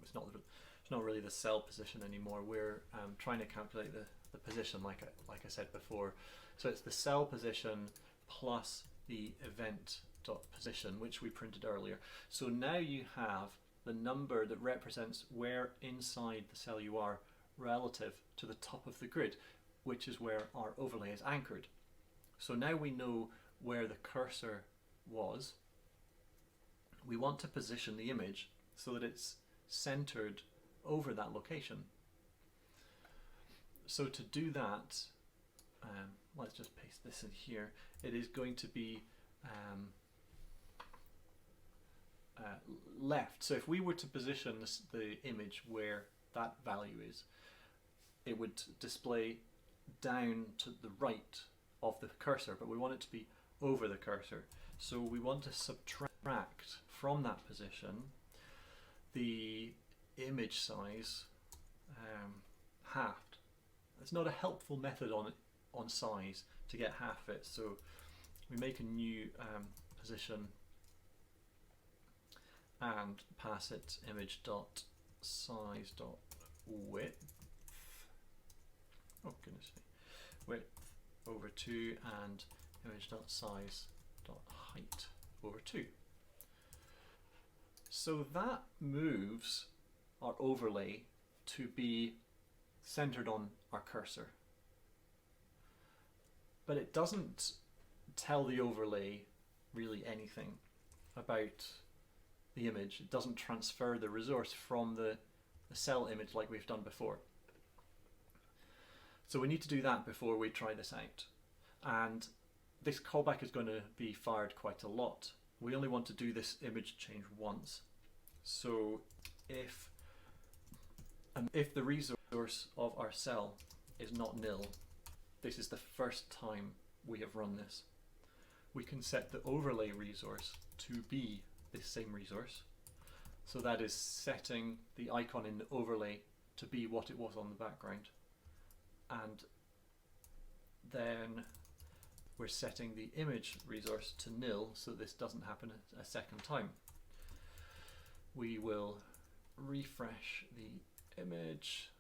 It's not really the cell position anymore. We're trying to calculate the position, like I said before. So it's the cell position plus the event dot position, which we printed earlier. So now you have the number that represents where inside the cell you are relative to the top of the grid, which is where our overlay is anchored. So now we know where the cursor was. We want to position the image so that it's centered over that location. So to do that, let's just paste this in here. It is going to be left. So if we were to position the image where that value is, it would display down to the right of the cursor, but we want it to be over the cursor. So we want to subtract from that position the image size halved. It's not a helpful method on size to get half it, so we make a new position and pass it image dot size dot width. Oh goodness me, width over 2 and image dot size dot height over 2. So that moves our overlay to be centered on our cursor. But it doesn't tell the overlay really anything about the image. It doesn't transfer the resource from the cell image like we've done before. So we need to do that before we try this out. And this callback is going to be fired quite a lot. We only want to do this image change once. So if the resource of our cell is not nil, this is the first time we have run this. We can set the overlay resource to be this same resource. So that is setting the icon in the overlay to be what it was on the background. And then we're setting the image resource to nil so this doesn't happen a second time. We will refresh the image.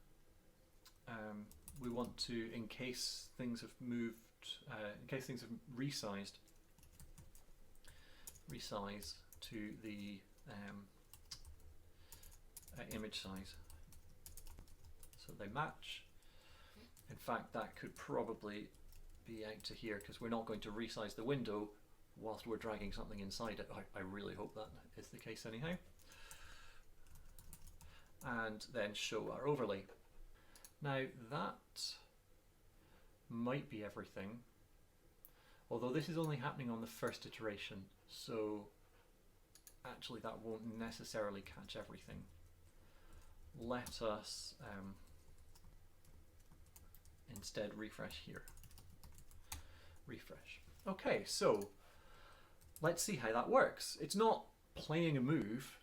We want to, in case things have moved, in case things have resize to the image size so they match. In fact, that could probably be out to here because we're not going to resize the window whilst we're dragging something inside it. I really hope that is the case anyhow. And then show our overlay. Now that might be everything, although this is only happening on the first iteration, so actually that won't necessarily catch everything. Let us instead refresh here. Refresh. Okay, so let's see how that works. It's not playing a move,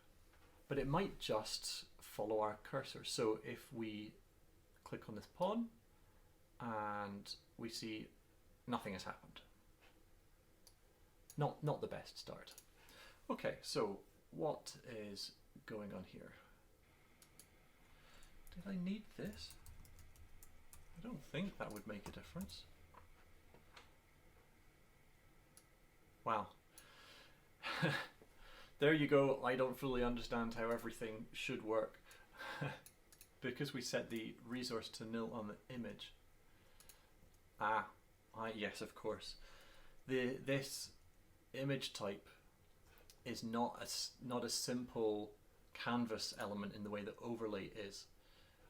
but it might just follow our cursor. So if we click on this pawn and we see nothing has happened. Not the best start. Okay, so what is going on here? Did I need this? I don't think that would make a difference. Wow. There you go. I don't fully understand how everything should work because we set the resource to nil on the image. Yes, of course. This image type is not a simple canvas element in the way that overlay is.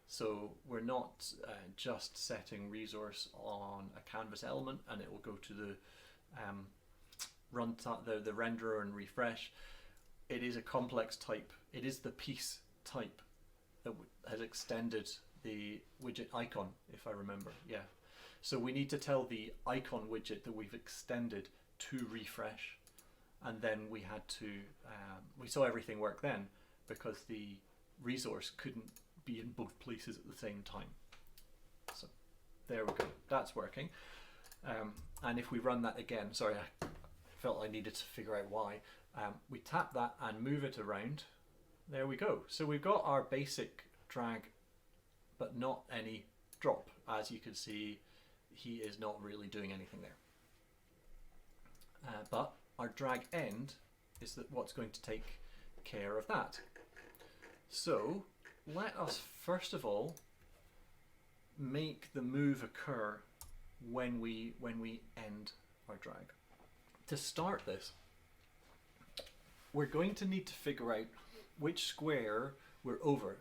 So we're not just setting resource on a canvas element and it will go to the the renderer and refresh. It is a complex type. It is the piece type that has extended the widget icon, if I remember. Yeah. So we need to tell the icon widget that we've extended to refresh, and then we had to we saw everything work then because the resource couldn't be in both places at the same time. So there we go. That's working. And if we run that again, sorry, I felt I needed to figure out why. We tap that and move it around. There we go. So we've got our basic drag, but not any drop. As you can see, he is not really doing anything there. But our drag end is what's going to take care of that. So let us first of all make the move occur when we end our drag. To start this, we're going to need to figure out which square we're over.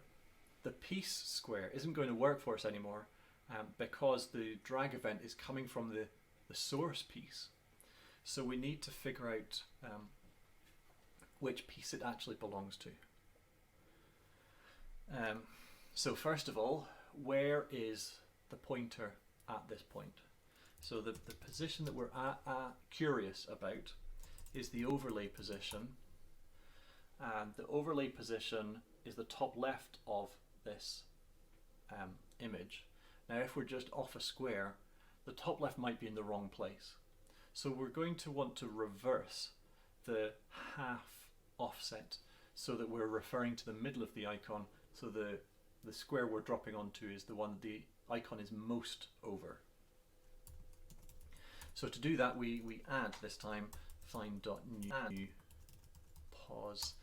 The piece square isn't going to work for us anymore because the drag event is coming from the source piece. So we need to figure out which piece it actually belongs to. So first of all, where is the pointer at this point? So the position that we're curious about is the overlay position, and the overlay position is the top left of this image. Now if we're just off a square, the top left might be in the wrong place. So we're going to want to reverse the half offset so that we're referring to the middle of the icon, so the square we're dropping onto is the one the icon is most over. So to do that, we add this time Fyne.new pause,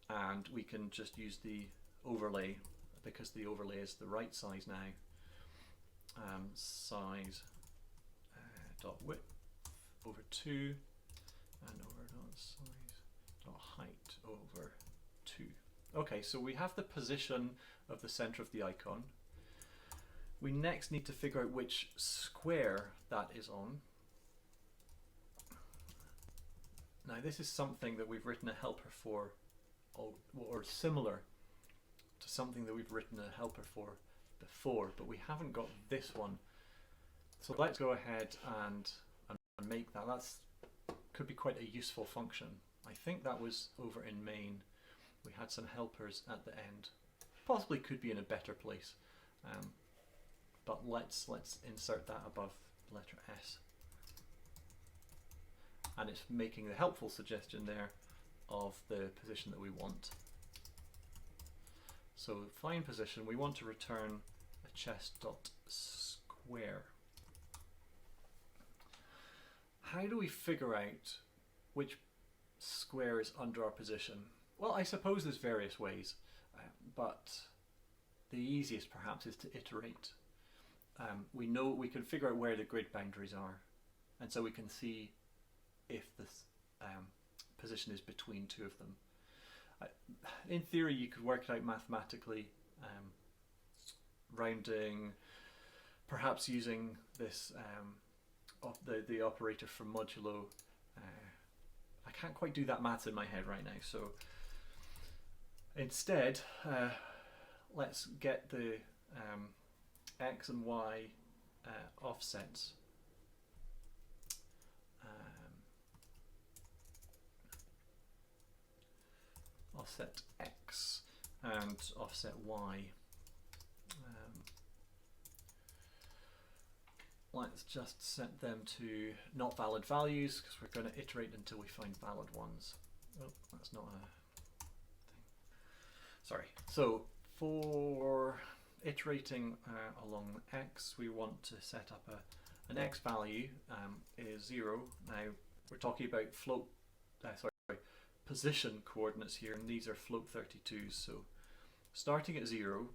and we can just use the overlay because the overlay is the right size now. Size dot width over 2 and over dot size dot height over 2. Okay, so we have the position of the center of the icon. We next need to figure out which square that is on. Now this is something that we've written a helper for, or similar to something that we've written a helper for before, but we haven't got this one. So let's go ahead and make that. That's could be quite a useful function. I think that was over in main. We had some helpers at the end. Possibly could be in a better place, but let's insert that above the letter S. And it's making the helpful suggestion there of the position that we want. So Fyne position, we want to return a chess.square. How do we figure out which square is under our position? Well, I suppose there's various ways, but the easiest perhaps is to iterate. We know we can figure out where the grid boundaries are, and so we can see if this position is between two of them. In theory, you could work it out mathematically, rounding, perhaps using this the operator from modulo. I can't quite do that maths in my head right now, so instead let's get the x and y offsets. Offset x and offset y. let's just set them to not valid values because we're going to iterate until we find valid ones. Oh, that's not a thing. Sorry. So for iterating along x, we want to set up an x value is 0. Now we're talking about position coordinates here, and these are float 32s. So starting at 0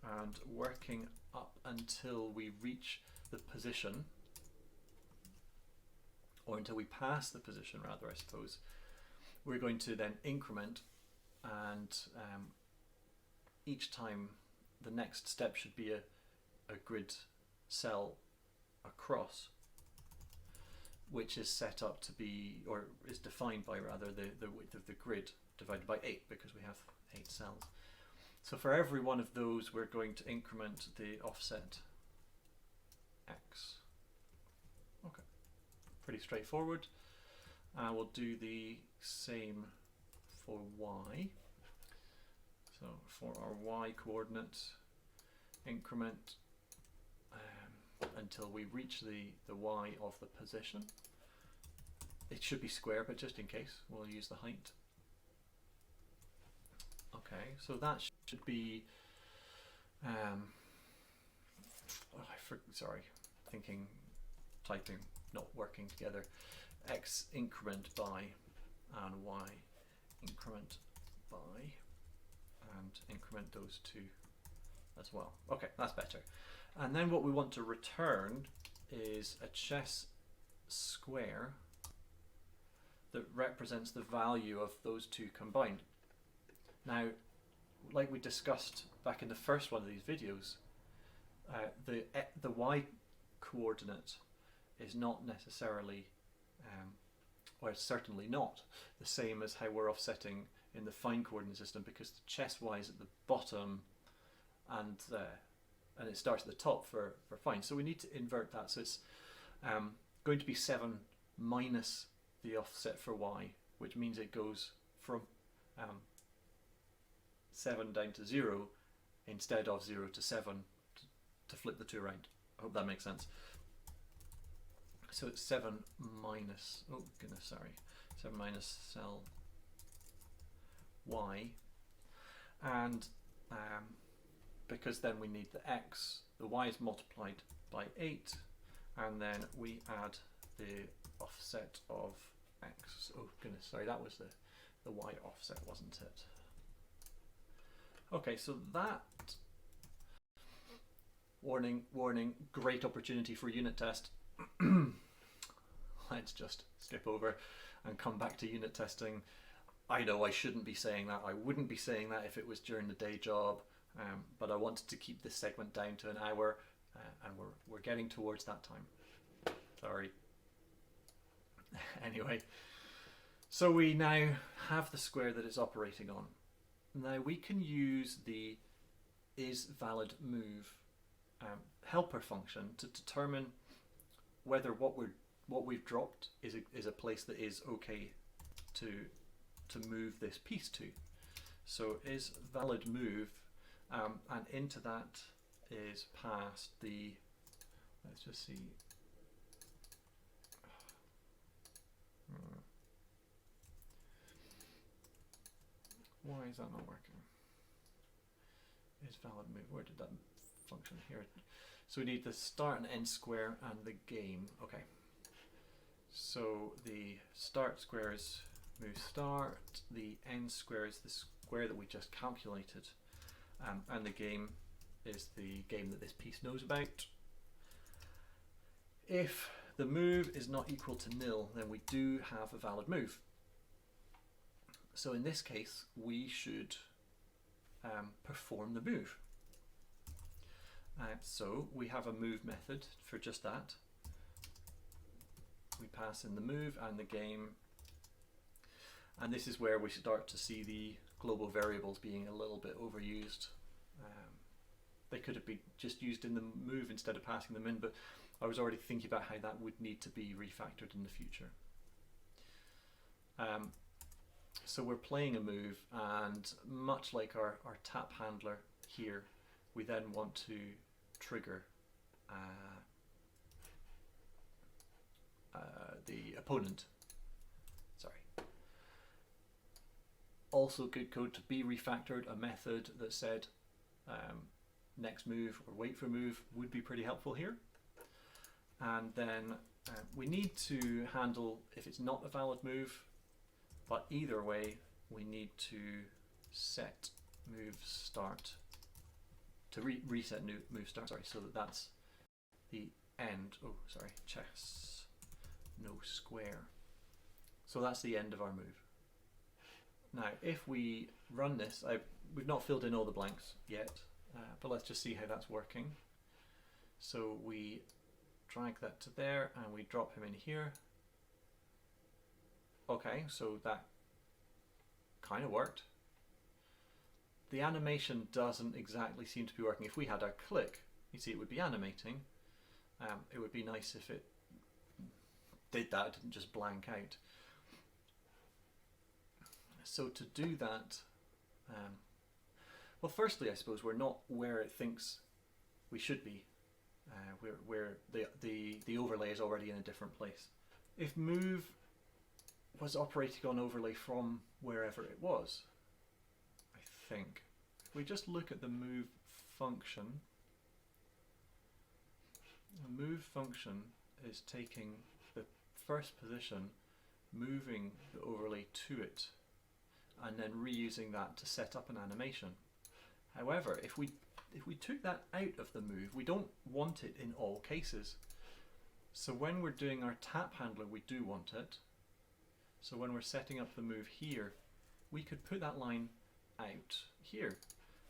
and working up until we reach the position, or until we pass the position rather, I suppose, we're going to then increment, and each time the next step should be a grid cell across, which is set up to be, or is defined by rather, the width of the grid divided by 8, because we have 8 cells. So for every one of those, we're going to increment the offset x. Okay, pretty straightforward. We'll do the same for y. So for our y coordinate, increment until we reach the y of the position. It should be square, but just in case, we'll use the height. Okay, so that should be, typing, not working together. X increment by, and y increment by, and increment those two as well. Okay, that's better. And then what we want to return is a chess square that represents the value of those two combined. Now, like we discussed back in the first one of these videos, the y coordinate is not necessarily, or certainly not, the same as how we're offsetting in the Fyne coordinate system, because the chess y is at the bottom and it starts at the top for Fyne. So we need to invert that. So it's going to be 7 minus the offset for y, which means it goes from 7 down to 0 instead of 0 to 7 to flip the two around. I hope that makes sense. So it's 7 minus, oh goodness, sorry, 7 minus cell y, and because then we need the x, the y is multiplied by 8, and then we add the offset of x. Oh goodness, sorry, that was the y offset, wasn't it? Okay, so that, warning, great opportunity for unit test. Let's just skip over and come back to unit testing. I know I shouldn't be saying that. I wouldn't be saying that if it was during the day job, but I wanted to keep this segment down to an hour, and we're getting towards that time. Sorry. Anyway, so we now have the square that it's operating on. Now we can use the isValidMove helper function to determine whether what we've dropped is a place that is okay to move this piece to. So isValidMove, and into that is passed the, let's just see, why is that not working? isValidMove, where did that function here? So we need the start and end square and the game. Okay. So the start square is move start, the end square is the square that we just calculated, and the game is the game that this piece knows about. If the move is not equal to nil, then we do have a valid move. So in this case, we should perform the move. So we have a move method for just that. We pass in the move and the game, and this is where we start to see the global variables being a little bit overused. They could have been just used in the move instead of passing them in, but I was already thinking about how that would need to be refactored in the future. So we're playing a move, and much like our tap handler here, we then want to trigger the opponent. Sorry. Also good code to be refactored, a method that said next move or wait for move would be pretty helpful here. And then we need to handle if it's not a valid move, but either way we need to set move start to reset move start, sorry, so that's the end. Oh, sorry, chess, no square. So that's the end of our move. Now, if we run this, we've not filled in all the blanks yet, but let's just see how that's working. So we drag that to there and we drop him in here. Okay, so that kind of worked. The animation doesn't exactly seem to be working. If we had a click, you see it would be animating. It would be nice if it did that, it didn't just blank out. So to do that, well, firstly, I suppose we're not where it thinks we should be, where the overlay is already in a different place. If move was operating on overlay from wherever it was, I think. If we just look at the move function, the move function is taking the first position, moving the overlay to it, and then reusing that to set up an animation. However, if we took that out of the move, we don't want it in all cases. So when we're doing our tap handler, we do want it. So when we're setting up the move here, we could put that line out here.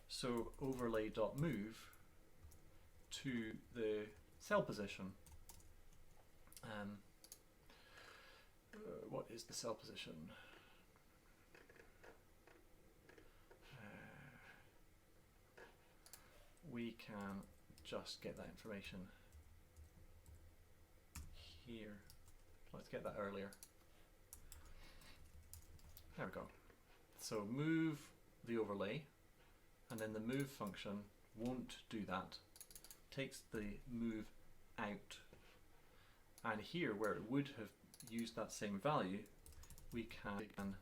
So overlay.move to the cell position. What is the cell position? We can just get that information here. Let's get that earlier. There we go. So move the overlay, and then the move function won't do that. Takes the move out. And here, where it would have used that same value, we can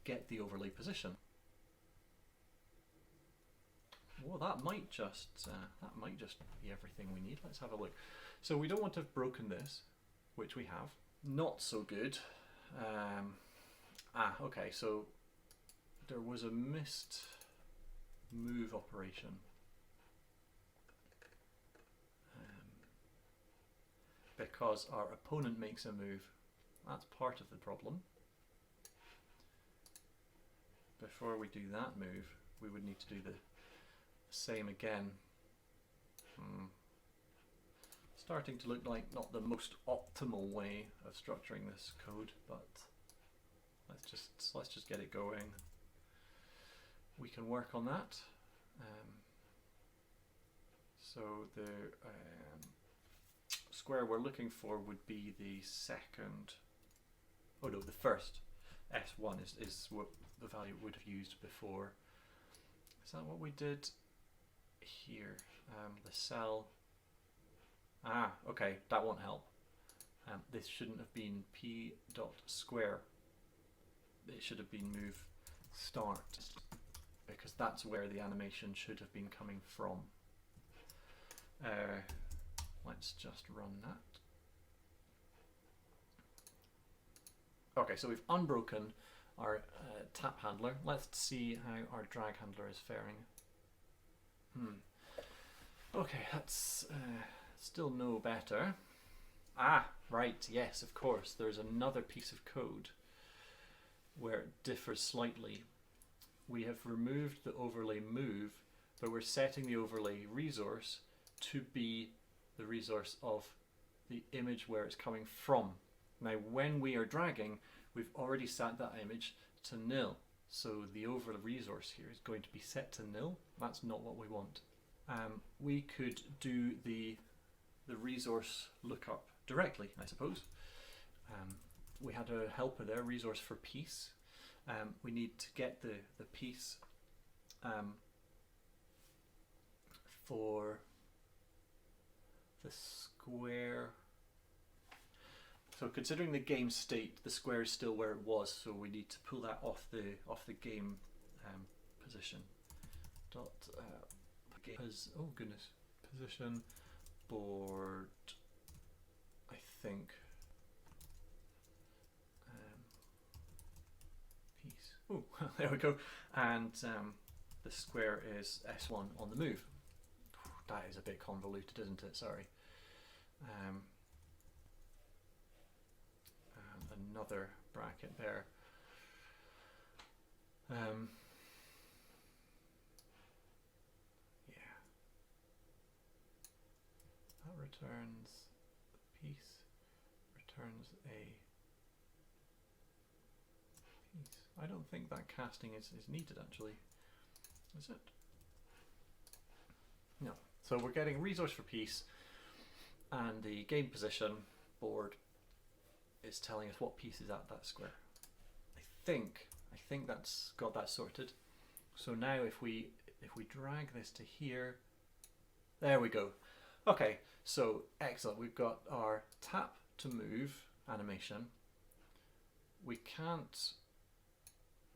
get the overlay position. Well, that might just be everything we need. Let's have a look. So we don't want to have broken this, which we have. Not so good. Okay, so there was a missed move operation. Because our opponent makes a move. That's part of the problem. Before we do that move, we would need to do the same again. Starting to look like not the most optimal way of structuring this code, but let's just get it going. We can work on that. So the square we're looking for would be the second. Oh no, the first. S1 is what the value would have used before. Is that what we did here? The cell. Okay, that won't help. This shouldn't have been p dot square. It should have been move start, because that's where the animation should have been coming from. Let's just run that. Okay, so we've unbroken our tap handler. Let's see how our drag handler is faring. Okay, that's still no better. Right, yes, of course. There's another piece of code where it differs slightly. We have removed the overlay move, but we're setting the overlay resource to be the resource of the image where it's coming from. Now, when we are dragging, we've already set that image to nil. So the overlay resource here is going to be set to nil. That's not what we want. We could do the resource lookup directly, I suppose. We had a helper there, resource for piece. We need to get the piece for the square. So considering the game state, the square is still where it was, so we need to pull that off the game position. Dot oh goodness, position board. I think piece. Oh, there we go. And the square is S1 on the move. That is a bit convoluted, isn't it? Sorry. And another bracket there. Yeah. That returns the piece, returns a piece. I don't think that casting is needed actually, is it? No. So we're getting resource for piece, and the game position board is telling us what piece is at that square. I think that's got that sorted. So now if we drag this to here, there we go. Okay, so excellent. We've got our tap to move animation. We can't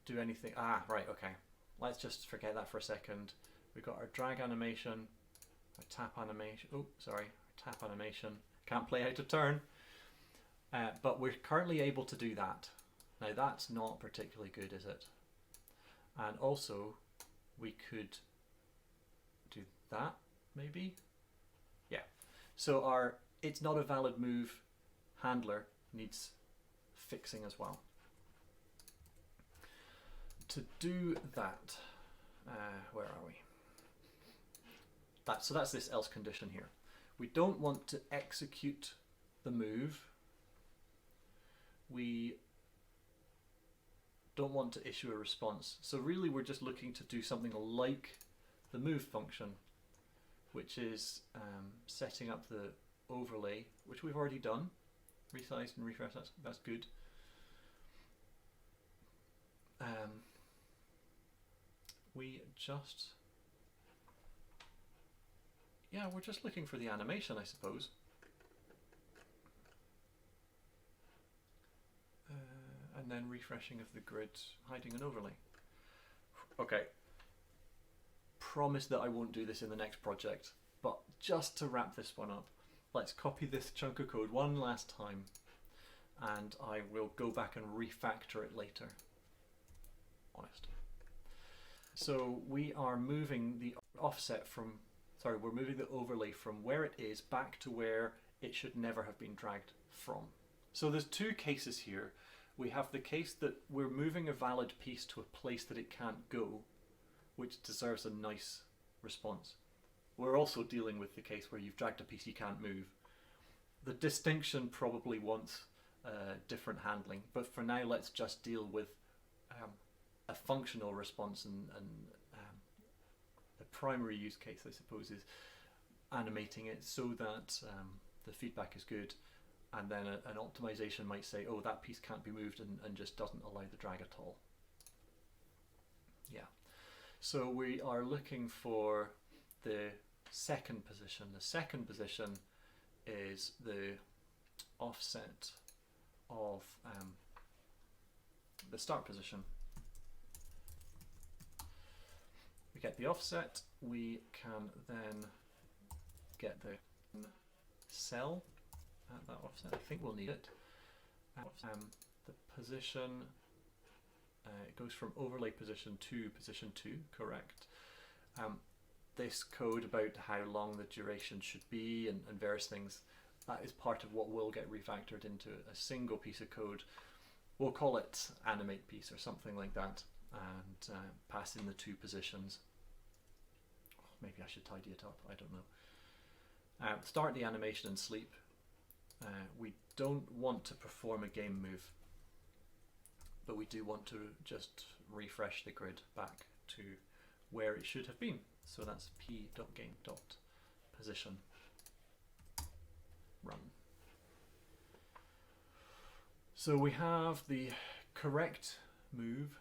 do anything. Ah, right, okay. Let's just forget that for a second. We've got our drag animation, our tap animation. Oh, sorry, our tap animation. Can't play out of turn. But we're currently able to do that. Now that's not particularly good, is it? And also, we could do that, maybe? Yeah. So our it's not a valid move handler needs fixing as well. To do that, where are we? So that's this else condition here. We don't want to execute the move. We don't want to issue a response. So really we're just looking to do something like the move function, which is setting up the overlay, which we've already done. Resized and refresh, that's good. We just, yeah, we're just looking for the animation, I suppose. And then refreshing of the grid, hiding an overlay. Okay. Promise that I won't do this in the next project, but just to wrap this one up, let's copy this chunk of code one last time, and I will go back and refactor it later. Honest. So we are moving the offset from, sorry, we're moving the overlay from where it is back to where it should never have been dragged from. So there's two cases here. We have the case that we're moving a valid piece to a place that it can't go, which deserves a nice response. We're also dealing with the case where you've dragged a piece you can't move. The distinction probably wants different handling, but for now let's just deal with a functional response, and the primary use case, I suppose, is animating it so that the feedback is good, and then an optimization might say, oh, that piece can't be moved, and just doesn't allow the drag at all. Yeah. So we are looking for the second position. The second position is the offset of the start position. We get the offset, we can then get the cell at that offset. I think we'll need it. The position, it goes from overlay position to position 2, correct. This code about how long the duration should be and various things, that is part of what will get refactored into a single piece of code. We'll call it animate piece or something like that, and pass in the 2 positions. Maybe I should tidy it up, I don't know. Start the animation and sleep. We don't want to perform a game move, but we do want to just refresh the grid back to where it should have been. So that's p.game.position. Run. So we have the correct move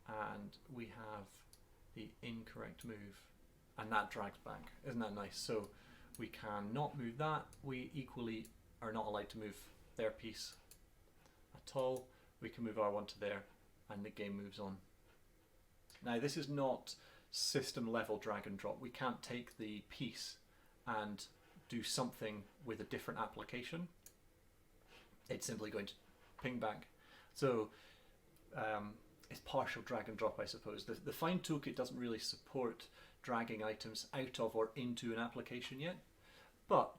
and we have the incorrect move, and that drags back. Isn't that nice? So we can not move that. We equally are not allowed to move their piece at all, we can move R1 to there and the game moves on. Now this is not system level drag and drop. We can't take the piece and do something with a different application. It's simply going to ping back. So it's partial drag and drop, I suppose. The Fyne toolkit doesn't really support dragging items out of or into an application yet, but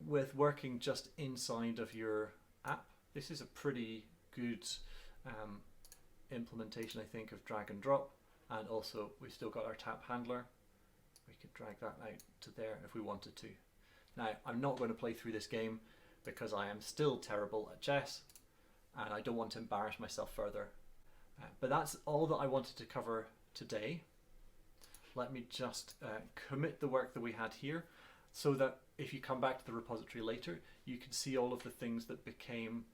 with working just inside of your app, this is a pretty good implementation, I think, of drag and drop. And also we've still got our tap handler. We could drag that out to there if we wanted to. Now, I'm not going to play through this game because I am still terrible at chess and I don't want to embarrass myself further. But that's all that I wanted to cover today. Let me just commit the work that we had here so that if you come back to the repository later, you can see all of the things that became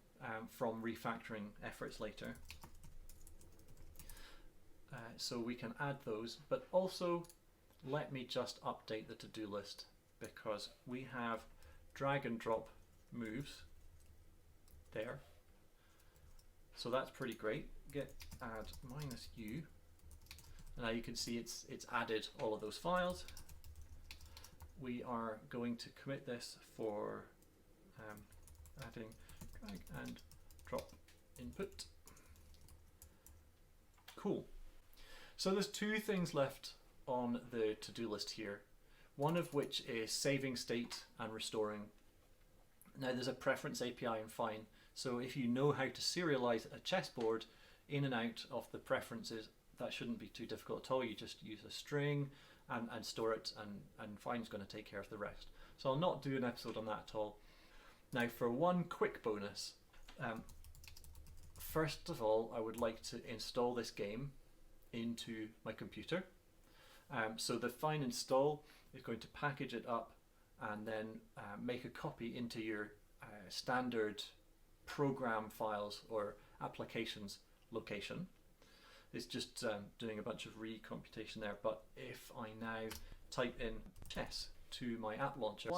from refactoring efforts later. So we can add those, but also let me just update the to-do list because we have drag and drop moves there. So that's pretty great. Git add -u. And now you can see it's added all of those files. We are going to commit this for adding drag and drop input. Cool. So there's two things left on the to-do list here, one of which is saving state and restoring. Now there's a preference API in Fyne, so if you know how to serialize a chessboard in and out of the preferences, that shouldn't be too difficult at all. You just use a string and store it, and Fyne's going to take care of the rest. So I'll not do an episode on that at all. Now for one quick bonus, first of all, I would like to install this game into my computer. So the Fyne install is going to package it up and then make a copy into your standard program files or applications location. It's just doing a bunch of recomputation there, but if I now type in chess to my app launcher,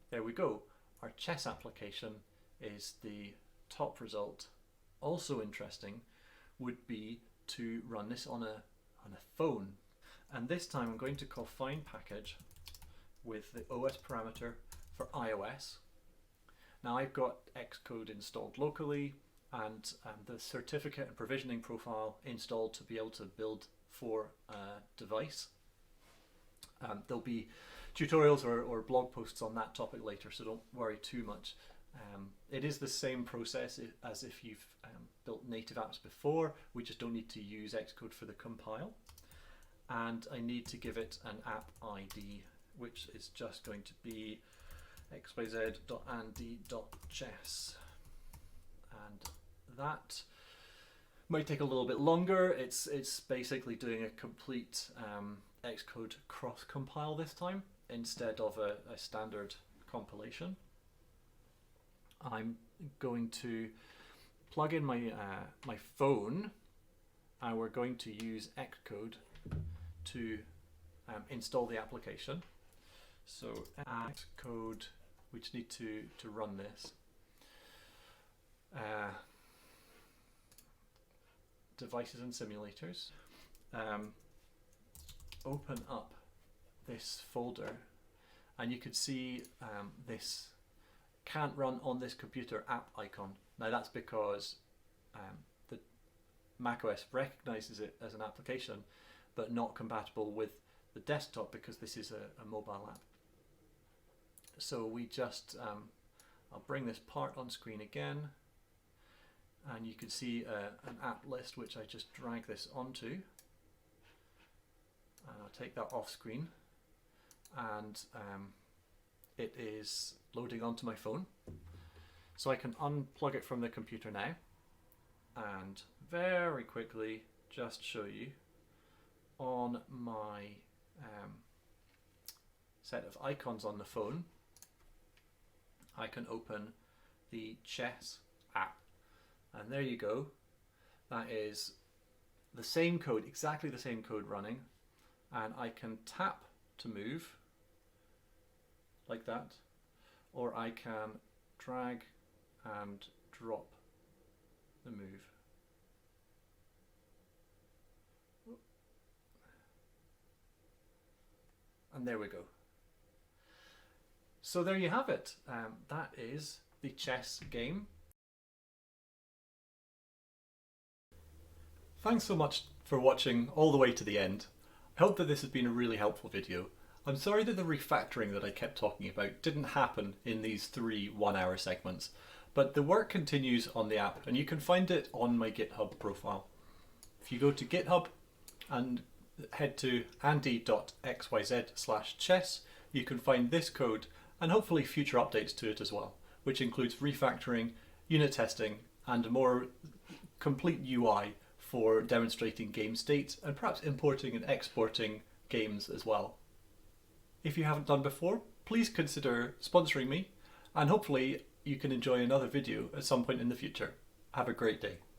there we go. Our chess application is the top result. Also interesting would be to run this on a phone. And this time I'm going to call Fyne package with the OS parameter for iOS. Now I've got Xcode installed locally and the certificate and provisioning profile installed to be able to build for a device. There'll be tutorials or blog posts on that topic later, so don't worry too much. It is the same process as if you've built native apps before. We just don't need to use Xcode for the compile. And I need to give it an app ID, which is just going to be xyz.andy.chess. And that might take a little bit longer. It's basically doing a complete Xcode cross compile this time instead of a standard compilation. I'm going to plug in my my phone, and we're going to use Xcode to install the application. So Xcode, we just need to run this. Devices and simulators. Open up this folder, and you could see this can't run on this computer app icon. Now that's because the macOS recognizes it as an application, but not compatible with the desktop because this is a mobile app. So we just, I'll bring this part on screen again, and you can see an app list which I just drag this onto. And I'll take that off screen, and it is loading onto my phone. So I can unplug it from the computer now and very quickly just show you on my set of icons on the phone, I can open the chess app, and there you go. That is the same code, exactly the same code running, and I can tap to move like that, or I can drag and drop the move. And there we go. So there you have it. That is the chess game. Thanks so much for watching all the way to the end. I hope that this has been a really helpful video. I'm sorry that the refactoring that I kept talking about didn't happen in these 3 one-hour segments, but the work continues on the app and you can find it on my GitHub profile. If you go to GitHub and head to andy.xyz/chess, you can find this code and hopefully future updates to it as well, which includes refactoring, unit testing, and a more complete UI for demonstrating game states and perhaps importing and exporting games as well. If you haven't done before, please consider sponsoring me, and hopefully you can enjoy another video at some point in the future. Have a great day.